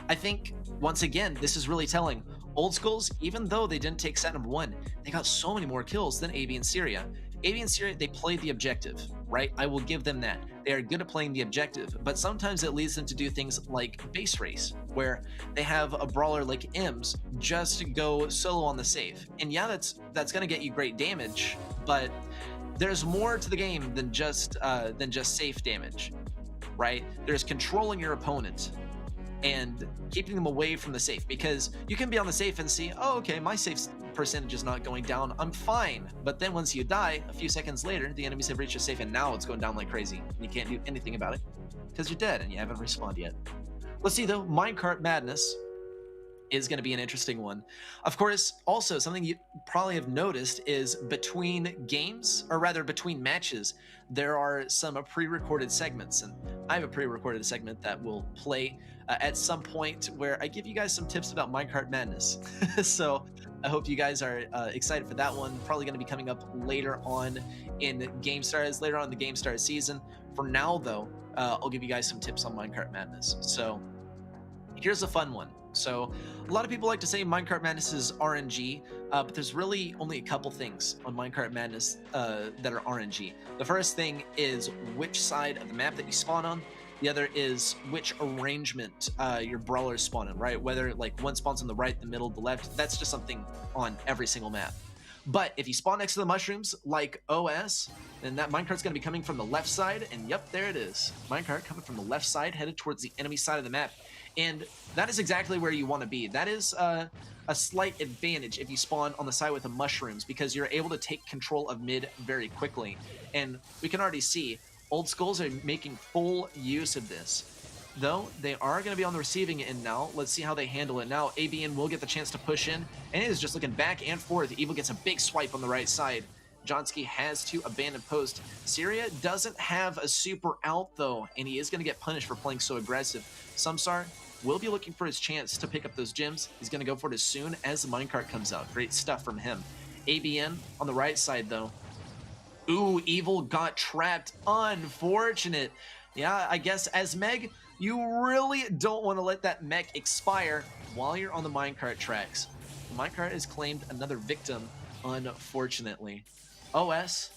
S2: I think, once again, this is really telling. Old Skulls, even though they didn't take set number 1, they got so many more kills than AB and Syria. AB and Syria, they played the objective, right? I will give them that. They are good at playing the objective, but sometimes it leads them to do things like base race, where they have a brawler like Ems just go solo on the safe. And yeah, that's gonna get you great damage, but there's more to the game than just safe damage, right? There's controlling your opponent and keeping them away from the safe, because you can be on the safe and see, oh, okay, my safe percentage is not going down, I'm fine. But then once you die, a few seconds later, the enemies have reached your safe and now it's going down like crazy. And you can't do anything about it because you're dead and you haven't respawned yet. Let's see though, Minecart Madness is going to be an interesting one. Of course, also something you probably have noticed is between games, or rather between matches, there are some pre-recorded segments, and I have a pre-recorded segment that will play at some point where I give you guys some tips about Minecart Madness. So I hope you guys are excited for that one. Probably going to be coming up later on in GameStars, later on in the GameStars season. For now though, I'll give you guys some tips on Minecart Madness. So here's a fun one. So a lot of people like to say Minecart Madness is RNG, but there's really only a couple things on Minecart Madness that are RNG. The first thing is which side of the map that you spawn on. The other is which arrangement your brawlers spawn in, right? Whether like one spawns on the right, the middle, the left, that's just something on every single map. But if you spawn next to the mushrooms like OS, then that minecart's going to be coming from the left side, and yep, there it is. Minecart coming from the left side, headed towards the enemy side of the map. And that is exactly where you want to be. That is a slight advantage if you spawn on the side with the mushrooms, because you're able to take control of mid very quickly. And we can already see Old Skulls are making full use of this. Though they are going to be on the receiving end now. Let's see how they handle it now. ABN will get the chance to push in, and it is just looking back and forth. Evil gets a big swipe on the right side. Jonski has to abandon post. Syria doesn't have a super out though, and he is going to get punished for playing so aggressive. Samsara will be looking for his chance to pick up those gems. He's going to go for it as soon as the minecart comes out. Great stuff from him. ABN on the right side though. Ooh, Evil got trapped. Unfortunate. Yeah, I guess as Meg, you really don't want to let that mech expire while you're on the minecart tracks. The minecart has claimed another victim, unfortunately. OS,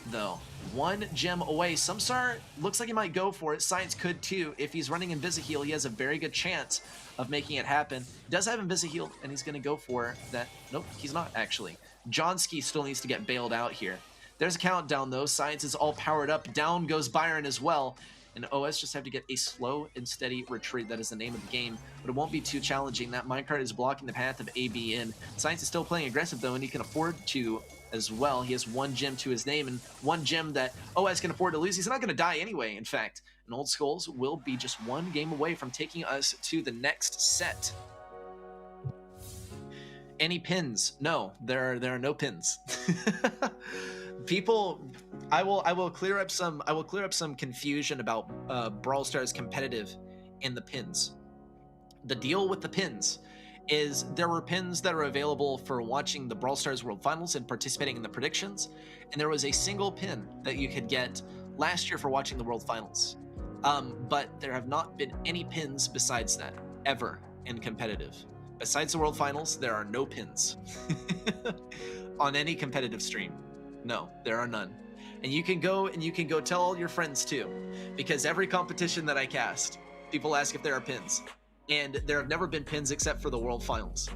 S2: though, one gem away. Samsara looks like he might go for it. Science could too. If he's running Invisiheal, he has a very good chance of making it happen. He does have Invisiheal, and he's going to go for that. Nope, he's not actually. Jonski still needs to get bailed out here. There's a countdown though. Science is all powered up. Down goes Byron as well. and OS just have to get a slow and steady retreat. That is the name of the game, but it won't be too challenging. That minecart is blocking the path of ABN. Science is still playing aggressive though, and he can afford to as well. He has 1 gem to his name, and 1 gem that OS can afford to lose. He's not going to die anyway, in fact. And Old Skulls will be just 1 game away from taking us to the next set. Any pins? No, there are no pins. People, I will clear up some confusion about Brawl Stars competitive and the pins. The deal with the pins is there were pins that are available for watching the Brawl Stars World Finals and participating in the predictions, and there was a single pin that you could get last year for watching the World Finals. But there have not been any pins besides that, ever, in competitive. Besides the World Finals, there are no pins. On any competitive stream. No, there are none. And you can go tell all your friends too, because every competition that I cast, people ask if there are pins. And there have never been pins except for the World Finals.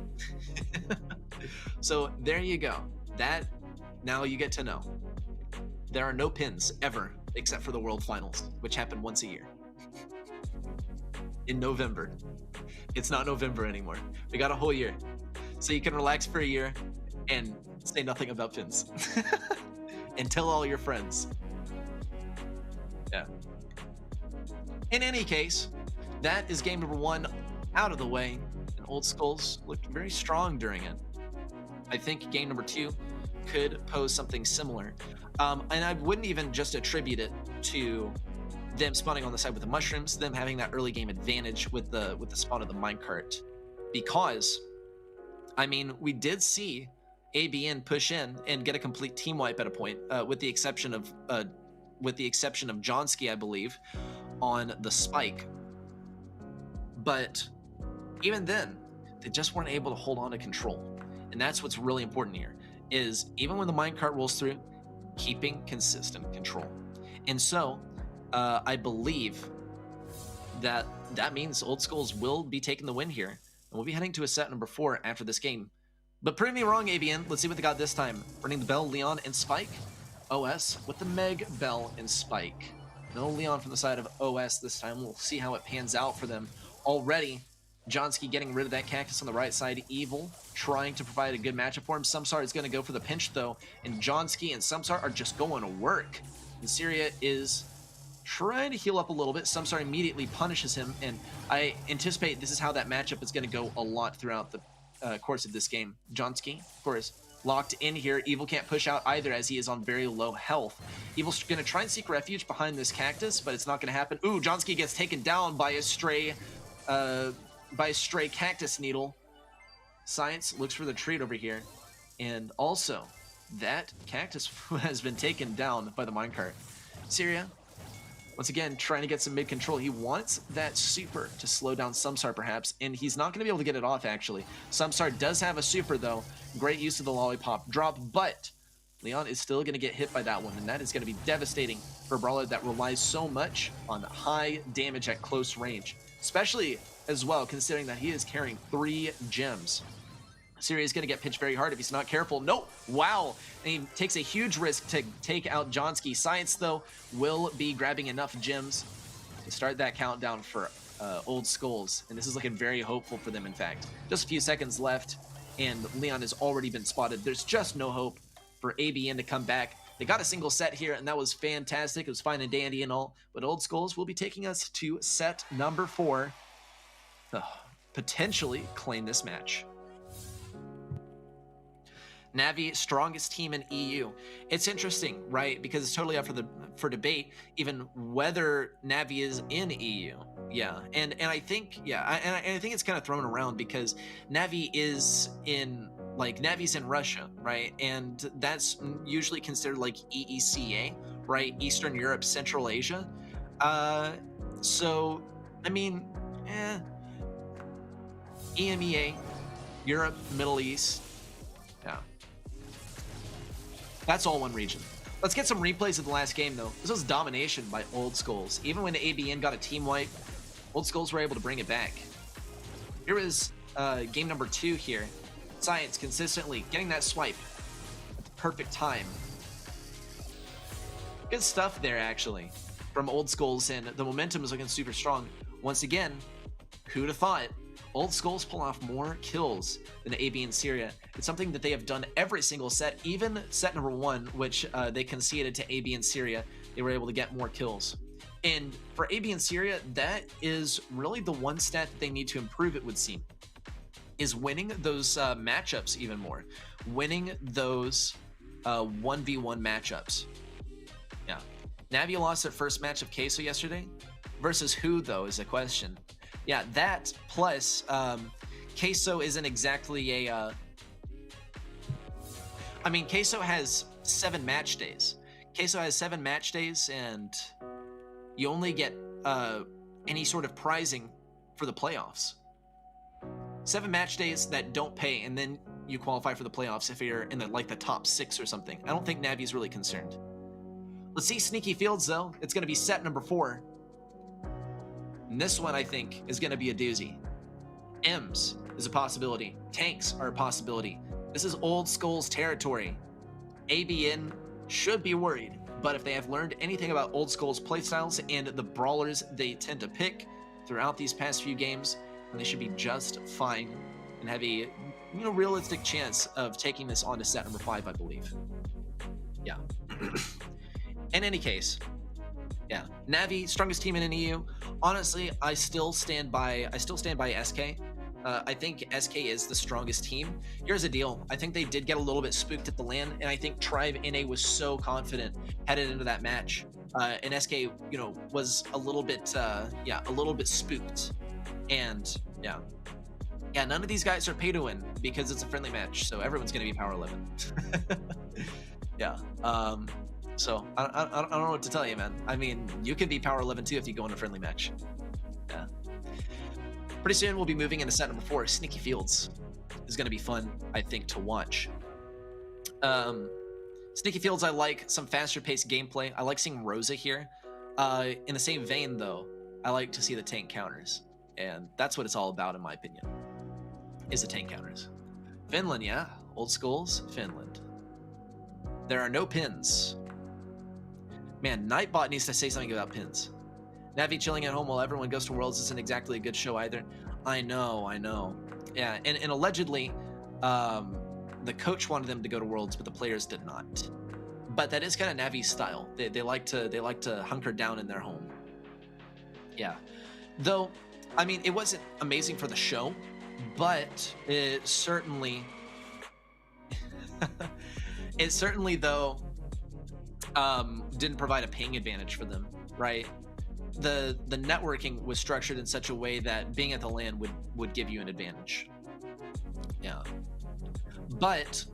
S2: So there you go. That, now you get to know. There are no pins ever except for the World Finals, which happen once a year. In November. It's not November anymore. We got a whole year. So you can relax for a year and say nothing about pins. And tell all your friends. Yeah. In any case, that is game number 1 out of the way, and Old Skulls looked very strong during it. I think game number 2 could pose something similar. And I wouldn't even just attribute it to them spawning on the side with the mushrooms, them having that early game advantage with the spawn of the minecart. Because, I mean, we did see ABN push in and get a complete team wipe at a point, with the exception of Johnsky, I believe, on the spike. But even then, they just weren't able to hold on to control. And that's what's really important here, is even when the minecart rolls through, keeping consistent control. And so, I believe that means Old Skulls will be taking the win here. And we'll be heading to a set number 4 after this game. But prove me wrong, ABN. Let's see what they got this time. Running the Bell, Leon, and Spike. OS with the Meg, Bell, and Spike. No Leon from the side of OS this time. We'll see how it pans out for them. Already, Johnsky getting rid of that cactus on the right side. Evil trying to provide a good matchup for him. Samsara is going to go for the pinch, though. And Johnsky and Samsara are just going to work. And Syria is trying to heal up a little bit. Samsara immediately punishes him. And I anticipate this is how that matchup is going to go a lot throughout the course of this game. Johnsky, of course, locked in here. Evil can't push out either as he is on very low health. Evil's going to try and seek refuge behind this cactus, but it's not going to happen. Ooh, Johnsky gets taken down by a stray cactus needle. Science looks for the treat over here. And also, that cactus has been taken down by the minecart. Syria, once again, trying to get some mid-control. He wants that super to slow down Samsara, perhaps, and he's not going to be able to get it off, actually. Samsara does have a super, though. Great use of the lollipop drop, but Leon is still going to get hit by that one, and that is going to be devastating for a brawler that relies so much on high damage at close range, especially as well, considering that he is carrying 3 gems. Syria is going to get pitched very hard if he's not careful. No! Wow! And he takes a huge risk to take out Johnsky. Science, though, will be grabbing enough gems to start that countdown for Old Skulls. And this is looking very hopeful for them, in fact. Just a few seconds left, and Leon has already been spotted. There's just no hope for ABN to come back. They got a single set here, and that was fantastic. It was fine and dandy and all. But Old Skulls will be taking us to set number 4. Potentially claim this match. Navi, strongest team in EU. It's interesting, right? Because it's totally up for debate, even whether Navi is in EU. Yeah, and I think I think it's kind of thrown around because Navi is in Navi's in Russia, right? And that's usually considered like EECA, right? Eastern Europe, Central Asia. So I mean, EMEA, Europe, Middle East. Yeah. That's all one region. Let's get some replays of the last game, though. This was domination by Old Skulls. Even when the ABN got a team wipe, Old Skulls were able to bring it back. Here is game number 2 here. Science consistently getting that swipe at the perfect time. Good stuff there, actually. from Old Skulls, and the momentum is looking super strong. Once again, who'd have thought Old Skulls pull off more kills than AB and Syria? It's something that they have done every single set, even set number 1, which they conceded to AB and Syria. They were able to get more kills. And for AB and Syria, that is really the one stat that they need to improve, it would seem, is winning those matchups even more. Winning those 1v1 matchups. Yeah. Navi lost their first match of Queso yesterday. Versus who, though, is a question. Yeah, that plus Queso isn't exactly a... I mean, Queso has 7 match days. Queso has 7 match days, and you only get any sort of prizing for the playoffs. 7 match days that don't pay, and then you qualify for the playoffs if you're in the top 6 or something. I don't think Navi's really concerned. Let's see Sneaky Fields, though. It's going to be set number 4. And this one, I think, is going to be a doozy. M's is a possibility. Tanks are a possibility. This is Old Skulls territory. ABN should be worried, but if they have learned anything about Old Skulls playstyles and the brawlers they tend to pick throughout these past few games, then they should be just fine and have a realistic chance of taking this on to set number 5, I believe. Yeah. In any case, yeah, Navi, strongest team in NEU. Honestly, I still stand by SK. I think SK is the strongest team. Here's the deal. I think they did get a little bit spooked at the LAN, and I think Tribe NA was so confident headed into that match. And SK, was a little bit spooked. And yeah, none of these guys are pay to win because it's a friendly match, so everyone's gonna be power 11. Yeah. So I don't know what to tell you, man. I mean, you can be power 11 too if you go in a friendly match. Yeah. Pretty soon we'll be moving into set number 4. Sneaky Fields is going to be fun, I think, to watch. Sneaky Fields, I like some faster paced gameplay. I like seeing Rosa here. In the same vein, though, I like to see the tank counters, and that's what it's all about, in my opinion. Is the tank counters. Finland, yeah, Old Skulls, Finland. There are no pins. Man, Nightbot needs to say something about pins. Navi chilling at home while everyone goes to Worlds isn't exactly a good show either. I know. Yeah, and allegedly, the coach wanted them to go to Worlds, but the players did not. But that is kind of Navi's style. They like to hunker down in their home. Yeah. Though, I mean, it wasn't amazing for the show, but it certainly though didn't provide a ping advantage for them, right? The networking was structured in such a way that being at the LAN would give you an advantage. Yeah. But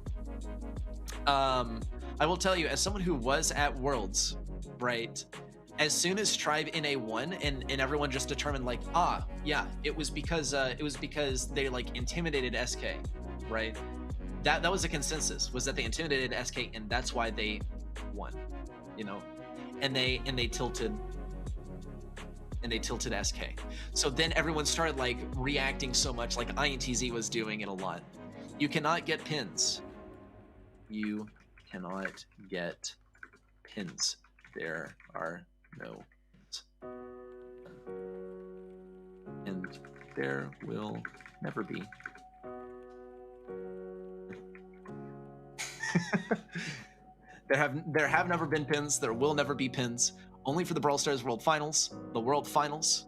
S2: I will tell you, as someone who was at Worlds, right, as soon as Tribe NA won and everyone just determined it was because they intimidated SK, right? That was a consensus, was that they intimidated SK and that's why they won, and they tilted SK. So then everyone started reacting so much, like INTZ was doing it a lot. You cannot get pins. You cannot get pins. There are no pins. And there will never be. There have never been pins. There will never be pins. Only for the Brawl Stars World Finals, the World Finals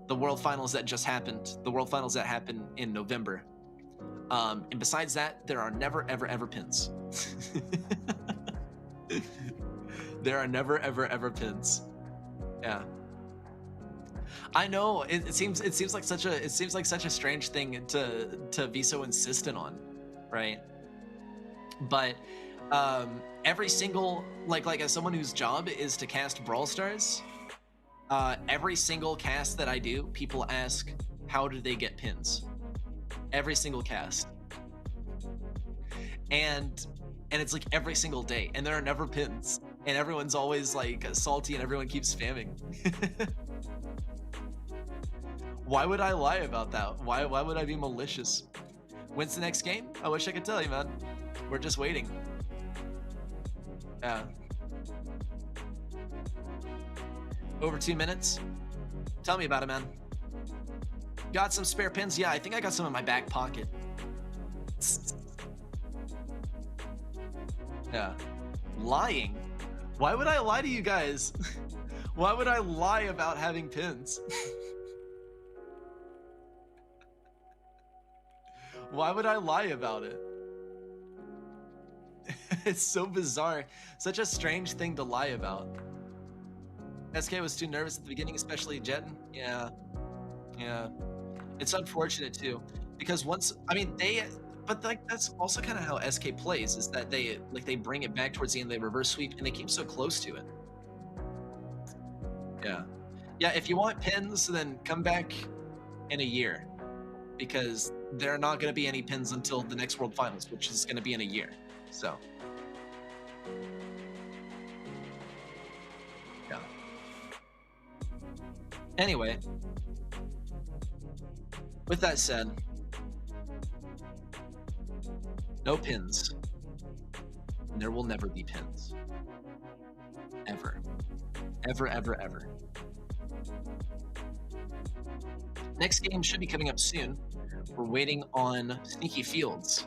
S2: that just happened, the World Finals that happened in November. And besides that, there are never, ever, ever pins. There are never, ever, ever pins. Yeah. I know it seems like such a strange thing to be so insistent on, right? But every single as someone whose job is to cast Brawl Stars, every single cast that I do, people ask, how do they get pins? Every single cast. And it's every single day, and there are never pins, and everyone's always salty and everyone keeps spamming. Why would I lie about that? Why would I be malicious? When's the next game? I wish I could tell you, man. We're just waiting. Yeah. Over 2 minutes. Tell me about it, man. Got some spare pins? Yeah, I think I got some in my back pocket. Yeah. Lying? Why would I lie to you guys? Why would I lie about having pins? Why would I lie about it? It's so bizarre. Such a strange thing to lie about. SK was too nervous at the beginning, especially Jetton. Yeah. Yeah. It's unfortunate too. Because once, I mean, but like that's also kind of how SK plays, is that they bring it back towards the end, they reverse sweep, and they keep so close to it. Yeah. Yeah, if you want pins, then come back in a year. Because there are not going to be any pins until the next World Finals, which is going to be in a year. So. Yeah. Anyway. With that said, no pins. And there will never be pins. Ever. Ever, ever, ever. Next game should be coming up soon. We're waiting on Sneaky Fields.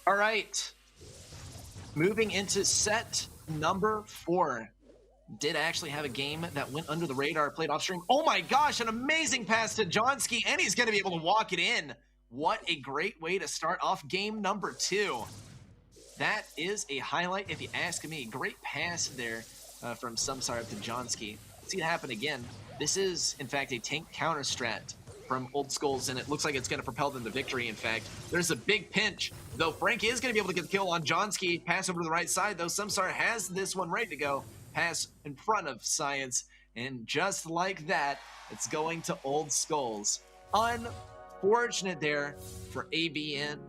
S2: All right. Moving into set number 4. Did actually have a game that went under the radar, played off stream. Oh my gosh, an amazing pass to Johnski, and he's going to be able to walk it in. What a great way to start off game number 2. That is a highlight, if you ask me. Great pass there from Samsara to Johnski. See it happen again. This is, in fact, a tank counter strat from Old Skulls, and it looks like it's going to propel them to victory, in fact. There's a big pinch, though Frank is going to be able to get the kill on Johnski. Pass over to the right side, though. Samsara has this one ready to go. Pass in front of Science, and just like that, it's going to Old Skulls. Unfortunate there for ABN,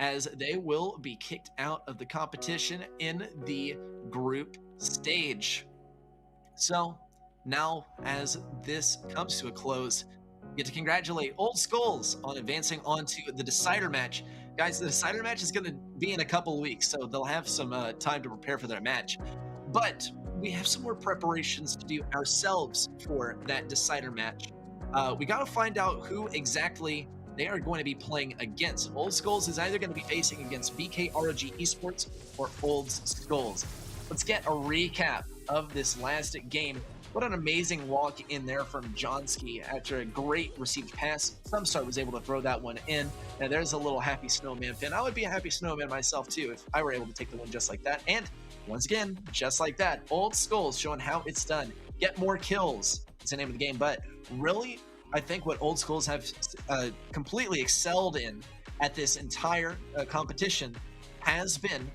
S2: as they will be kicked out of the competition in the group stage. So now, as this comes to a close, we get to congratulate Old Skulls on advancing on to the decider match. Guys, the decider match is going to be in a couple of weeks, so they'll have some time to prepare for their match. But we have some more preparations to do ourselves for that decider match. We got to find out who exactly they are going to be playing against. Old Skulls is either going to be facing against BKROG Esports or Old Skulls. Let's get a recap of this last game. What an amazing walk in there from Johnski after a great received pass. Samsara was able to throw that one in. And there's a little happy snowman pin. I would be a happy snowman myself too if I were able to take the win just like that. And once again, just like that, Old Skulls showing how it's done. Get more kills is the name of the game. But really, I think what Old Skulls have completely excelled in at this entire competition has been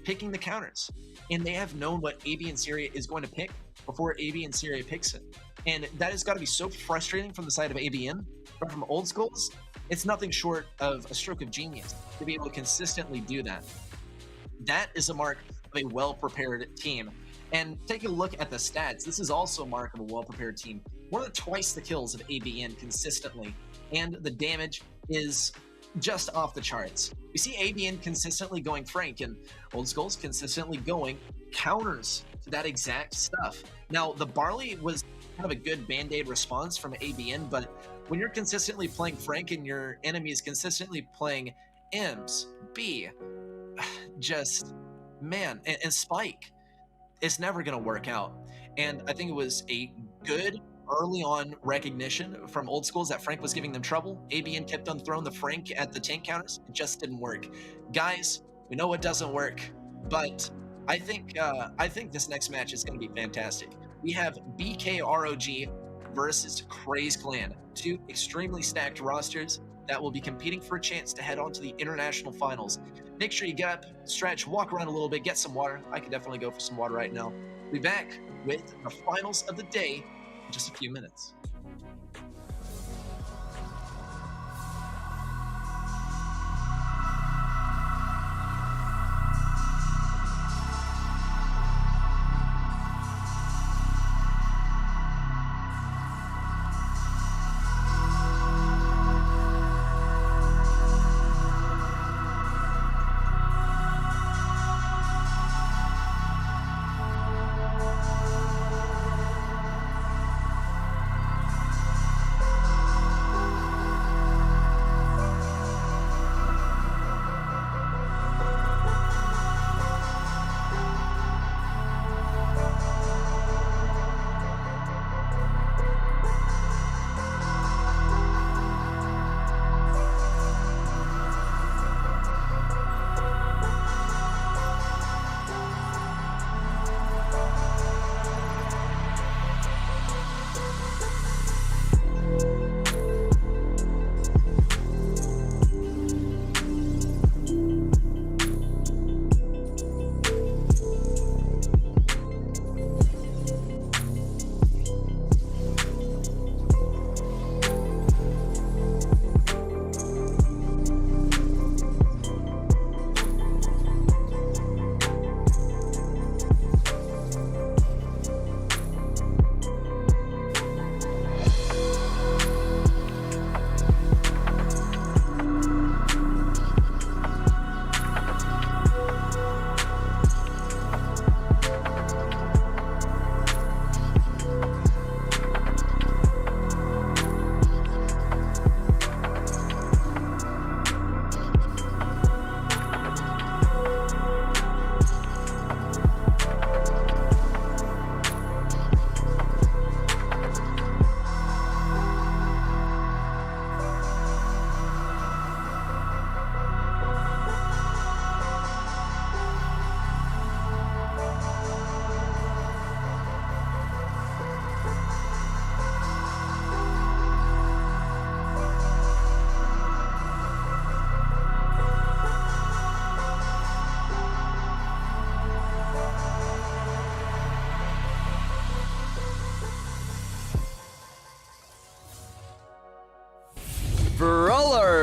S2: picking the counters. And they have known what AB and Syria is going to pick before AB and Syria picks it. And that has got to be so frustrating from the side of ABN, but from Old Skulls, it's nothing short of a stroke of genius to be able to consistently do that. That is a mark of a well-prepared team. And take a look at the stats. This is also a mark of a well-prepared team. More than twice the kills of ABN consistently, and the damage is just off the charts. We see ABN consistently going Frank, and Old Skulls consistently going counters to that exact stuff. Now, the Barley was kind of a good band-aid response from ABN, but when you're consistently playing Frank and your enemy is consistently playing Ems, B, just, man, and Spike, it's never going to work out. And I think it was a good early on recognition from Old Skulls that Frank was giving them trouble. ABN kept on throwing the Frank at the tank counters. It just didn't work. Guys, we know it doesn't work, but I think this next match is going to be fantastic. We have BKROG versus Craze Clan, two extremely stacked rosters that will be competing for a chance to head on to the international finals. Make sure you get up, stretch, walk around a little bit, get some water. I could definitely go for some water right now. We'll be back with the finals of the day in just a few minutes.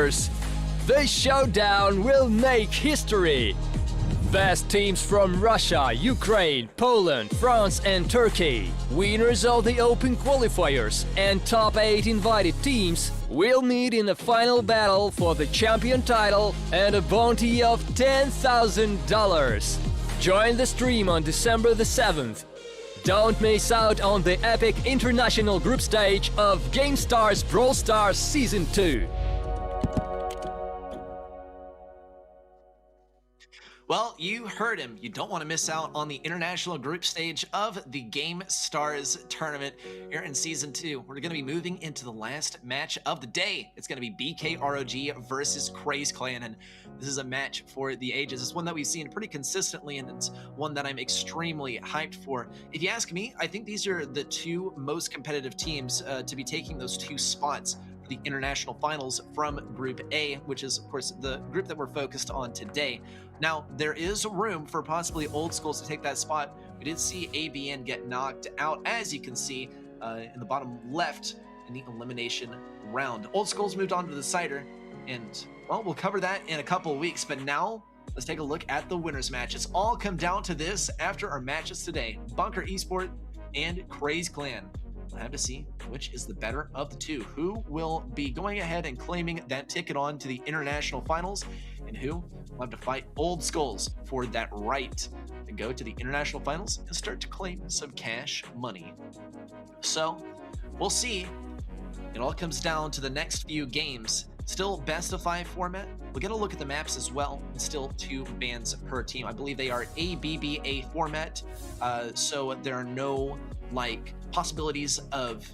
S1: qualifiers. The showdown will make history. Best teams from Russia, Ukraine, Poland, France and Turkey, winners of the Open qualifiers and top 8 invited teams will meet in a final battle for the champion title and a bounty of $10,000. Join the stream on December the 7th. Don't miss out on the epic international group stage of GameStars Brawl Stars Season 2.
S2: Well, you heard him. You don't want to miss out on the international group stage of the Game Stars tournament here in Season 2. We're going to be moving into the last match of the day. It's going to be BKROG versus Craze Clan, and this is a match for the ages. It's one that we've seen pretty consistently, and it's one that I'm extremely hyped for. If you ask me, I think these are the two most competitive teams to be taking those 2 spots for the international finals from Group A, which is, of course, the group that we're focused on today. Now, there is room for possibly Old Schools to take that spot. We did see ABN get knocked out, as you can see in the bottom left in the elimination round. Old Schools moved on to the Cider, and, well, we'll cover that in a couple of weeks. But now, let's take a look at the winners' matches. All come down to this after our matches today. Bunker Esport and Craze Clan. We'll have to see which is the better of the two. Who will be going ahead and claiming that ticket on to the international finals, and who will have to fight Old Skulls for that right to go to the international finals and start to claim some cash money. So we'll see. It all comes down to the next few games. Still best of 5 format. We'll get a look at the maps as well. It's still 2 bans per team. I believe they are ABBA format, so there are no possibilities of,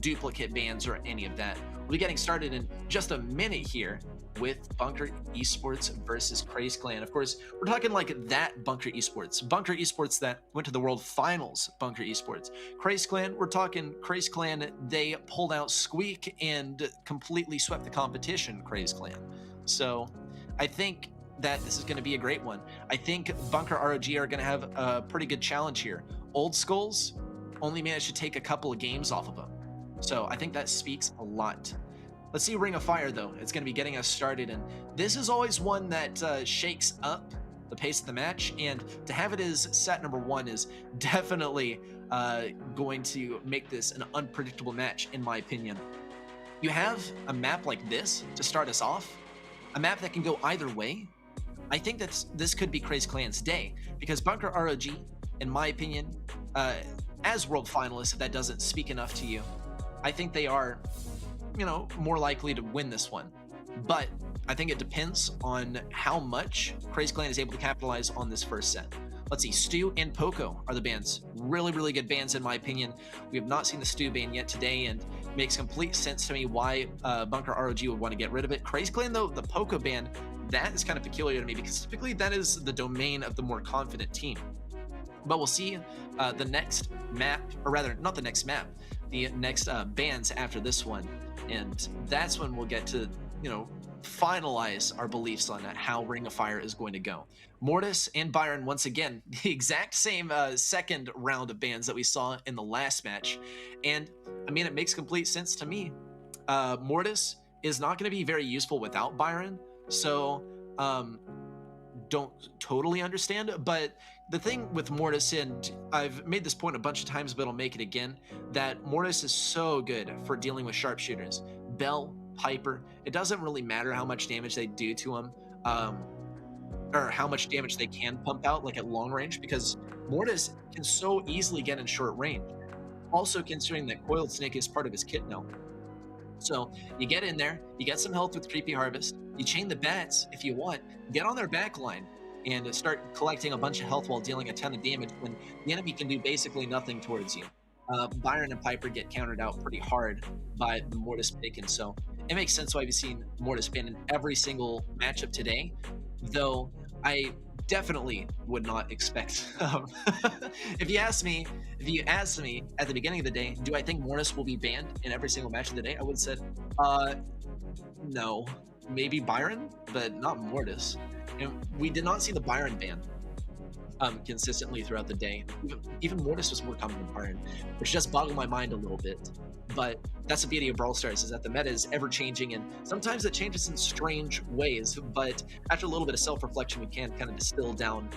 S2: duplicate bans or any of that. We'll be getting started in just a minute here with Bunker Esports versus Craze Clan. Of course, we're talking that Bunker Esports that went to the World Finals. Bunker Esports. Craze Clan, we're talking Craze Clan, they pulled out Squeak and completely swept the competition, Craze Clan. So I think that this is going to be a great one. I think Bunker ROG are going to have a pretty good challenge here. Old Skulls only managed to take a couple of games off of them. So I think that speaks a lot. Let's see Ring of Fire, though. It's going to be getting us started, and this is always one that shakes up the pace of the match, and to have it as set number 1 is definitely going to make this an unpredictable match, in my opinion. You have a map like this to start us off, a map that can go either way. I think that this could be Craze Clan's day, because Bunker ROG, in my opinion, as world finalists, if that doesn't speak enough to you, I think they are, more likely to win this one. But I think it depends on how much Craze Clan is able to capitalize on this first set. Let's see, Stu and Poco are the bans. Really, really good bans, in my opinion. We have not seen the Stu ban yet today, and it makes complete sense to me why Bunker ROG would want to get rid of it. Craze Clan, though, the Poco ban, that is kind of peculiar to me, because typically that is the domain of the more confident team. But we'll see the next map, or rather, not the next map, the next bans after this one. And that's when we'll get to, finalize our beliefs on how Ring of Fire is going to go. Mortis and Byron, once again, the exact same second round of bans that we saw in the last match. And, it makes complete sense to me. Mortis is not going to be very useful without Byron, so don't totally understand, but the thing with Mortis, and I've made this point a bunch of times, but I'll make it again, that Mortis is so good for dealing with sharpshooters. Bell, Piper, it doesn't really matter how much damage they do to him, or how much damage they can pump out, at long range, because Mortis can so easily get in short range. Also, considering that Coiled Snake is part of his kit now. So you get in there, you get some health with Creepy Harvest, you chain the bats if you want, get on their back line, and start collecting a bunch of health while dealing a ton of damage when the enemy can do basically nothing towards you. Byron and Piper get countered out pretty hard by the Mortis pick, and so it makes sense why we've seen Mortis ban in every single matchup today, though I definitely would not expect if you asked me at the beginning of the day, do I think Mortis will be banned in every single match of the day, I would have said no, maybe Byron, but not Mortis. And we did not see the Byron ban. consistently throughout the day. Even Mortis was more common than Byron, which just boggled my mind a little bit. But that's the beauty of Brawl Stars, is that the meta is ever changing, and sometimes it changes in strange ways. But after a little bit of self-reflection, we can kind of distill down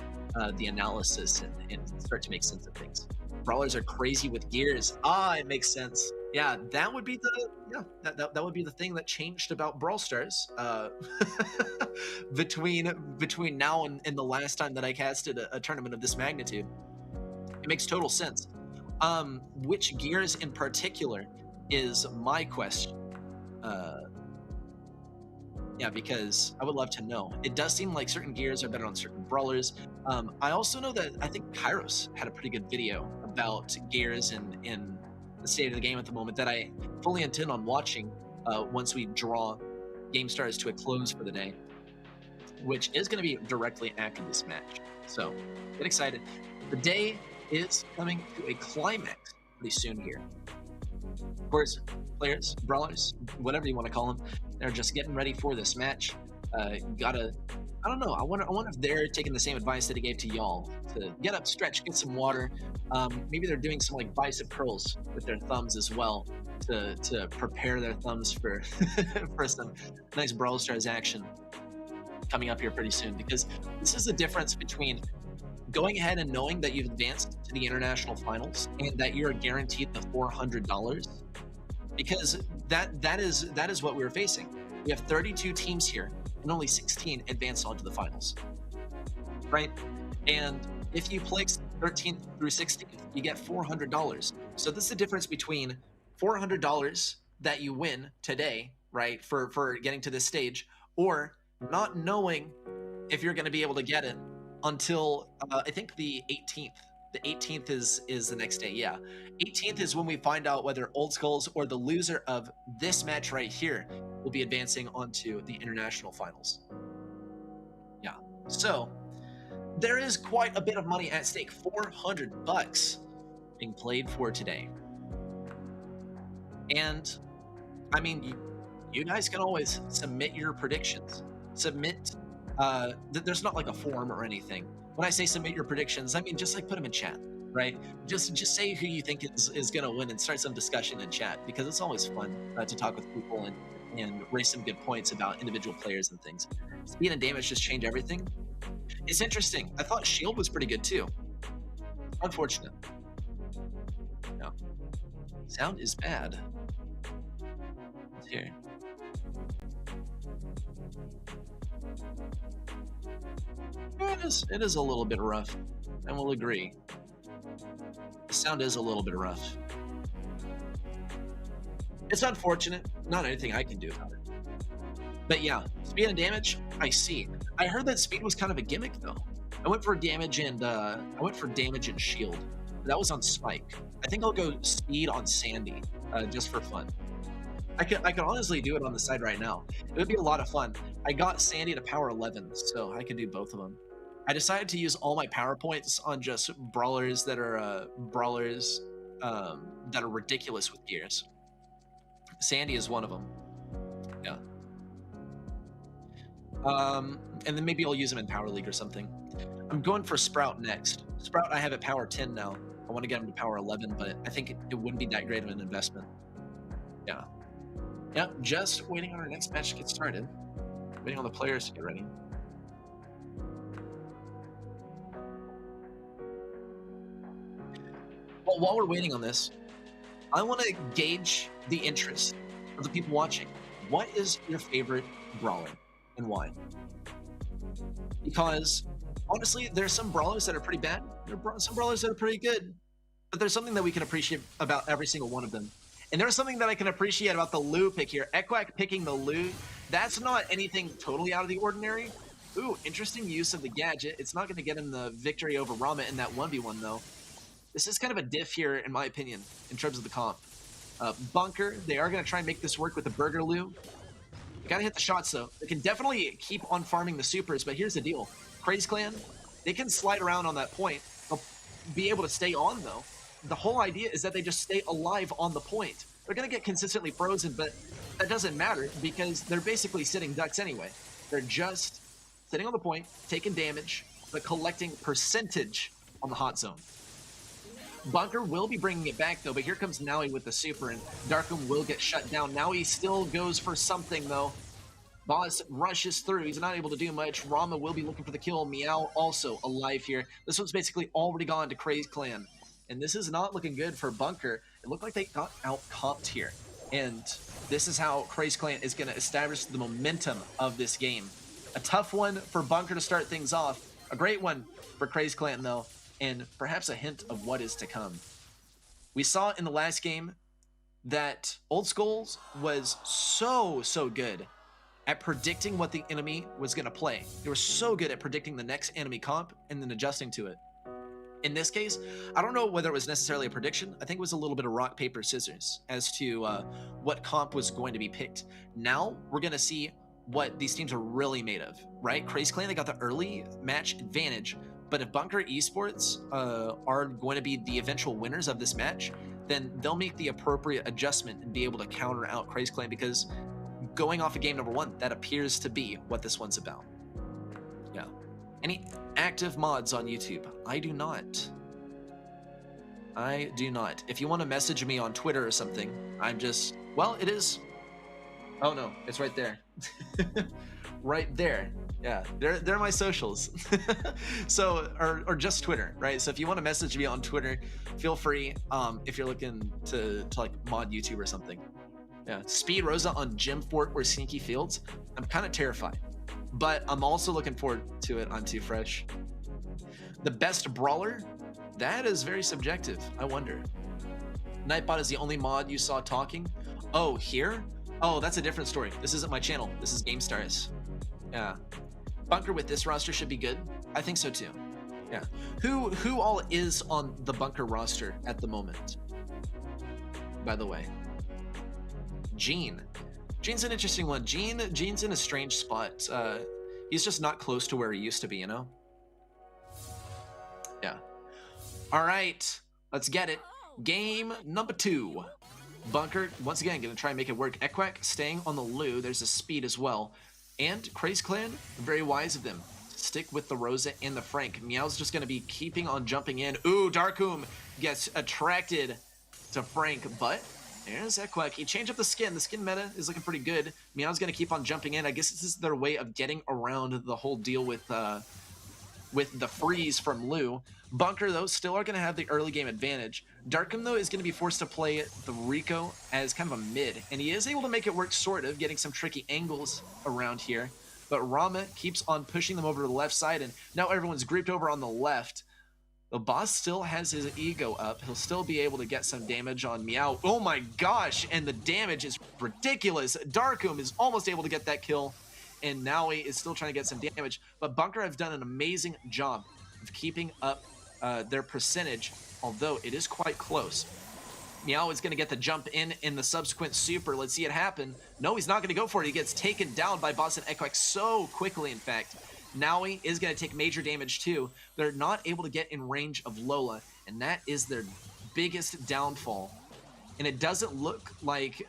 S2: the analysis and start to make sense of things. Brawlers are crazy with gears. It makes sense. Yeah, that would be the that would be the thing that changed about Brawl Stars between now and the last time that I casted a tournament of this magnitude. It makes total sense. Which gears in particular is my question. Yeah, because I would love to know. It does seem like certain gears are better on certain brawlers. I also know that I think Kairos had a pretty good video about gears in the state of the game at the moment that I fully intend on watching once we draw GameStars to a close for the day, which is going to be directly after this match. So get excited. The day is coming to a climax pretty soon here. Of course, players, brawlers, whatever you want to call them, they're just getting ready for this match. I don't know. I wonder if they're taking the same advice that he gave to y'all to get up, stretch, get some water. Maybe they're doing some like bicep curls with their thumbs as well to prepare their thumbs for for some nice Brawl Stars action coming up here pretty soon. Because this is the difference between going ahead and knowing that you've advanced to the international finals and that you're guaranteed the $400, because that is what we're facing. We have 32 teams here and only 16 advanced onto the finals, right? And if you place 13th through 16th, you get $400. So this is the difference between $400 that you win today, right, for getting to this stage, or not knowing if you're going to be able to get it until I think the 18th. The 18th is the next day. Yeah, 18th is when we find out whether Old Skulls or the loser of this match right here will be advancing onto the international finals. Yeah, so there is quite a bit of money at stake. $400 being played for today. And I mean, you guys can always submit your predictions. Submit. There's not like a form or anything. When I say submit your predictions, I mean just like put them in chat, right? Just say who you think is going to win and start some discussion in chat, because it's always fun to talk with people and raise some good points about individual players and things. Speed and damage just change everything. It's interesting. I thought shield was pretty good too. Unfortunate. No. Sound is bad. Let's hear. It is a little bit rough, and we'll agree. The sound is a little bit rough. It's unfortunate. Not anything I can do about it. But yeah, speed and damage, I see. I heard that speed was kind of a gimmick though. I went for damage and shield. That was on Spike. I think I'll go speed on Sandy, just for fun. I could honestly do it on the side right now. It would be a lot of fun. I got Sandy to power 11, so I could do both of them. I decided to use all my power points on just brawlers that are ridiculous with gears. Sandy is one of them. Yeah. And then maybe I'll use them in Power League or something. I'm going for Sprout next. Sprout I have at power 10 now. I want to get him to power 11, but I think it wouldn't be that great of an investment. Yeah. Yep, just waiting on our next match to get started. Waiting on the players to get ready. Well, while we're waiting on this, I want to gauge the interest of the people watching. What is your favorite brawler and why? Because honestly, there's some brawlers that are pretty bad. There are some brawlers that are pretty good. But there's something that we can appreciate about every single one of them. And there's something that I can appreciate about the Lou pick here. Equack picking the Lou. That's not anything totally out of the ordinary. Ooh, interesting use of the gadget. It's not going to get him the victory over Rama in that 1v1 though. This is kind of a diff here, in my opinion, in terms of the comp. Bunker, they are going to try and make this work with the Burger Lou. They got to hit the shots though. They can definitely keep on farming the supers, but here's the deal. Craze Clan, they can slide around on that point. They'll be able to stay on though. The whole idea is that they just stay alive on the point. They're going to get consistently frozen, but that doesn't matter because they're basically sitting ducks anyway. They're just sitting on the point, taking damage, but collecting percentage on the hot zone. Bunker will be bringing it back though, but here comes Naui with the super, and Darkum will get shut down. Naui still goes for something though. Boss rushes through. He's not able to do much. Rama will be looking for the kill. Meow also alive here. This one's basically already gone to Craze Clan. And this is not looking good for Bunker. It looked like they got out-comped here. And this is how Craze Clan is going to establish the momentum of this game. A tough one for Bunker to start things off. A great one for Craze Clan though. And perhaps a hint of what is to come. We saw in the last game that Old Skulls was so good at predicting what the enemy was going to play. They were so good at predicting the next enemy comp and then adjusting to it. In this case, I don't know whether it was necessarily a prediction. I think it was a little bit of rock, paper, scissors as to what comp was going to be picked. Now we're going to see what these teams are really made of, right? Craze Clan, they got the early match advantage, but if Bunker Esports are going to be the eventual winners of this match, then they'll make the appropriate adjustment and be able to counter out Craze Clan, because going off of game number 1, that appears to be what this one's about. Yeah. Any active mods on YouTube? I do not. I do not. If you want to message me on Twitter or something, I'm just... Well, it is... Oh no, it's right there. Right there. Yeah, they're my socials. So, or just Twitter, right? So if you want to message me on Twitter, feel free. If you're looking to like mod YouTube or something. Yeah, Speed Rosa on Gym Fort or Sneaky Fields. I'm kind of terrified, but I'm also looking forward to it on Too Fresh. The best brawler? That is very subjective. I wonder. Nightbot is the only mod you saw talking. Oh, here? Oh, that's a different story. This isn't my channel. This is GameStars. Yeah. Bunker with this roster should be good. I think so too. Yeah. Who all is on the Bunker roster at the moment? By the way. Gene. Gene's an interesting one. Gene's in a strange spot. He's just not close to where he used to be, you know? Yeah. All right. Let's get it. Game number 2. Bunker, once again, going to try and make it work. Ekwak staying on the Lou. There's a speed as well. And Craze Clan, very wise of them. Stick with the Rosa and the Frank. Meow's just going to be keeping on jumping in. Ooh, Darkum gets attracted to Frank, but there's Ekwak. He changed up the skin. The skin meta is looking pretty good. Meow's going to keep on jumping in. I guess this is their way of getting around the whole deal with the freeze from Lou. Bunker, though, still are going to have the early game advantage. Darkum, though, is going to be forced to play the Rico as kind of a mid, and he is able to make it work, sort of, getting some tricky angles around here. But Rama keeps on pushing them over to the left side, and now everyone's grouped over on the left. The boss still has his ego up. He'll still be able to get some damage on Meow. Oh my gosh, and the damage is ridiculous. Darkum is almost able to get that kill, and Naui is still trying to get some damage. But Bunker have done an amazing job of keeping up their percentage, although it is quite close. Meow is going to get the jump in the subsequent super. Let's see it happen. No, he's not going to go for it. He gets taken down by Boss and Ekwak so quickly, in fact. Naui is going to take major damage too. They're not able to get in range of Lola, and that is their biggest downfall. And it doesn't look like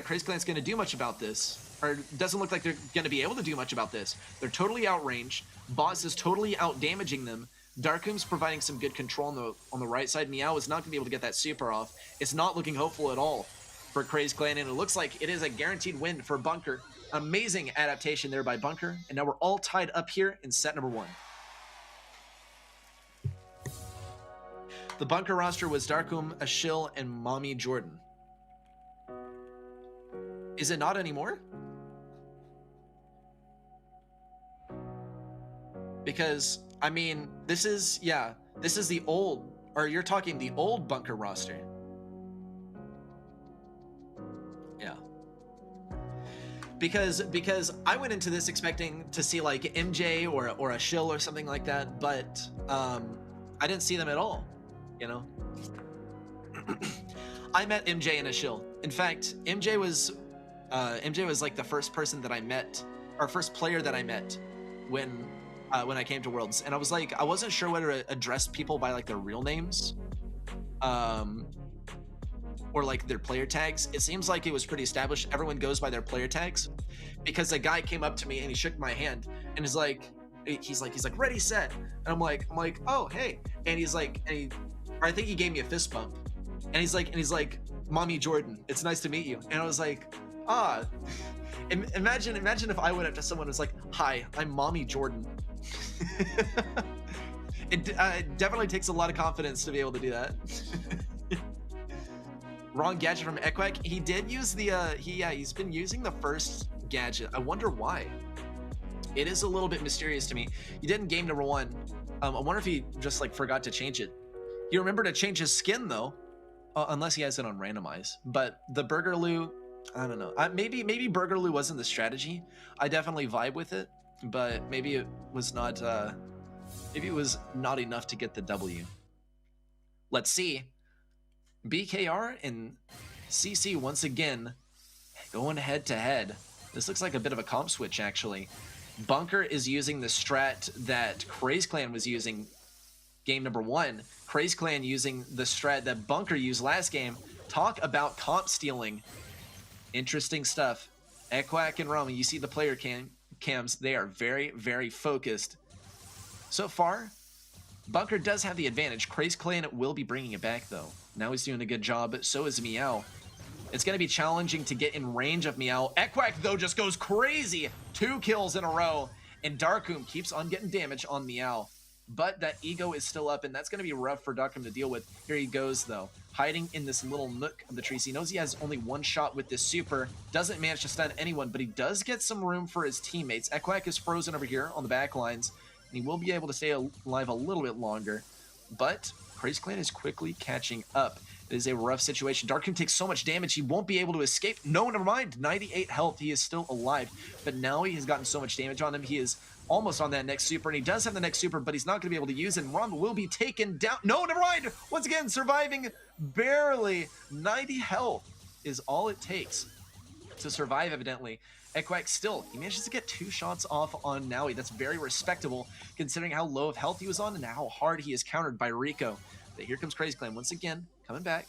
S2: Craze Clan's going to do much about this, or doesn't look like they're going to be able to do much about this. They're totally outranged. Boss is totally out damaging them. Darkum's providing some good control on the right side. Meow is not going to be able to get that super off. It's not looking hopeful at all for Craze Clan, and it looks like it is a guaranteed win for Bunker. Amazing adaptation there by Bunker, and now we're all tied up here in set number 1. The Bunker roster was Darkum, Ashil, and Mommy Jordan. Is it not anymore? Because, I mean, this is the old, or you're talking the old Bunker roster. Yeah. Because I went into this expecting to see like MJ or a Shill or something like that, but I didn't see them at all, you know? I met MJ and a Shill. In fact, MJ was like the first person that I met, or first player that I met when I came to Worlds, and I was like, I wasn't sure whether to address people by like their real names, or like their player tags. It seems like it was pretty established. Everyone goes by their player tags, because a guy came up to me and he shook my hand and is like, He's like, ready, set. And I'm like, oh, hey. And he's like, I think he gave me a fist bump. And he's like, Mommy Jordan, it's nice to meet you. And I was like, imagine if I went up to someone who's like, hi, I'm Mommy Jordan. It definitely takes a lot of confidence to be able to do that. Wrong gadget from Ekwek. He did use the, he's been using the first gadget. I wonder why. It is a little bit mysterious to me. He did in game number 1. I wonder if he just like forgot to change it. He remembered to change his skin though, unless he has it on randomize. But the Burgerloo, I don't know. Maybe Burgerloo wasn't the strategy. I definitely vibe with it, but maybe it was not. Maybe it was not enough to get the W. Let's see. BKR and CC once again going head to head. This looks like a bit of a comp switch actually. Bunker is using the strat that Craze Clan was using game number 1. Craze Clan using the strat that Bunker used last game. Talk about comp stealing. Interesting stuff. Ekwak and Rami, you see the player cams. They are very, very focused. So far, Bunker does have the advantage. Craze Clan will be bringing it back though. Now he's doing a good job. So is Meow. It's going to be challenging to get in range of Meow. Ekwak, though, just goes crazy. 2 kills in a row. And Darkoom keeps on getting damage on Meow. But that ego is still up, and that's going to be rough for Darkoom to deal with. Here he goes, though. Hiding in this little nook of the trees. He knows he has only 1 shot with this super. Doesn't manage to stun anyone, but he does get some room for his teammates. Ekwak is frozen over here on the back lines. And he will be able to stay alive a little bit longer. But Craze Clan is quickly catching up. It is a rough situation. Darkoom takes so much damage, he won't be able to escape. No, never mind. 98 health. He is still alive. But now he has gotten so much damage on him. He is almost on that next super, and he does have the next super, but he's not going to be able to use it. And Ron will be taken down. No, never mind. Once again, surviving barely. 90 health is all it takes to survive, evidently. Ekwak still, he manages to get 2 shots off on Naui. That's very respectable, considering how low of health he was on and how hard he is countered by Rico. But here comes Crazy Clan once again, coming back.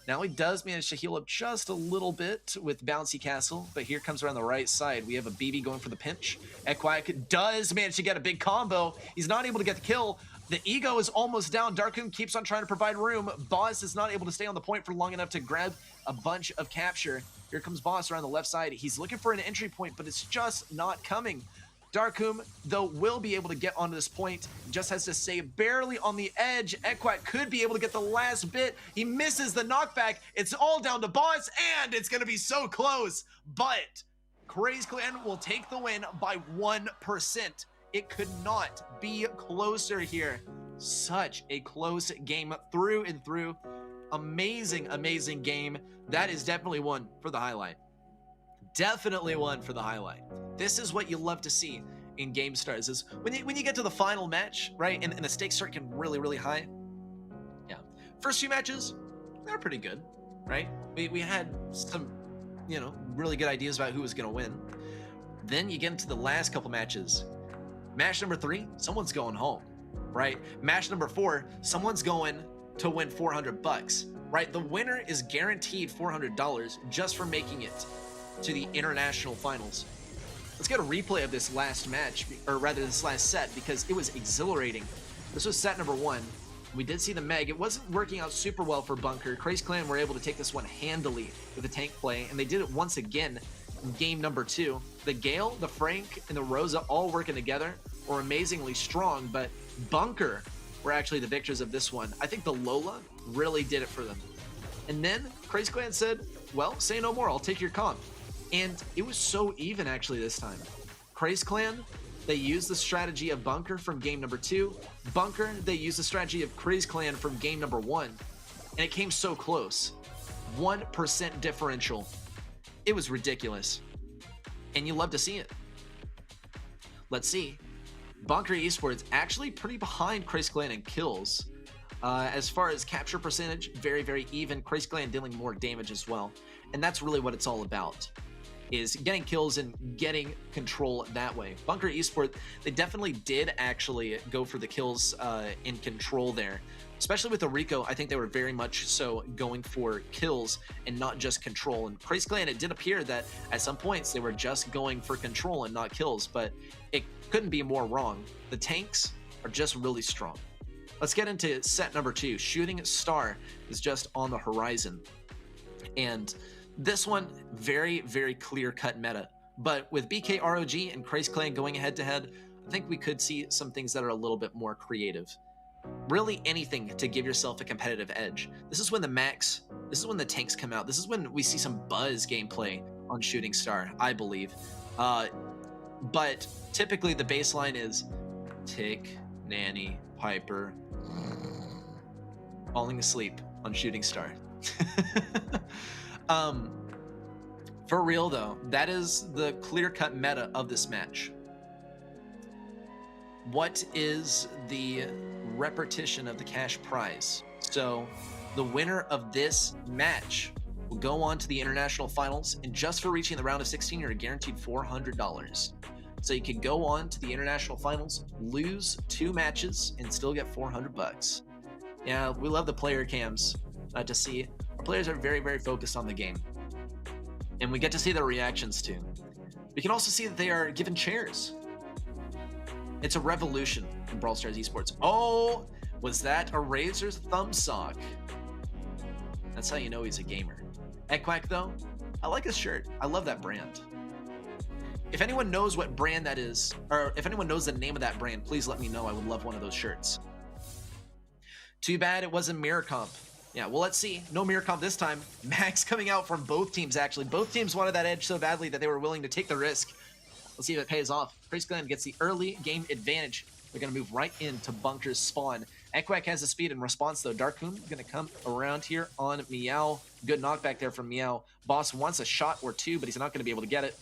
S2: Now he does manage to heal up just a little bit with Bouncy Castle, but here comes around the right side. We have a BB going for the pinch. Ekwak does manage to get a big combo. He's not able to get the kill. The ego is almost down. Darkoom keeps on trying to provide room. Boss is not able to stay on the point for long enough to grab a bunch of capture. Here comes Boss around the left side. He's looking for an entry point, but it's just not coming. Darkoom, though, will be able to get onto this point. Just has to stay barely on the edge. Ekwak could be able to get the last bit. He misses the knockback. It's all down to Boss, and it's going to be so close. But Craze Clan will take the win by 1%. It could not be closer here. Such a close game through and through. Amazing, amazing game. That is definitely one for the highlight. Definitely one for the highlight. This is what you love to see in GameStars, is when you get to the final match, right, and the stakes start getting really, really high. Yeah. First few matches, they're pretty good, right? We had some, you know, really good ideas about who was going to win. Then you get into the last couple matches. Match number 3, someone's going home, right? Match number 4, someone's going to win $400, right? The winner is guaranteed $400 just for making it to the international finals. Let's get a replay of this last match, or rather this last set, because it was exhilarating. This was set number 1. We did see the Meg. It wasn't working out super well for Bunker. Craze Clan were able to take this one handily with the tank play, and they did it once again in game number 2. The Gale, the Frank, and the Rosa all working together were amazingly strong, but Bunker were actually the victors of this one. I think the Lola really did it for them. And then Craze Clan said, well, say no more, I'll take your comp. And it was so even actually this time. Craze Clan, they used the strategy of Bunker from game number 2. Bunker, they used the strategy of Craze Clan from game number 1. And it came so close. 1% differential. It was ridiculous. And you love to see it. Let's see. Bunker Esports actually pretty behind Craze Clan in kills. As far as capture percentage, very, very even. Craze Clan dealing more damage as well. And that's really what it's all about, is getting kills and getting control that way. Bunker Esports, they definitely did actually go for the kills in control there. Especially with the Rico, I think they were very much so going for kills and not just control. And Crazy Clan, it did appear that at some points they were just going for control and not kills, but it couldn't be more wrong. The tanks are just really strong. Let's get into set number 2. Shooting Star is just on the horizon. And this one, very, very clear-cut meta. But with BKROG and Crazy Clan going head-to-head, I think we could see some things that are a little bit more creative. Really anything to give yourself a competitive edge. This is when the tanks come out. This is when we see some buzz gameplay on Shooting Star, I believe. But typically the baseline is Tick, Nanny, Piper, falling asleep on Shooting Star. For real though, that is the clear-cut meta of this match. What is the repetition of the cash prize? So the winner of this match will go on to the international finals, and just for reaching the round of 16 you're guaranteed $400. So you could go on to the international finals, lose 2 matches, and still get $400. Yeah, we love the player cams to see. Our players are very, very focused on the game, and we get to see their reactions too. We can also see that they are given chairs. It's a revolution in Brawl Stars esports. Oh, was that a Razor's thumb sock? That's how you know he's a gamer. Ekquak though, I like his shirt. I love that brand. If anyone knows what brand that is, or if anyone knows the name of that brand, please let me know. I would love one of those shirts. Too bad it wasn't mirror comp. Yeah, well, let's see. No mirror comp this time. Max coming out from both teams, actually. Both teams wanted that edge so badly that they were willing to take the risk. Let's see if it pays off. Crazy Clan gets the early game advantage. They're going to move right into Bunker's spawn. Ekquak has the speed in response, though. Darkhoom going to come around here on Meow. Good knockback there from Meow. Boss wants a shot or two, but he's not going to be able to get it.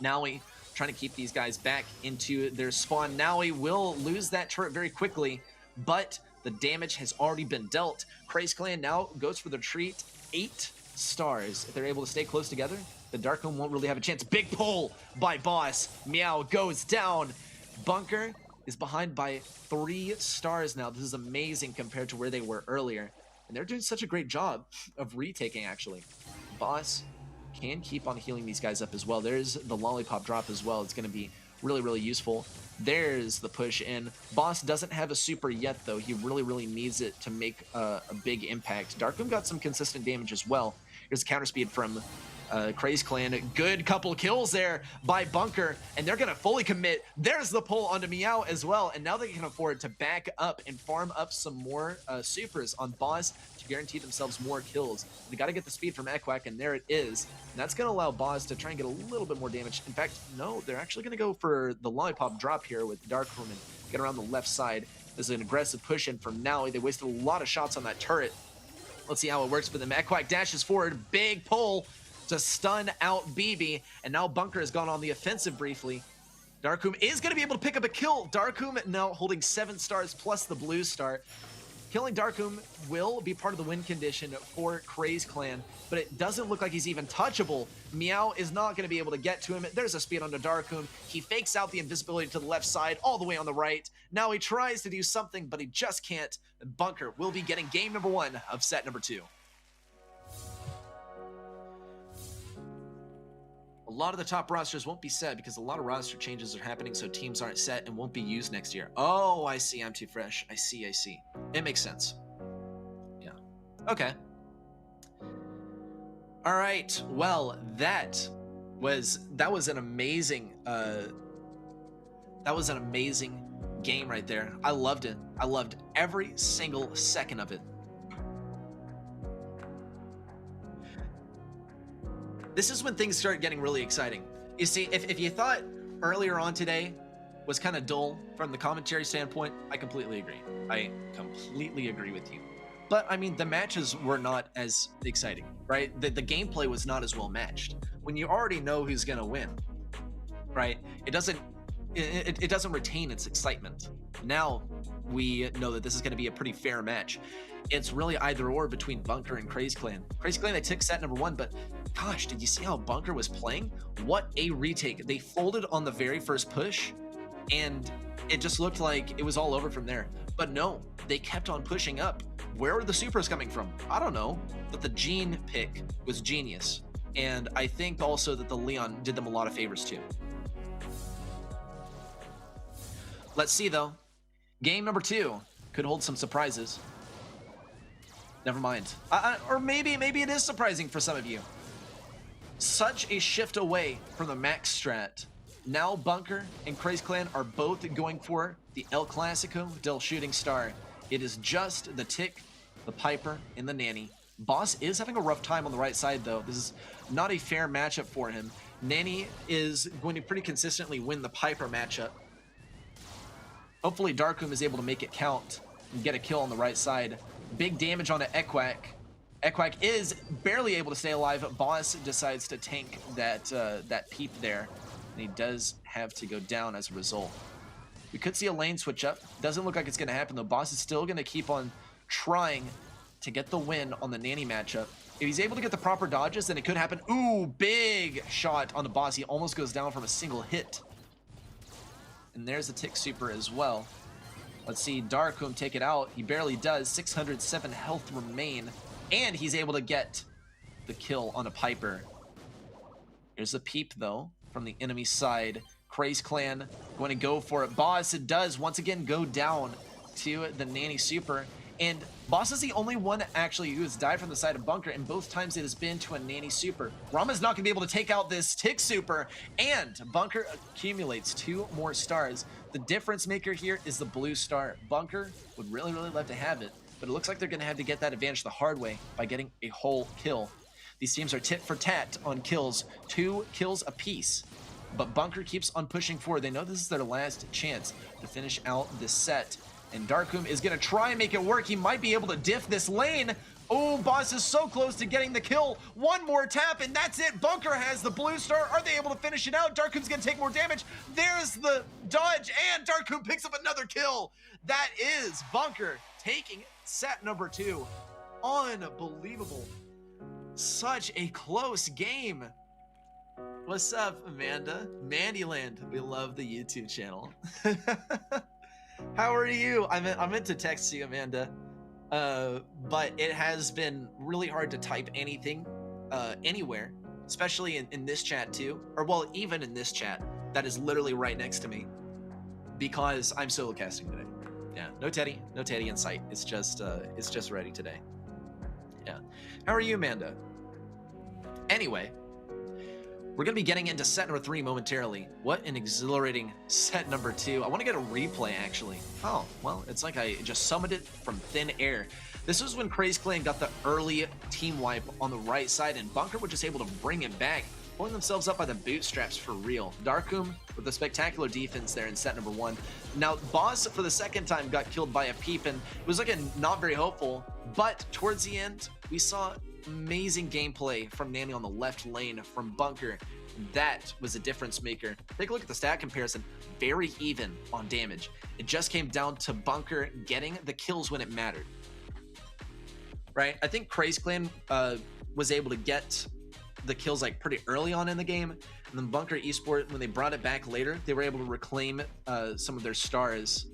S2: Naui trying to keep these guys back into their spawn. Naui will lose that turret very quickly, but the damage has already been dealt. Crazy Clan now goes for the treat. 8 stars. If they're able to stay close together, the Darkhoom won't really have a chance. Big pull by Boss. Meow goes down. Bunker is behind by 3 stars now. This is amazing compared to where they were earlier. And they're doing such a great job of retaking, actually. Boss can keep on healing these guys up as well. There's the lollipop drop as well. It's going to be really, really useful. There's the push in. Boss doesn't have a super yet, though. He really, really needs it to make a big impact. Darkhoom got some consistent damage as well. Here's a counter speed from Crazy Clan. Good couple kills there by Bunker, and they're going to fully commit. There's the pull onto Meow as well, and now they can afford to back up and farm up some more supers on Boss to guarantee themselves more kills. They got to get the speed from Ekquak, and there it is. And that's going to allow Boss to try and get a little bit more damage. In fact, no, they're actually going to go for the lollipop drop here with Darkroom and get around the left side. There's an aggressive push in from Naui. They wasted a lot of shots on that turret. Let's see how it works for them. Ekquak dashes forward, big pull to stun out BB, and now Bunker has gone on the offensive briefly. Darkhoom is going to be able to pick up a kill. Darkhoom now holding 7 stars plus the blue star. Killing Darkhoom will be part of the win condition for Crazy Clan, but it doesn't look like he's even touchable. Meow is not going to be able to get to him. There's a speed onto Darkhoom. He fakes out the invisibility to the left side, all the way on the right. Now he tries to do something, but he just can't. Bunker will be getting game number 1 of set number 2. A lot of the top rosters won't be set because a lot of roster changes are happening, so teams aren't set and won't be used next year. Oh, I see. I'm too fresh. I see. It makes sense. Yeah. Okay. All right. Well, that was an amazing game right there. I loved it. I loved every single second of it. This is when things start getting really exciting. You see, if you thought earlier on today was kind of dull from the commentary standpoint, I completely agree. I completely agree with you. But, I mean, the matches were not as exciting, right? The gameplay was not as well matched. When you already know who's going to win, right? It doesn't retain its excitement. Now we know that this is going to be a pretty fair match. It's really either or between Bunker and Crazy Clan. Crazy Clan, they took set number 1, but gosh, did you see how Bunker was playing? What a retake. They folded on the very first push, and it just looked like it was all over from there. But no, they kept on pushing up. Where are the supers coming from? I don't know, but the Gene pick was genius. And I think also that the Leon did them a lot of favors too. Let's see though. Game number 2 could hold some surprises. Never mind. Or maybe it is surprising for some of you. Such a shift away from the max strat. Now Bunker and Craze Clan are both going for the El Clasico del Shooting Star. It is just the Tick, the Piper, and the Nanny. Boss is having a rough time on the right side though. This is not a fair matchup for him. Nanny is going to pretty consistently win the Piper matchup. Hopefully Darkum is able to make it count and get a kill on the right side. Big damage on Equack. Equack is barely able to stay alive. Boss decides to tank that peep there, and he does have to go down as a result. We could see a lane switch up. Doesn't look like it's going to happen though. Boss is still going to keep on trying to get the win on the Nanny matchup. If he's able to get the proper dodges, then it could happen. Ooh, big shot on the Boss. He almost goes down from a single hit. And there's the Tick Super as well. Let's see Darkum take it out. He barely does. 607 health remain. And he's able to get the kill on a Piper. Here's a peep though from the enemy side. Craze Clan going to go for it. Boss does once again go down to the Nanny Super. And Boss is the only one actually who has died from the side of Bunker, and both times it has been to a Nanny Super. Rama's not going to be able to take out this Tick Super, and Bunker accumulates 2 more stars. The difference maker here is the blue star. Bunker would really love to have it, but it looks like they're going to have to get that advantage the hard way by getting a whole kill. These teams are tit for tat on kills, 2 kills apiece. But Bunker keeps on pushing forward. They know this is their last chance to finish out this set. And Darkum is going to try and make it work. He might be able to diff this lane. Oh, Boss is so close to getting the kill. One more tap, and that's it. Bunker has the blue star. Are they able to finish it out? Darkum's going to take more damage. There's the dodge, and Darkum picks up another kill. That is Bunker taking set number 2. Unbelievable. Such a close game. What's up, Amanda? Mandyland. We love the YouTube channel. How are you? I meant to text you, Amanda, but it has been really hard to type anything anywhere, especially in this chat too, or well, even in this chat that is literally right next to me, because I'm solo casting today. Yeah, no Teddy in sight. It's just ready today. Yeah. How are you, Amanda? Anyway, we're going to be getting into set number 3 momentarily. What an exhilarating set number 2. I want to get a replay, actually. Oh, well, it's like I just summoned it from thin air. This was when Craze Clan got the early team wipe on the right side, and Bunker was just able to bring it back, pulling themselves up by the bootstraps for real. Darkum with a spectacular defense there in set number 1. Now, Boss, for the second time, got killed by a peep, and it was looking not very hopeful, but towards the end, we saw amazing gameplay from Nanny on the left lane from Bunker. That was a difference maker. Take a look at the stat comparison. Very even on damage. It just came down to Bunker getting the kills when it mattered. Right? I think Craze Clan was able to get the kills like pretty early on in the game, and then Bunker Esport, when they brought it back later, they were able to reclaim some of their stars.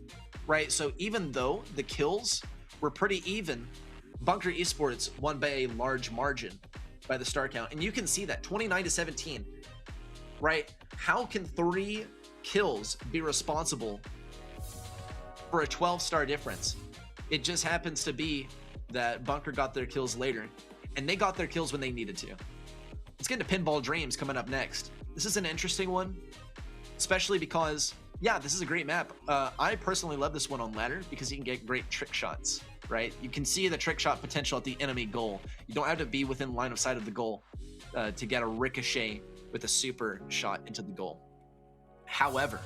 S2: Right? So even though the kills were pretty even, Bunker Esports won by a large margin by the star count. And you can see that 29-17, right? How can 3 kills be responsible for a 12-star difference? It just happens to be that Bunker got their kills later, and they got their kills when they needed to. Let's get into Pinball Dreams coming up next. This is an interesting one, especially because, yeah, this is a great map. I personally love this one on ladder because you can get great trick shots. Right? You can see the trick shot potential at the enemy goal. You don't have to be within line of sight of the goal to get a ricochet with a super shot into the goal. However,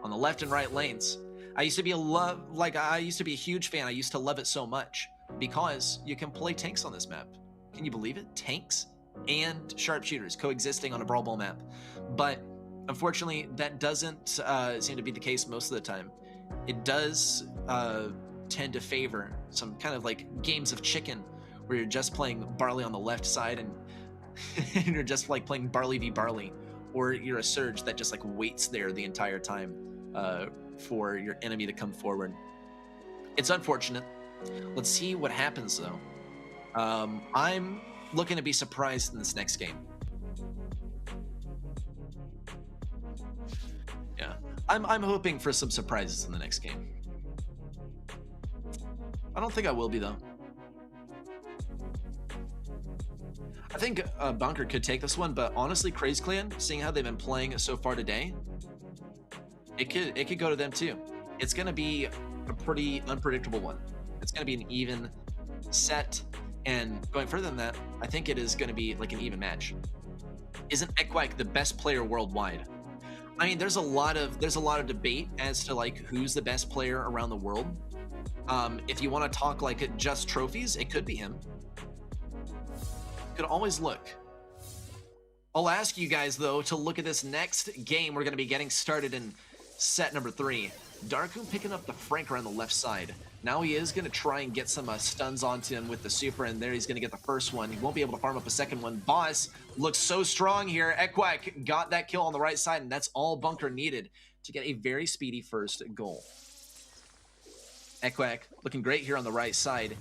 S2: on the left and right lanes, I used to be a huge fan. I used to love it so much because you can play tanks on this map. Can you believe it? Tanks and sharpshooters coexisting on a Brawl Ball map. But unfortunately, that doesn't seem to be the case most of the time. It does tend to favor some kind of like games of chicken where you're just playing Barley on the left side and, and you're just like playing Barley v Barley, or you're a Surge that just like waits there the entire time for your enemy to come forward. It's unfortunate. Let's see what happens, though. I'm looking to be surprised in this next game. Yeah, I'm hoping for some surprises in the next game. I don't think I will be, though. I think Bunker could take this one, but honestly, Craze Clan, seeing how they've been playing so far today, it could go to them too. It's gonna be a pretty unpredictable one. It's gonna be an even set, and going further than that, I think it is gonna be like an even match. Isn't Ekwak the best player worldwide? I mean, there's a lot of debate as to like who's the best player around the world. If you want to talk like just trophies, it could be him. Could always look. I'll ask you guys though to look at this next game. We're going to be getting started in set number 3. Darkoon picking up the Frank around the left side. Now he is going to try and get some stuns onto him with the super, and there he's going to get the first one. He won't be able to farm up a second one. Boss looks so strong here. Ekwak got that kill on the right side, and that's all Bunker needed to get a very speedy first goal. Ekwak looking great here on the right side.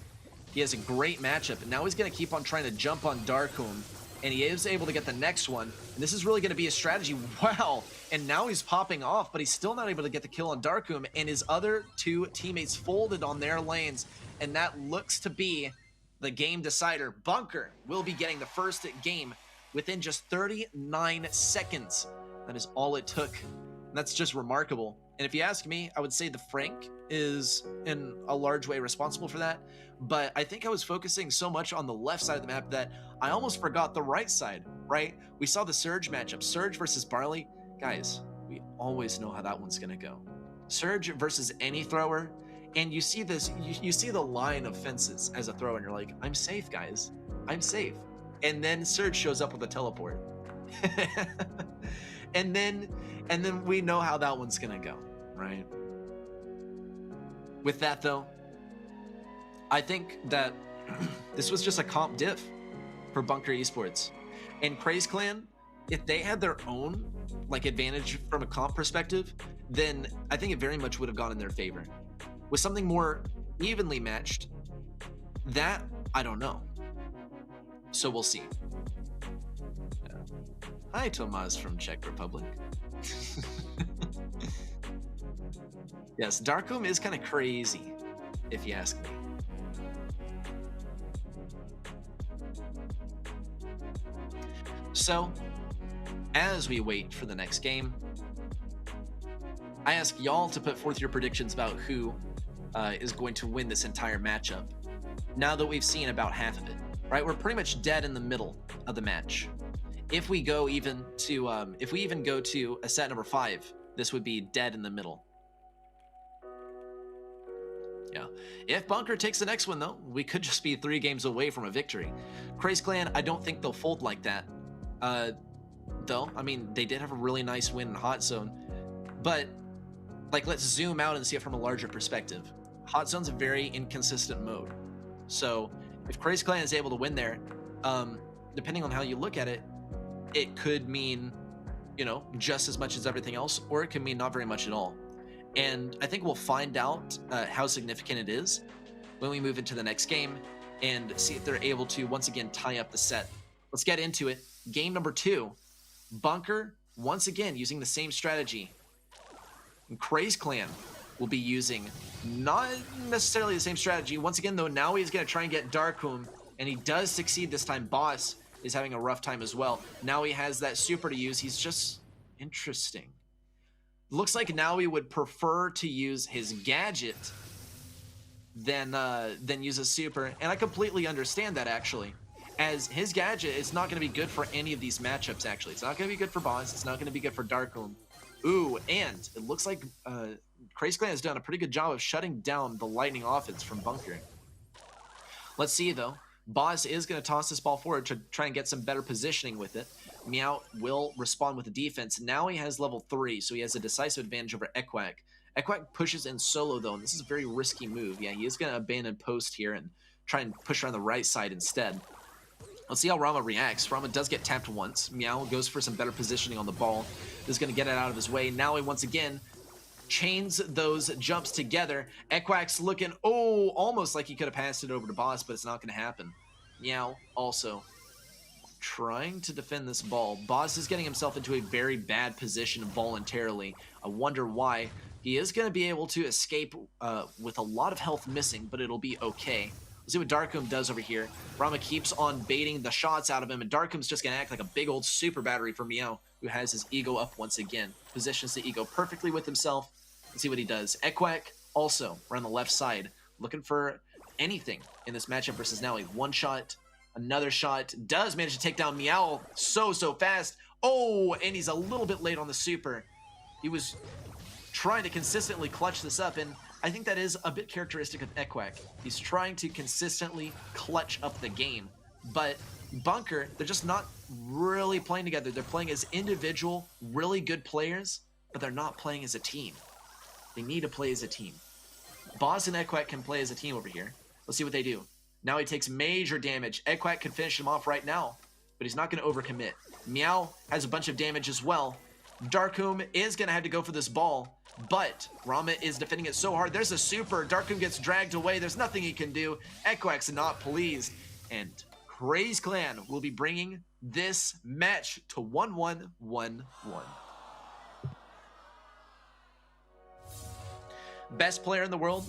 S2: He has a great matchup, and now he's going to keep on trying to jump on Darkoon, and he is able to get the next one. And this is really going to be a strategy. Wow! And now he's popping off, but he's still not able to get the kill on Darkoon, and his other 2 teammates folded on their lanes, and that looks to be the game decider. Bunker will be getting the first game within just 39 seconds. That is all it took. And that's just remarkable. And if you ask me, I would say the Frank is in a large way responsible for that. But I think I was focusing so much on the left side of the map that I almost forgot the right side, right? We saw the Surge matchup, Surge versus Barley. Guys, we always know how that one's gonna go. Surge versus any thrower, and you see this, you see the line of fences as a thrower, and you're like, I'm safe, guys. I'm safe. And then Surge shows up with a teleport. and then we know how that one's gonna go, right? With that though, I think that this was just a comp diff for Bunker Esports. And Craze Clan, if they had their own like advantage from a comp perspective, then I think it very much would have gone in their favor. With something more evenly matched, that I don't know. So we'll see. Yeah. Hi, Tomas from Czech Republic. Yes, Darkoon is kind of crazy, if you ask me. So, as we wait for the next game, I ask y'all to put forth your predictions about who is going to win this entire matchup. Now that we've seen about half of it, right? We're pretty much dead in the middle of the match. If we go even to, if we even go to a set number 5, this would be dead in the middle. Yeah. If Bunker takes the next one, though, we could just be 3 games away from a victory. Craze Clan, I don't think they'll fold like that. Though, I mean, they did have a really nice win in Hot Zone. But, like, let's zoom out and see it from a larger perspective. Hot Zone's a very inconsistent mode. So, if Craze Clan is able to win there, depending on how you look at it, it could mean, you know, just as much as everything else, or it could mean not very much at all. And I think we'll find out how significant it is when we move into the next game and see if they're able to once again tie up the set. Let's get into it. Game number 2, Bunker once again using the same strategy. And Craze Clan will be using not necessarily the same strategy. Once again though, now he's going to try and get Darkoon, and he does succeed this time. Boss is having a rough time as well. Now he has that super to use. He's just interesting. Looks like now he would prefer to use his gadget than use a super, and I completely understand that actually. As his gadget is not going to be good for any of these matchups, actually. It's not going to be good for Boss. It's not going to be good for Darkoon. Ooh, and it looks like Craze Clan has done a pretty good job of shutting down the lightning offense from Bunker. Let's see, though. Boss is going to toss this ball forward to try and get some better positioning with it. Meow will respond with the defense. Now he has level 3, so he has a decisive advantage over Ekwak. Ekwak pushes in solo, though, and this is a very risky move. Yeah, he is going to abandon post here and try and push around the right side instead. Let's see how Rama reacts. Rama does get tapped once. Meow goes for some better positioning on the ball. Is going to get it out of his way. Now he once again chains those jumps together. Equax looking, almost like he could have passed it over to Boss, but it's not going to happen. Meow also trying to defend this ball. Boss is getting himself into a very bad position voluntarily. I wonder why. He is going to be able to escape with a lot of health missing, but it'll be okay. Let's see what Darkum does over here. Rama keeps on baiting the shots out of him, and Darkum's just going to act like a big old super battery for Meow, who has his ego up once again. Positions the ego perfectly with himself. Let's see what he does. Equac also around the left side, looking for anything in this matchup versus Nowy. One shot, another shot, does manage to take down Meow so fast. And he's a little bit late on the super. He was trying to consistently clutch this up, and I think that is a bit characteristic of Equac. He's trying to consistently clutch up the game, but Bunker, they're just not really playing together. They're playing as individual, really good players, but they're not playing as a team. They need to play as a team. Boss and Equac can play as a team over here. Let's see what they do. Now he takes major damage. Equac could finish him off right now, but he's not going to overcommit. Meow has a bunch of damage as well. Darkum is going to have to go for this ball, but Rama is defending it so hard. There's a super. Darkum gets dragged away. There's nothing he can do. Equac's not pleased, and Craze Clan will be bringing this match to 1-1-1-1. Best player in the world?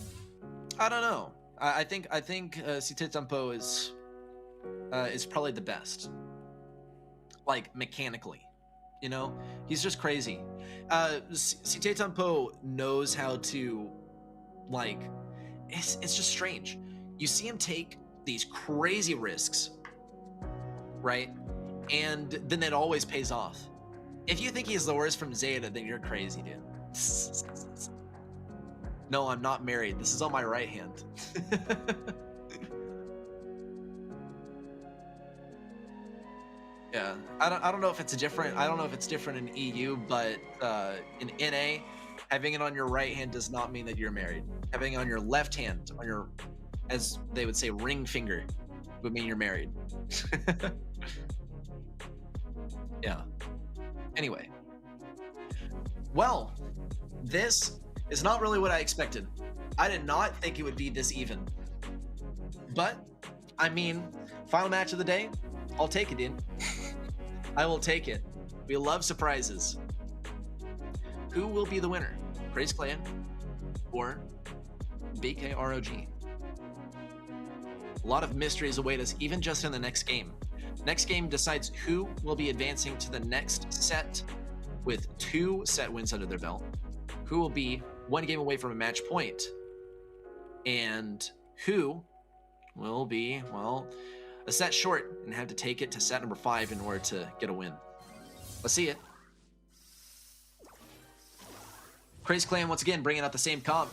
S2: I don't know. I think Sitetampo is probably the best. Like mechanically, you know, he's just crazy. Sitetampo knows how to, like, it's just strange. You see him take these crazy risks, right? And then it always pays off. If you think he's the worst from Zeta, then you're crazy, dude. No, I'm not married. This is on my right hand. Yeah, I don't know if it's different. I don't know if it's different in EU, but in NA, having it on your right hand does not mean that you're married. Having it on your left hand, on your, as they would say, ring finger, would mean you're married. Yeah. Anyway. Well, this is not really what I expected. I did not think it would be this even. But, I mean, final match of the day, I'll take it, dude. I will take it. We love surprises. Who will be the winner? Craze Clan or BKROG? A lot of mysteries await us, even just in the next game. Next game decides who will be advancing to the next set with 2 set wins under their belt, who will be 1 game away from a match point, and who will be, well, a set short and have to take it to set number 5 in order to get a win. Let's see it. Craze Clan once again bringing out the same comp.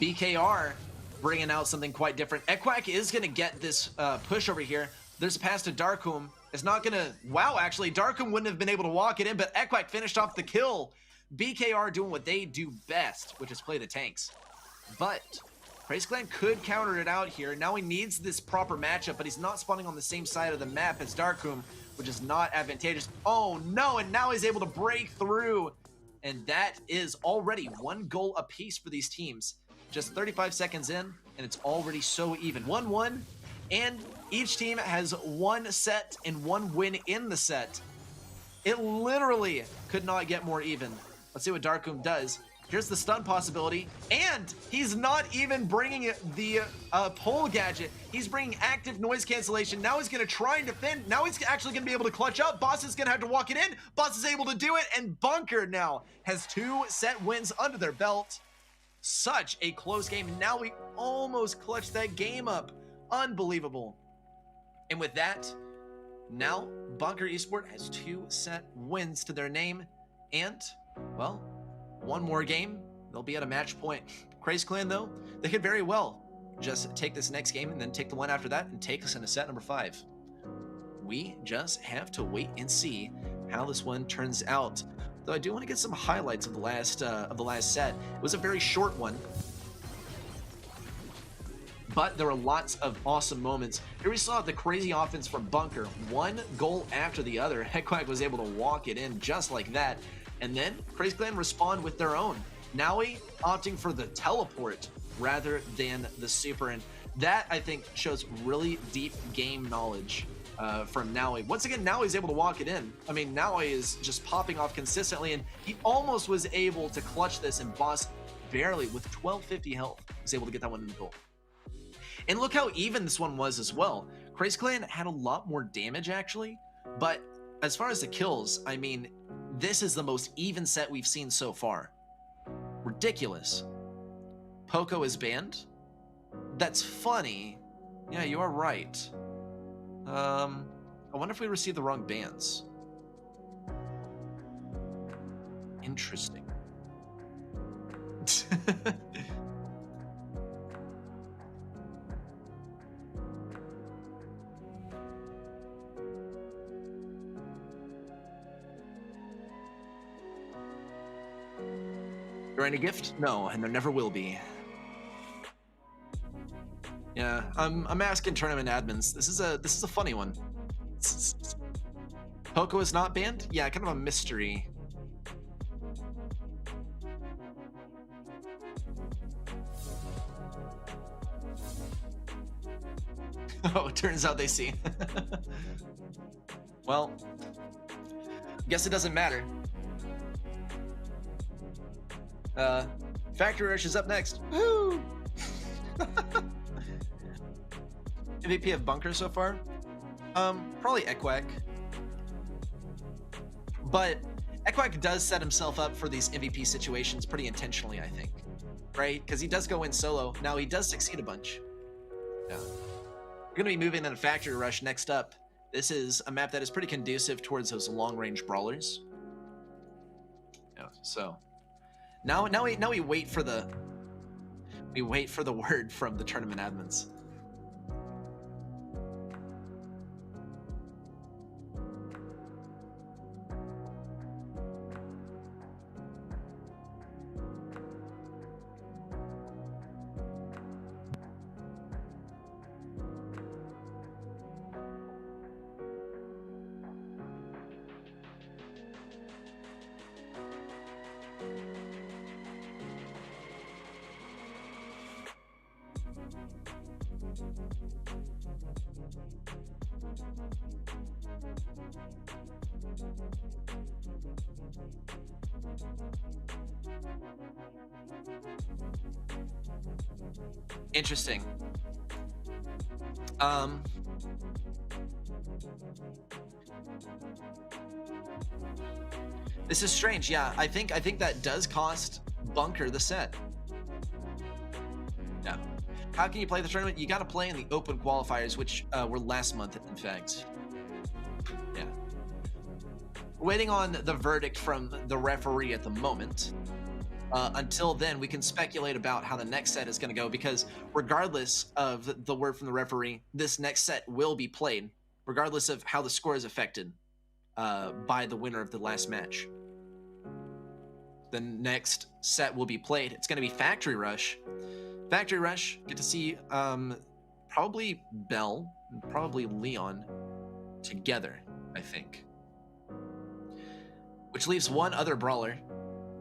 S2: BKR bringing out something quite different. Equac is going to get this push over here. There's a pass to Darkum. It's not going to... Wow, actually, Darkum wouldn't have been able to walk it in, but Equac finished off the kill. BKR doing what they do best, which is play the tanks. But Craze Clan could counter it out here. Now he needs this proper matchup, but he's not spawning on the same side of the map as Darkum, which is not advantageous. Oh no, and now he's able to break through. And that is already 1 goal apiece for these teams. Just 35 seconds in, and it's already so even. 1-1, and each team has 1 set and 1 win in the set. It literally could not get more even. Let's see what Darkum does. Here's the stun possibility, and he's not even bringing the pole gadget. He's bringing active noise cancellation. Now he's gonna try and defend. Now he's actually gonna be able to clutch up. Boss is gonna have to walk it in. Boss is able to do it, and Bunker now has 2 set wins under their belt. Such a close game. Now we almost clutched that game up. Unbelievable. And with that, now Bunker Esport has 2 set wins to their name, and, well, 1 more game, they'll be at a match point. Craze Clan, though, they could very well just take this next game and then take the one after that and take us into set number 5. We just have to wait and see how this one turns out. Though I do want to get some highlights of the last set. It was a very short one, but there were lots of awesome moments. Here we saw the crazy offense from Bunker. 1 goal after the other. Equac was able to walk it in just like that. And then Craze Clan respond with their own. Naui opting for the teleport rather than the super, and that I think shows really deep game knowledge from Naui. Once again, Naui's able to walk it in. I mean, Naui is just popping off consistently, and he almost was able to clutch this, and Boss barely, with 1250 health, was able to get that one in the goal. And look how even this one was as well. Crazy Clan had a lot more damage actually, but as far as the kills, I mean, this is the most even set we've seen so far. Ridiculous. Poco is banned? That's funny. Yeah, you are right. I wonder if we received the wrong bans. Interesting. There any gift? No, and there never will be. Yeah, I'm asking tournament admins. This is a funny one. Poco is not banned? Yeah, kind of a mystery. Oh, it turns out they see. Well, guess it doesn't matter. Factory Rush is up next. Woo! MVP of Bunker so far? Probably Ekwak. But Ekwak does set himself up for these MVP situations pretty intentionally, I think. Right? Because he does go in solo. Now, he does succeed a bunch. Yeah. We're going to be moving into Factory Rush next up. This is a map that is pretty conducive towards those long-range brawlers. Yeah, so... Now we wait for the word from the tournament admins. Interesting. This is strange. Yeah, I think that does cost Bunker the set. Yeah. How can you play the tournament? You got to play in the open qualifiers, which were last month, in fact. Yeah. We're waiting on the verdict from the referee at the moment. Until then, we can speculate about how the next set is going to go, because regardless of the word from the referee, this next set will be played, regardless of how the score is affected by the winner of the last match. The next set will be played. It's going to be Factory Rush. Factory Rush, get to see probably Bell and probably Leon together, I think. Which leaves one other brawler,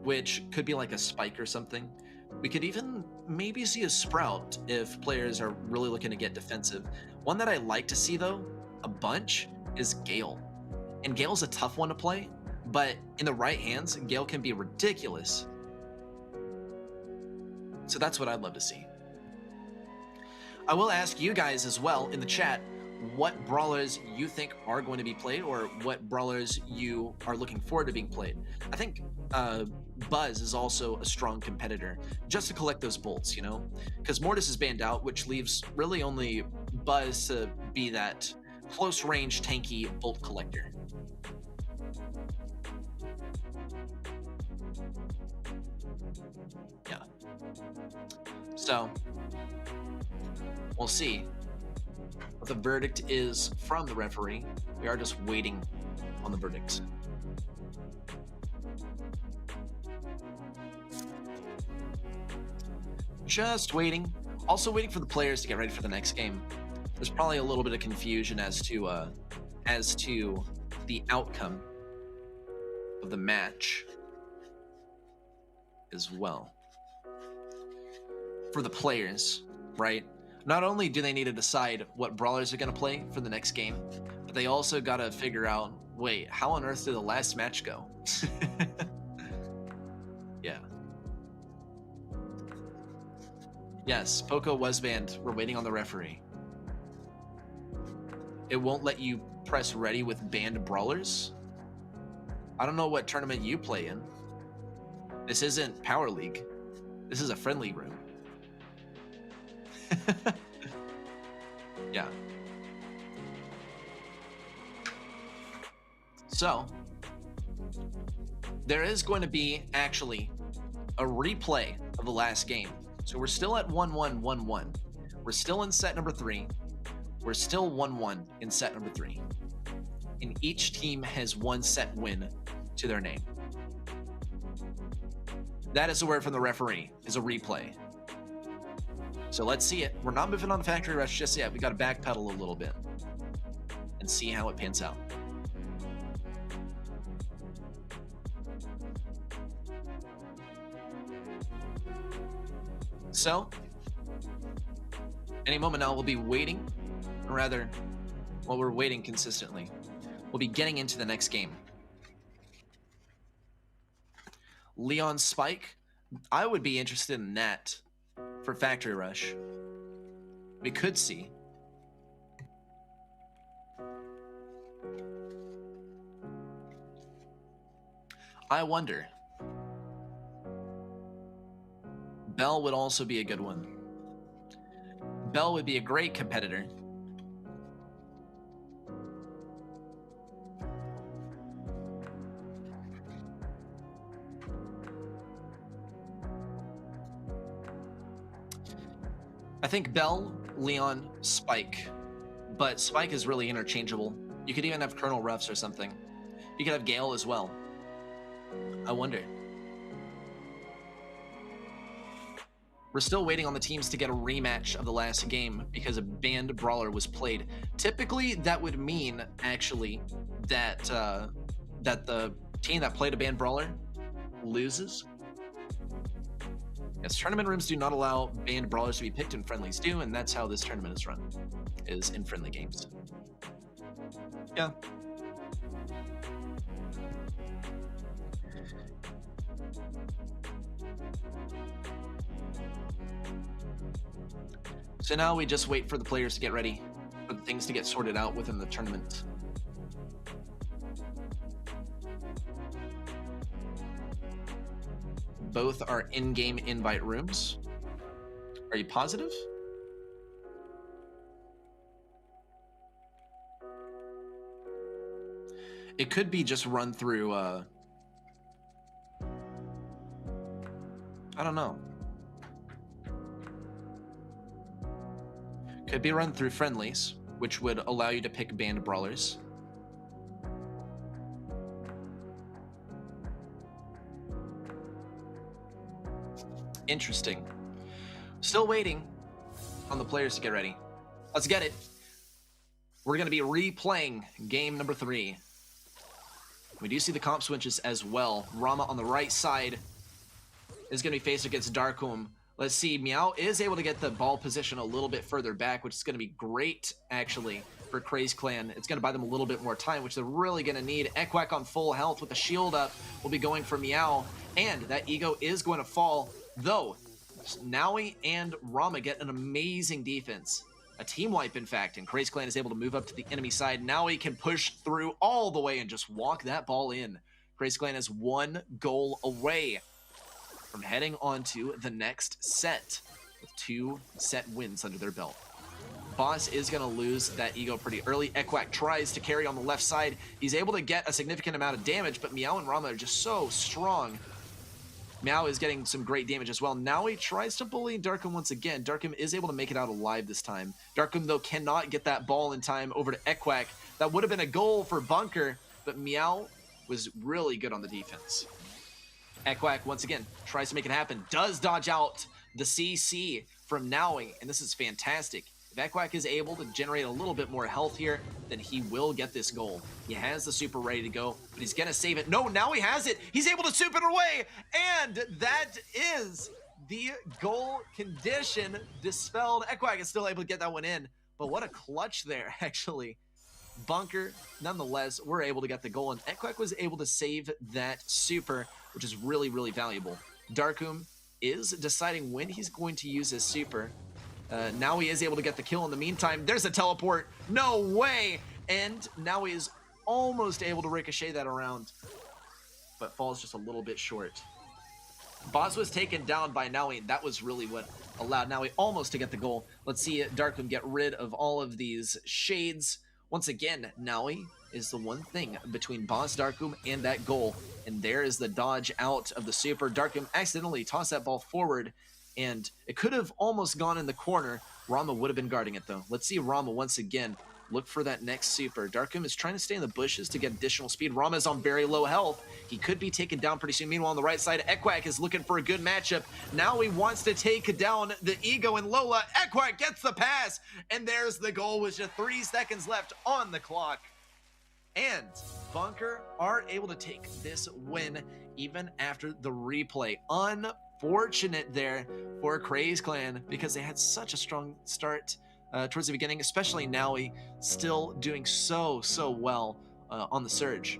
S2: which could be like a Spike or something. We could even maybe see a Sprout if players are really looking to get defensive. One that I like to see, though, a bunch, is Gale. And Gale's a tough one to play, but in the right hands, Gale can be ridiculous. So that's what I'd love to see. I will ask you guys as well in the chat what brawlers you think are going to be played, or what brawlers you are looking forward to being played. I think Buzz is also a strong competitor, just to collect those bolts, you know? Because Mortis is banned out, which leaves really only Buzz to be that close-range tanky bolt collector. Yeah. So, we'll see what the verdict is from the referee. We are just waiting on the verdict. Just waiting. Also waiting for the players to get ready for the next game. There's probably a little bit of confusion as to the outcome of the match. as well. For the players, right? Not only do they need to decide what brawlers are going to play for the next game, but they also got to figure out, wait, how on earth did the last match go? Yeah. Yes, Poco was banned. We're waiting on the referee. It won't let you press ready with banned brawlers? I don't know what tournament you play in. This isn't Power League. This is a friendly room. Yeah. So, there is going to be actually a replay of the last game. So we're still at 1-1-1-1. We're still in set number 3. We're still 1-1 in set number 3. And each team has one set win to their name. That is the word from the referee, is a replay. So let's see it. We're not moving on to Factory Rush just yet. We got to backpedal a little bit and see how it pans out. So, any moment now we'll be waiting, or rather, while we're waiting consistently, we'll be getting into the next game. Leon Spike, I would be interested in that for Factory Rush. We could see. I wonder. Bell would also be a good one. Bell would be a great competitor. I think Bell, Leon, Spike. But Spike is really interchangeable. You could even have Colonel Ruffs or something. You could have Gale as well. I wonder. We're still waiting on the teams to get a rematch of the last game because a banned brawler was played. Typically, that would mean, actually, that that the team that played a banned brawler loses. Yes, tournament rooms do not allow banned brawlers to be picked, and friendlies do, and that's how this tournament is run, is in friendly games. Yeah. So now we just wait for the players to get ready, for the things to get sorted out within the tournament. Both are in-game invite rooms. Are you positive? It could be just run through, I don't know. Could be run through friendlies, which would allow you to pick banned brawlers. Interesting. Still waiting on the players to get ready. Let's get it. We're going to be replaying game number 3. We do see the comp switches as well. Rama on the right side is going to be faced against Darkum. Let's see, Meow is able to get the ball position a little bit further back, which is going to be great, actually, for Craze Clan. It's going to buy them a little bit more time, which they're really going to need. Ekwak on full health with the shield up will be going for Meow, and that ego is going to fall, though Naui and Rama get an amazing defense. A team wipe, in fact, and Craze Clan is able to move up to the enemy side. Naui can push through all the way and just walk that ball in. Craze Clan is 1 goal away from heading on to the next set with 2 set wins under their belt. Boss is going to lose that ego pretty early. Ekwak tries to carry on the left side. He's able to get a significant amount of damage, but Meow and Rama are just so strong. Meow is getting some great damage as well. Now he tries to bully Darkum once again. Darkum is able to make it out alive this time. Darkum, though, cannot get that ball in time over to Ekwak. That would have been a goal for Bunker, but Meow was really good on the defense. Ekwak, once again, tries to make it happen. Does dodge out the CC from Naui, and this is fantastic. If Ekwak is able to generate a little bit more health here, then he will get this goal. He has the super ready to go, but he's gonna save it. No, now he has it. He's able to soup it away, and that is the goal condition dispelled. Ekwak is still able to get that one in, but what a clutch there, actually. Bunker, nonetheless, we're able to get the goal, and Ekwak was able to save that super, which is really, really valuable. Darkum is deciding when he's going to use his super. Now he is able to get the kill. In the meantime, there's a teleport. No way! And now he is almost able to ricochet that around, but falls just a little bit short. Boss was taken down by Naui, and that was really what allowed Naui almost to get the goal. Let's see Darkum get rid of all of these shades. Once again, Naui is the one thing between Boss, Darkum, and that goal. And there is the dodge out of the super. Darkum accidentally tossed that ball forward, and it could have almost gone in the corner. Rama would have been guarding it, though. Let's see Rama once again look for that next super. Darkum is trying to stay in the bushes to get additional speed. Rama is on very low health. He could be taken down pretty soon. Meanwhile, on the right side, Ekwak is looking for a good matchup. Now he wants to take down the Ego and Lola. Ekwak gets the pass, and there's the goal with just 3 seconds left on the clock. And Bunker are able to take this win even after the replay. Unfortunate there for Craze Clan because they had such a strong start towards the beginning, especially Naui still doing so well on the Surge.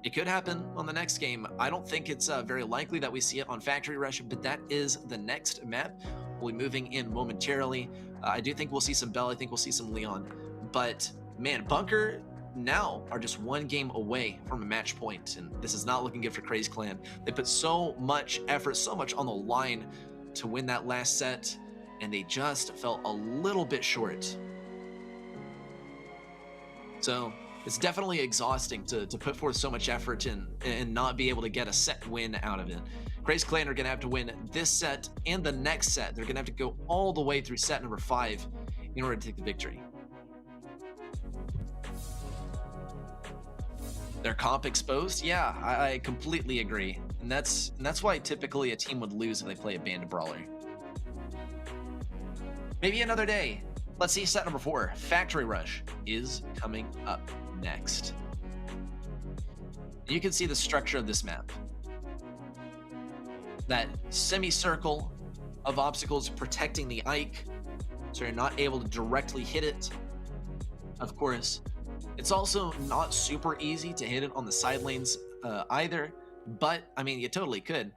S2: It could happen on the next game. I don't think it's very likely that we see it on Factory Rush, but that is the next map. We'll be moving in momentarily. I do think we'll see some Bell. I think we'll see some Leon. But man, Bunker now are just 1 game away from a match point, and this is not looking good for Craze Clan. They put so much effort, so much on the line to win that last set, and they just fell a little bit short. So it's definitely exhausting to put forth so much effort and not be able to get a set win out of it. Craze Clan are going to have to win this set and the next set. They're going to have to go all the way through set number 5 in order to take the victory. Their comp exposed? Yeah, I completely agree. And that's why typically a team would lose if they play a banded brawler. Maybe another day. Let's see set number 4. Factory Rush is coming up next. You can see the structure of this map. That semicircle of obstacles protecting the Ike, so you're not able to directly hit it. Of course, it's also not super easy to hit it on the side lanes either, but I mean, you totally could.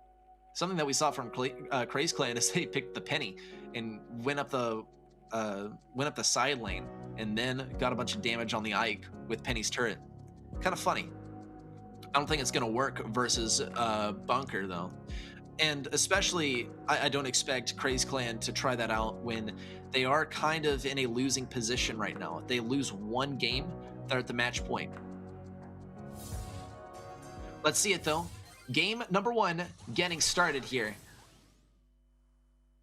S2: Something that we saw from Craze Clan is they picked the penny and went up the side lane and then got a bunch of damage on the Ike with Penny's turret. Kind of funny. I don't think it's gonna work versus Bunker though. And especially, I don't expect Craze Clan to try that out when they are kind of in a losing position right now. If they lose 1 game, they're at the match point. Let's see it though. Game number 1 getting started here.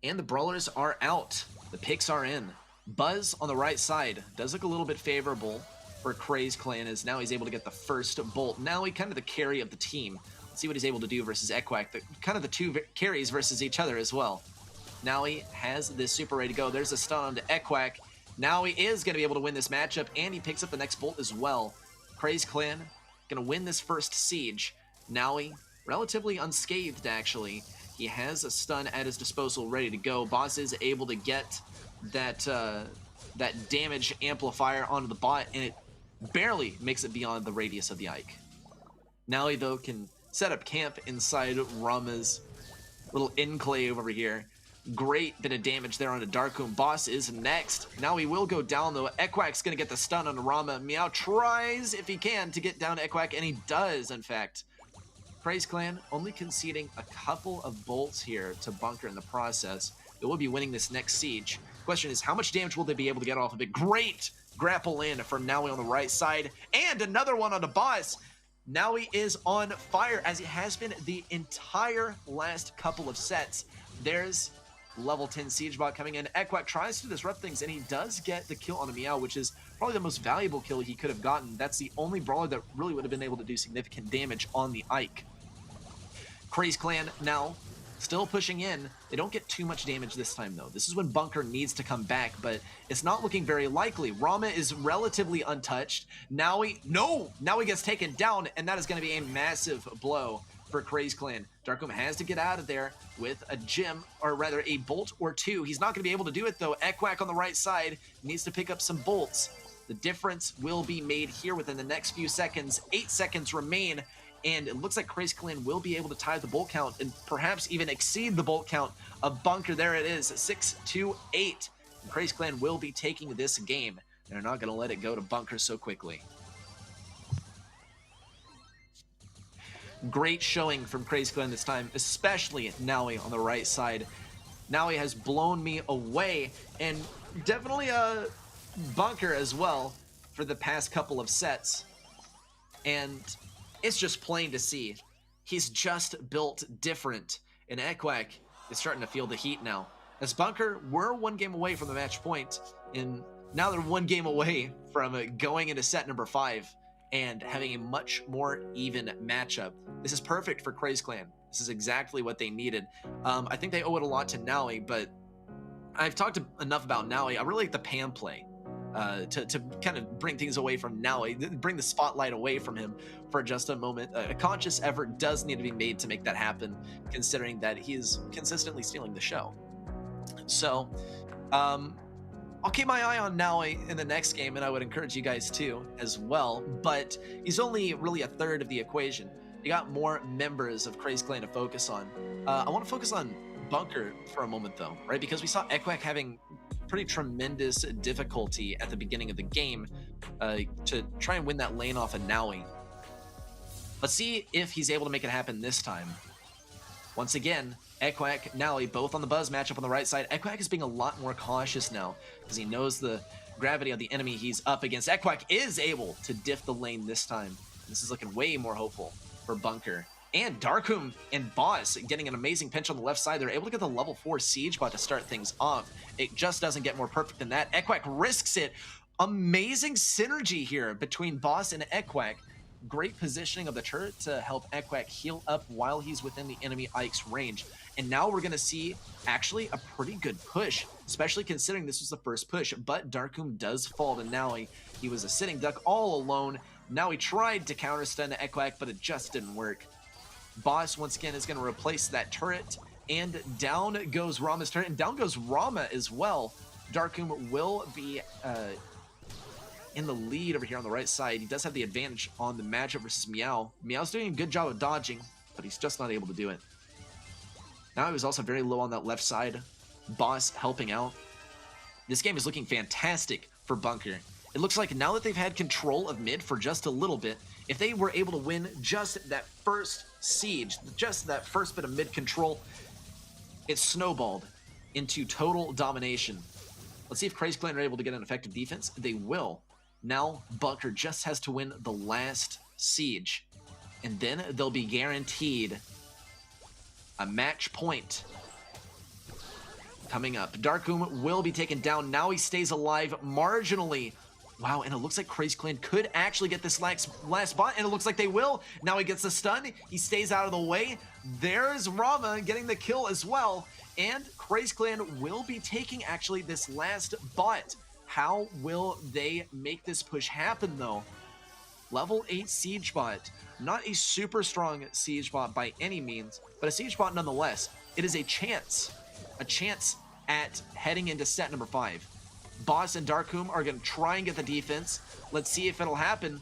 S2: And the brawlers are out. The picks are in. Buzz on the right side does look a little bit favorable for Craze Clan, as now he's able to get the first bolt. Now he kind of the carry of the team. Let's see what he's able to do versus Ekwak. Kind of the 2 carries versus each other as well. Now he has this super ready to go. There's a stun onto Ekwak. Now he is going to be able to win this matchup, and he picks up the next bolt as well. Craze Clan going to win this first siege. Now he relatively unscathed, actually. He has a stun at his disposal ready to go. Boss is able to get that damage amplifier onto the bot, and it barely makes it beyond the radius of the Ike. Now he, though, can set up camp inside Rama's little enclave over here. Great bit of damage there onto Darkum. Boss is next. Now he will go down, though. Ekwak's going to get the stun on Rama. Meow tries, if he can, to get down to Ekwak, and he does, in fact. Craze Clan only conceding a couple of bolts here to Bunker in the process. They will be winning this next siege. Question is, how much damage will they be able to get off of it? Great grapple in from Naui on the right side, and another one on the Boss. Naui is on fire, as he has been the entire last couple of sets. There's level 10 siege bot coming in. Ekwak tries to disrupt things, and he does get the kill on the Meow, which is probably the most valuable kill he could have gotten. That's the only brawler that really would have been able to do significant damage on the Ike. Craze Clan now Still pushing in. They don't get too much damage this time, though. This is when Bunker needs to come back, but it's not looking very likely. Rama is relatively untouched. Now he gets taken down, and that is going to be a massive blow for Craze Clan. Darkum has to get out of there with a gem, or rather a bolt or two. He's not going to be able to do it, though. Ekwak on the right side needs to pick up some bolts. The difference will be made here within the next few seconds. 8 seconds remain. And it looks like Craze Clan will be able to tie the bolt count and perhaps even exceed the bolt count of Bunker. There it is, 6-8. And Craze Clan will be taking this game. They're not going to let it go to Bunker so quickly. Great showing from Craze Clan this time, especially Naui on the right side. Naui has blown me away, and definitely a Bunker as well for the past couple of sets. And it's just plain to see. He's just built different. And Ekwak is starting to feel the heat now. As Bunker were 1 game away from the match point, and now they're 1 game away from going into set number 5 and having a much more even matchup. This is perfect for Craze Clan. This is exactly what they needed. I think they owe it a lot to Naui, but I've talked enough about Naui. I really like the Pam play. To kind of bring things away from Naui, bring the spotlight away from him for just a moment. A conscious effort does need to be made to make that happen, considering that he is consistently stealing the show. So, I'll keep my eye on Naui in the next game, and I would encourage you guys to as well, but he's only really a third of the equation. You got more members of Craze Clan to focus on. I want to focus on Bunker for a moment, though, right? Because we saw Ekwak having pretty tremendous difficulty at the beginning of the game to try and win that lane off of Naui. Let's see if he's able to make it happen this time. Once again, Ekwak, Naui, both on the Buzz matchup on the right side. Ekwak is being a lot more cautious now because he knows the gravity of the enemy he's up against. Ekwak is able to diff the lane this time. This is looking way more hopeful for Bunker. And Darkum and Boss getting an amazing pinch on the left side. They're able to get the level 4 Siege bot to start things off. It just doesn't get more perfect than that. Ekwak risks it. Amazing synergy here between Boss and Ekwak. Great positioning of the turret to help Ekwak heal up while he's within the enemy Ike's range. And now we're going to see actually a pretty good push, especially considering this was the first push. But Darkum does fall to Naui. He was a sitting duck all alone. Now he tried to counter stun to Ekwak, but it just didn't work. Boss, once again, is going to replace that turret, and down goes Rama's turret, and down goes Rama as well. Darkum will be in the lead over here on the right side. He does have the advantage on the matchup versus Meow. Meow's doing a good job of dodging, but he's just not able to do it. Now he was also very low on that left side. Boss helping out. This game is looking fantastic for Bunker. It looks like now that they've had control of mid for just a little bit, if they were able to win just that first siege, just that first bit of mid control, it snowballed into total domination. Let's see if Craze Clan are able to get an effective defense. They will. Now Bunker just has to win the last siege, and then they'll be guaranteed a match point coming up. Darkum will be taken down. Now he stays alive marginally. Wow, and it looks like Craze Clan could actually get this last bot, and it looks like they will. Now he gets the stun. He stays out of the way. There's Rama getting the kill as well. And Craze Clan will be taking actually this last bot. How will they make this push happen, though? Level 8 Siege bot. Not a super strong Siege bot by any means, but a Siege bot nonetheless. It is a chance at heading into set number 5. Boss and Darkum are going to try and get the defense. Let's see if it'll happen.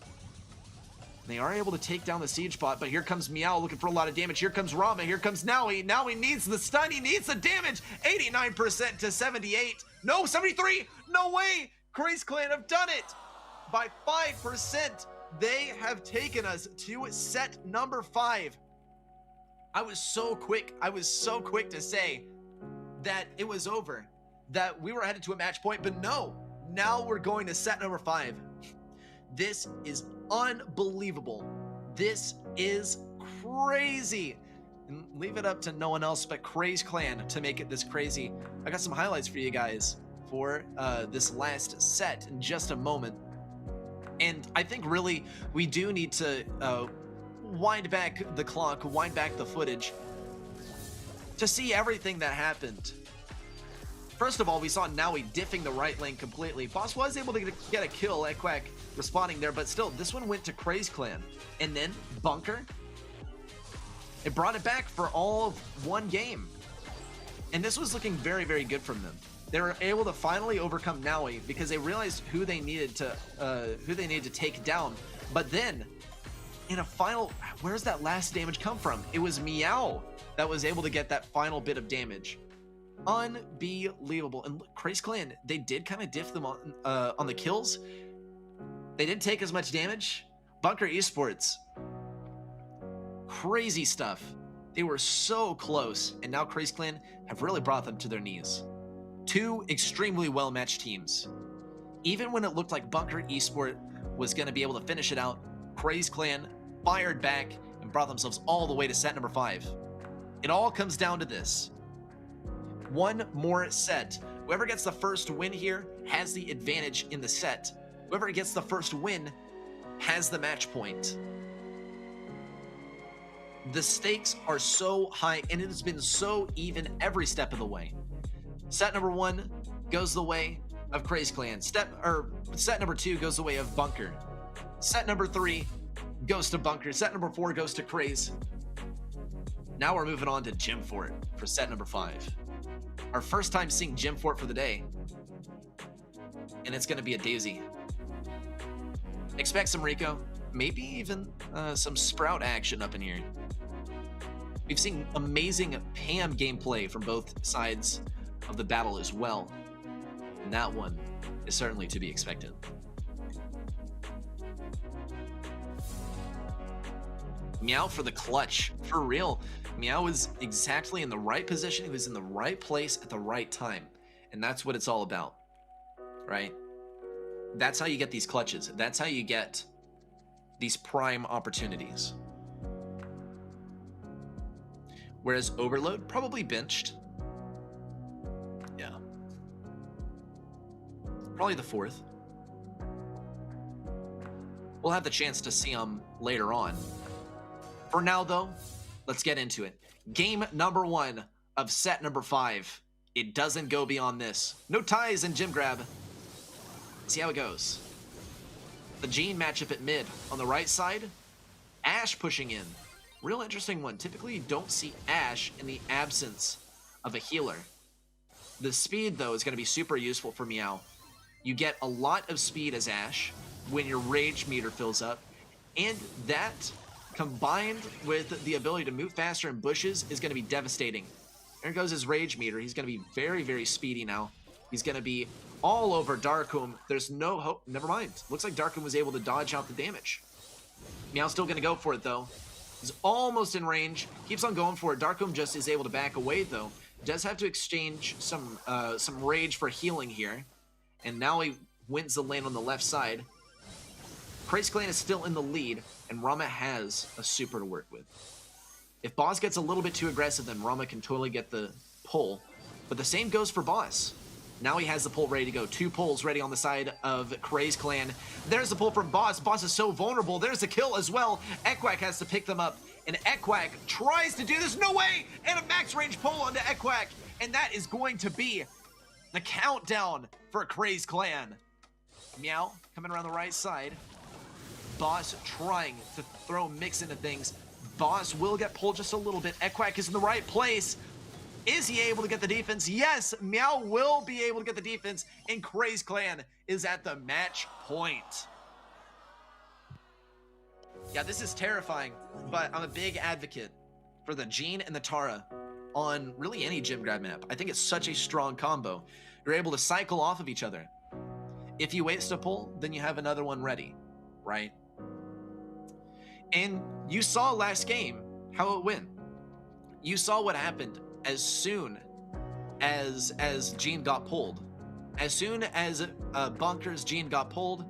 S2: They are able to take down the Siege bot, but here comes Meow looking for a lot of damage. Here comes Rama. Here comes Naui. Naui needs the stun. He needs the damage. 89% to 78. No, 73. No way. Craze Clan have done it. By 5%, they have taken us to set number 5. I was so quick to say that it was over, that we were headed to a match point, but no, now we're going to set number 5. This is unbelievable. This is crazy. And leave it up to no one else but Craze Clan to make it this crazy. I got some highlights for you guys for this last set in just a moment. And I think really we do need to wind back the clock, wind back the footage to see everything that happened. First of all, we saw Naui diffing the right lane completely. Boss was able to get a kill, Equack responding there, but still, this one went to Craze Clan. And then Bunker, it brought it back for all of one game. And this was looking very, very good from them. They were able to finally overcome Naui because they realized who they needed to take down. But then, in a final, where's that last damage come from? It was Meow that was able to get that final bit of damage. Unbelievable. And look, Craze Clan, they did kind of diff them on the kills. They didn't take as much damage. Bunker Esports, crazy stuff. They were so close, and now Craze Clan have really brought them to their knees. Two extremely well-matched teams. Even when it looked like Bunker Esport was going to be able to finish it out, Craze Clan fired back and brought themselves all the way to set number 5. It all comes down to this. One more set. Whoever gets the first win here has the advantage in the set. Whoever gets the first win has the match point. The stakes are so high, and it has been so even every step of the way. Set number 1 goes the way of Craze Clan. Set number 2 goes the way of Bunker. Set number 3 goes to Bunker. Set number 4 goes to Craze. Now we're moving on to Gym Fort for set number 5. Our first time seeing Gym Fort for the day, and it's going to be a doozy. Expect some Rico, maybe even some Sprout action up in here. We've seen amazing Pam gameplay from both sides of the battle as well, and that one is certainly to be expected. Meow for the clutch, for real. Meow was exactly in the right position. He was in the right place at the right time, and that's what it's all about, right? That's how you get these clutches. That's how you get these prime opportunities. Whereas Overload probably benched. Yeah. Probably the 4th. We'll have the chance to see him later on. For now, though, let's get into it. Game number 1 of set number 5. It doesn't go beyond this. No ties in Gym Grab. See how it goes. The Gene matchup at mid. On the right side, Ash pushing in. Real interesting one. Typically, you don't see Ash in the absence of a healer. The speed, though, is going to be super useful for Meow. You get a lot of speed as Ash when your rage meter fills up, and that, combined with the ability to move faster in bushes, is going to be devastating. There goes his rage meter. He's going to be very, very speedy now. He's going to be all over Darkum. There's no hope. Never mind. Looks like Darkum was able to dodge out the damage. Meow's still going to go for it, though. He's almost in range. Keeps on going for it. Darkum just is able to back away, though. Does have to exchange some rage for healing here. And now he wins the lane on the left side. Craze Clan is still in the lead, and Rama has a super to work with. If Boss gets a little bit too aggressive, then Rama can totally get the pull. But the same goes for Boss. Now he has the pull ready to go. 2 pulls ready on the side of Craze Clan. There's the pull from Boss. Boss is so vulnerable. There's the kill as well. Equack has to pick them up. And Equack tries to do this. No way! And a max range pull onto Equack. And that is going to be the countdown for Craze Clan. Meow coming around the right side. Boss trying to throw Mix into things. Boss will get pulled just a little bit. Equack is in the right place. Is he able to get the defense? Yes, Meow will be able to get the defense, and Craze Clan is at the match point. Yeah, this is terrifying, but I'm a big advocate for the Gene and the Tara on really any Gym Grab map. I think it's such a strong combo. You're able to cycle off of each other. If you waste a pull, then you have another one ready, right? And you saw last game how it went. You saw what happened as soon as Gene got pulled. As soon as Bunker's Gene got pulled,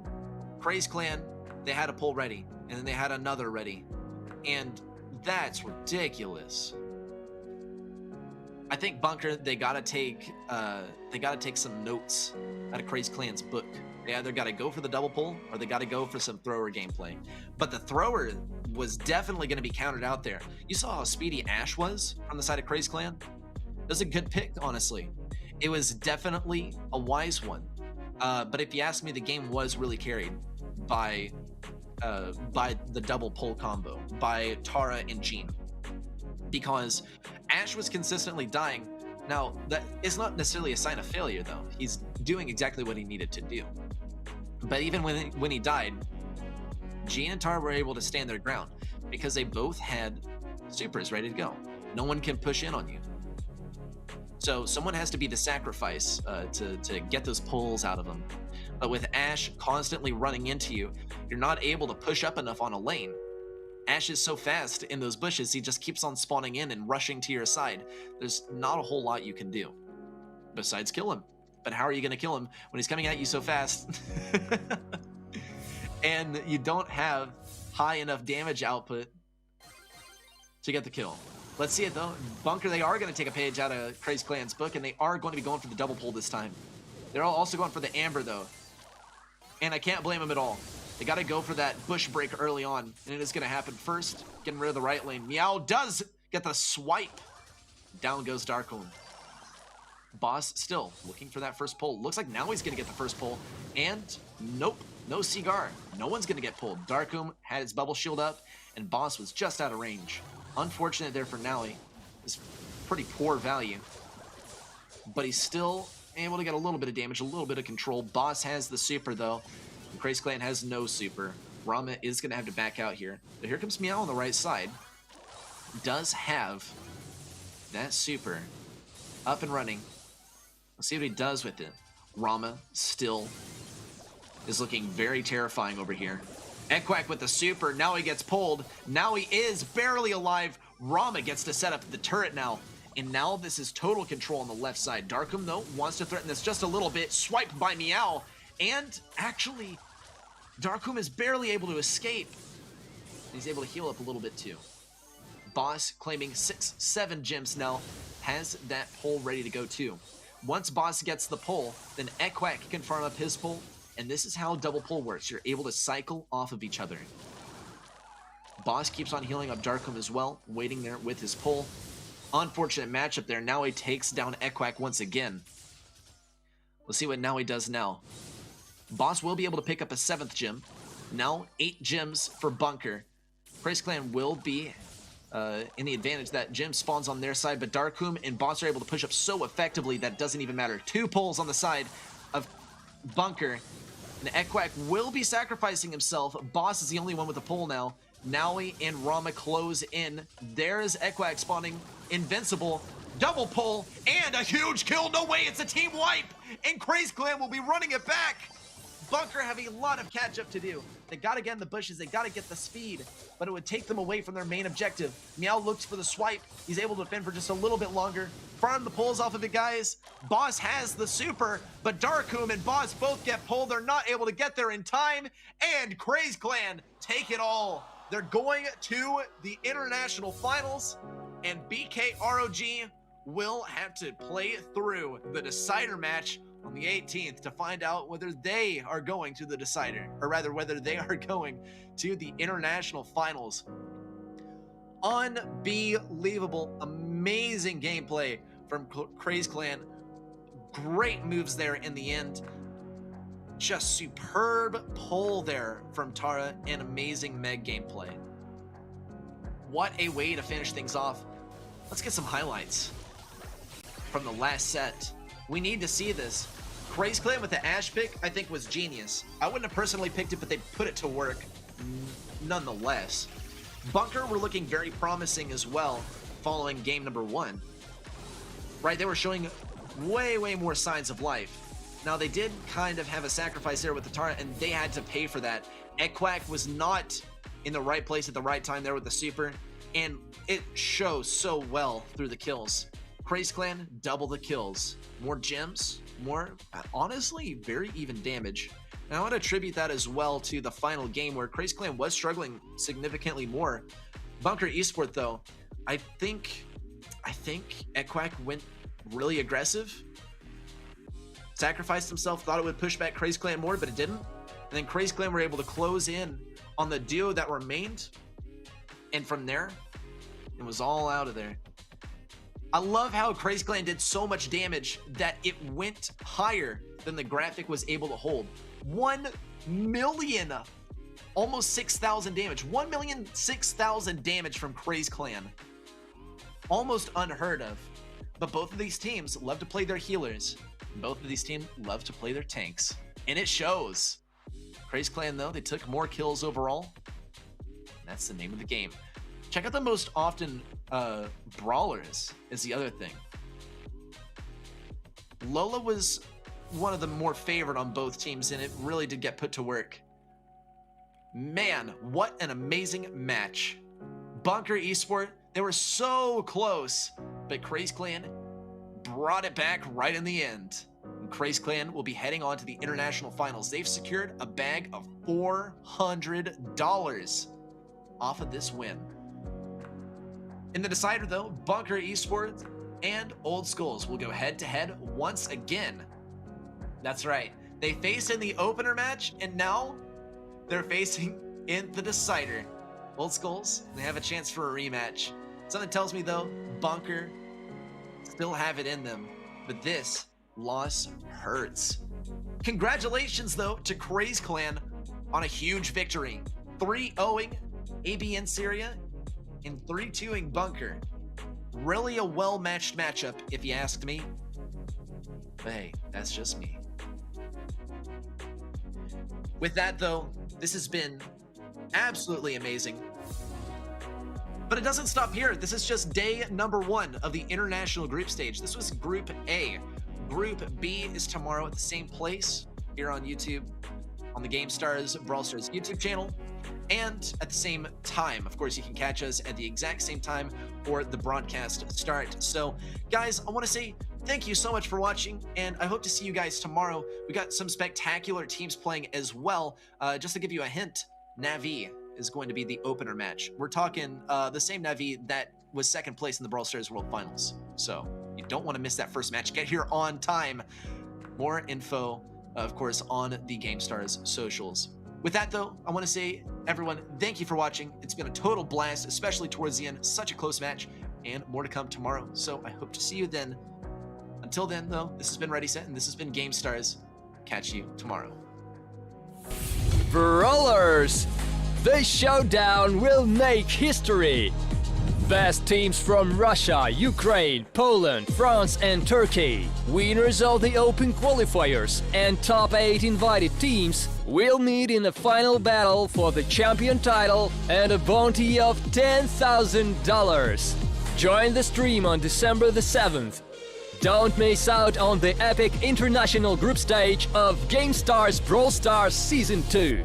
S2: Craze Clan, they had a pull ready, and then they had another ready. And that's ridiculous. I think Bunker, they gotta take some notes out of Craze Clan's book. They either gotta go for the double pull or they gotta go for some thrower gameplay. But the thrower was definitely gonna be counted out there. You saw how speedy Ash was on the side of Craze Clan. It was a good pick, honestly. It was definitely a wise one. But if you ask me, the game was really carried by the double pull combo, by Tara and Jean. Because Ash was consistently dying. Now, that is not necessarily a sign of failure, though. He's doing exactly what he needed to do. But even when he died, Jean and Tara were able to stand their ground because they both had supers ready to go. No one can push in on you. So someone has to be the sacrifice to get those pulls out of them. But with Ash constantly running into you, you're not able to push up enough on a lane. Ash is so fast in those bushes, he just keeps on spawning in and rushing to your side. There's not a whole lot you can do besides kill him. But how are you going to kill him when he's coming at you so fast? And you don't have high enough damage output to get the kill. Let's see it though. Bunker, they are going to take a page out of Crazy Clan's book, and they are going to be going for the double pull this time. They're also going for the Amber though. And I can't blame them at all. They got to go for that bush break early on, and it is going to happen first. Getting rid of the right lane. Meow does get the swipe. Down goes Darkholm. Boss still looking for that first pull. Looks like now he's going to get the first pull. And nope, no Seagar. No one's going to get pulled. Darkholm had his bubble shield up, and Boss was just out of range. Unfortunate there for Naui. It's pretty poor value. But he's still able to get a little bit of damage, a little bit of control. Boss has the super though. Crazy Clan has no super. Rama is going to have to back out here. But here comes Meow on the right side. Does have that super up and running. Let's see what he does with it. Rama still is looking very terrifying over here. Ekquak with the super. Now he gets pulled. Now he is barely alive. Rama gets to set up the turret now. And now this is total control on the left side. Darkholm, though, wants to threaten this just a little bit. Swiped by Meow. And actually, Darkholm is barely able to escape. He's able to heal up a little bit too. Boss claiming 6-7 gems now. Has that pull ready to go too. Once Boss gets the pull, then Ekquak can farm up his pull. And this is how double pull works. You're able to cycle off of each other. Boss keeps on healing up Darkholm as well, waiting there with his pull. Unfortunate matchup there. Now he takes down Ekquak once again. Let's see what Naui does now. Boss will be able to pick up a 7th gem. Now 8 gems for Bunker. Crazy Clan will be in the advantage. That gem spawns on their side, but Darkholm and Boss are able to push up so effectively that it doesn't even matter. 2 pulls on the side of Bunker. And Ekquak will be sacrificing himself. Boss is the only one with a pull now. Naui and Rama close in. There's Ekquak spawning invincible. Double pull and a huge kill. No way, it's a team wipe. And Crazy Clan will be running it back. Bunker having a lot of catch up to do. They got to get in the bushes. They got to get the speed, but it would take them away from their main objective. Meow looks for the swipe. He's able to defend for just a little bit longer. Farm the pulls off of it, guys. Boss has the super, but Darkholm and Boss both get pulled. They're not able to get there in time, and Crazy Clan take it all. They're going to the international finals, and BKROG will have to play through the decider match on the 18th to find out whether they are going to the decider, or rather whether they are going to the international finals. Unbelievable, amazing gameplay from Crazy Clan. Great moves there in the end. Just superb pull there from Tara and amazing Meg gameplay. What a way to finish things off. Let's get some highlights from the last set. We need to see this. Crazy Clan with the Ash pick, I think, was genius. I wouldn't have personally picked it, but they put it to work nonetheless. Bunker were looking very promising as well following game number 1. Right, they were showing way more signs of life. Now, they did kind of have a sacrifice there with the Tara, and they had to pay for that. Ekquak was not in the right place at the right time there with the super, and it shows so well through the kills. Crazy Clan, double the kills. More gems, more, honestly, very even damage. And I want to attribute that as well to the final game where Crazy Clan was struggling significantly more. Bunker Esport, though, I think Ekquak went really aggressive. Sacrificed himself, thought it would push back Crazy Clan more, but it didn't. And then Crazy Clan were able to close in on the duo that remained. And from there, it was all out of there. I love how Crazy Clan did so much damage that it went higher than the graphic was able to hold. 1 million, almost 6,000 damage. 1,006,000 damage from Crazy Clan. Almost unheard of. But both of these teams love to play their healers. Both of these teams love to play their tanks. And it shows. Crazy Clan, though, they took more kills overall. That's the name of the game. Check out the most often brawlers is the other thing. Lola was one of the more favored on both teams, and it really did get put to work. Man, what an amazing match. Bunker Esport, they were so close, but Crazy Clan brought it back right in the end. And Crazy Clan will be heading on to the international finals. They've secured a bag of $400 off of this win. In the decider, though, Bunker Esports and Old Skulls will go head-to-head once again. That's right. They faced in the opener match, and now they're facing in the decider. Old Skulls, they have a chance for a rematch. Something tells me, though, Bunker still have it in them, but this loss hurts. Congratulations, though, to Crazy Clan on a huge victory. 3-0ing ABN Syria and 3-2ing Bunker. Really a well-matched matchup, if you asked me. But hey, that's just me. With that, though, this has been absolutely amazing. But it doesn't stop here. This is just day number 1 of the international group stage. This was Group A. Group B is tomorrow at the same place here on YouTube, on the GameStars Brawl Stars YouTube channel, and at the same time. Of course, you can catch us at the exact same time for the broadcast start. So, guys, I want to say thank you so much for watching, and I hope to see you guys tomorrow. We got some spectacular teams playing as well. Just to give you a hint, Navi is going to be the opener match. We're talking the same Navi that was second place in the Brawl Stars World Finals. So you don't want to miss that first match. Get here on time. More info, of course, on the GameStars socials. With that, though, I want to say, everyone, thank you for watching. It's been a total blast, especially towards the end. Such a close match, and more to come tomorrow. So I hope to see you then. Until then, though, this has been Ready Set, and this has been GameStars. Catch you tomorrow.
S1: Brawlers! This showdown will make history! Best teams from Russia, Ukraine, Poland, France and Turkey. Winners of the Open qualifiers and top 8 invited teams will meet in a final battle for the champion title and a bounty of $10,000. Join the stream on December the 7th. Don't miss out on the epic international group stage of GameStars Brawl Stars Season 2.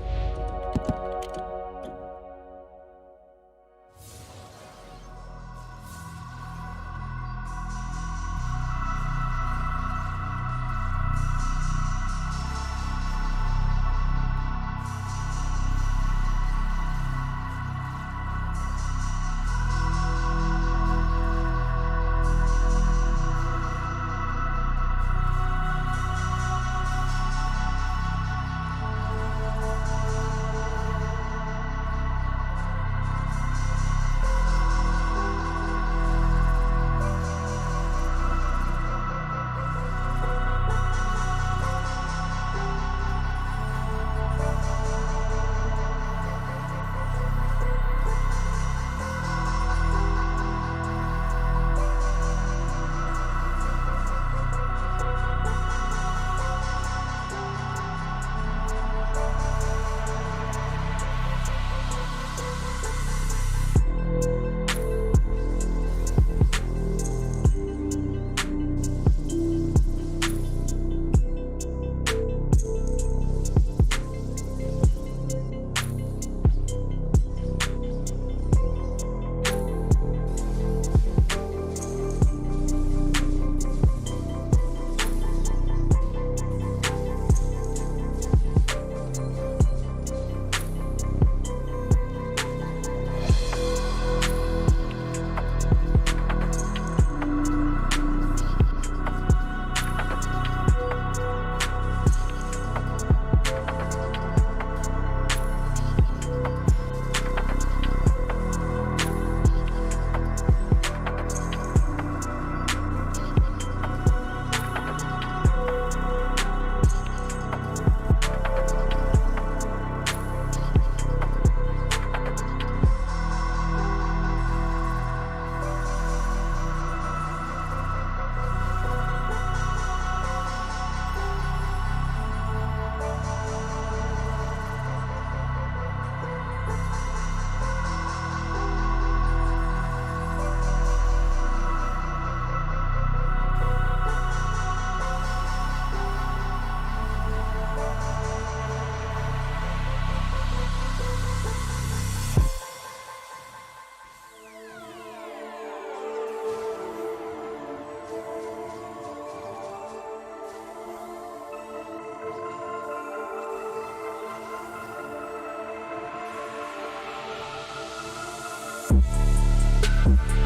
S2: Bye.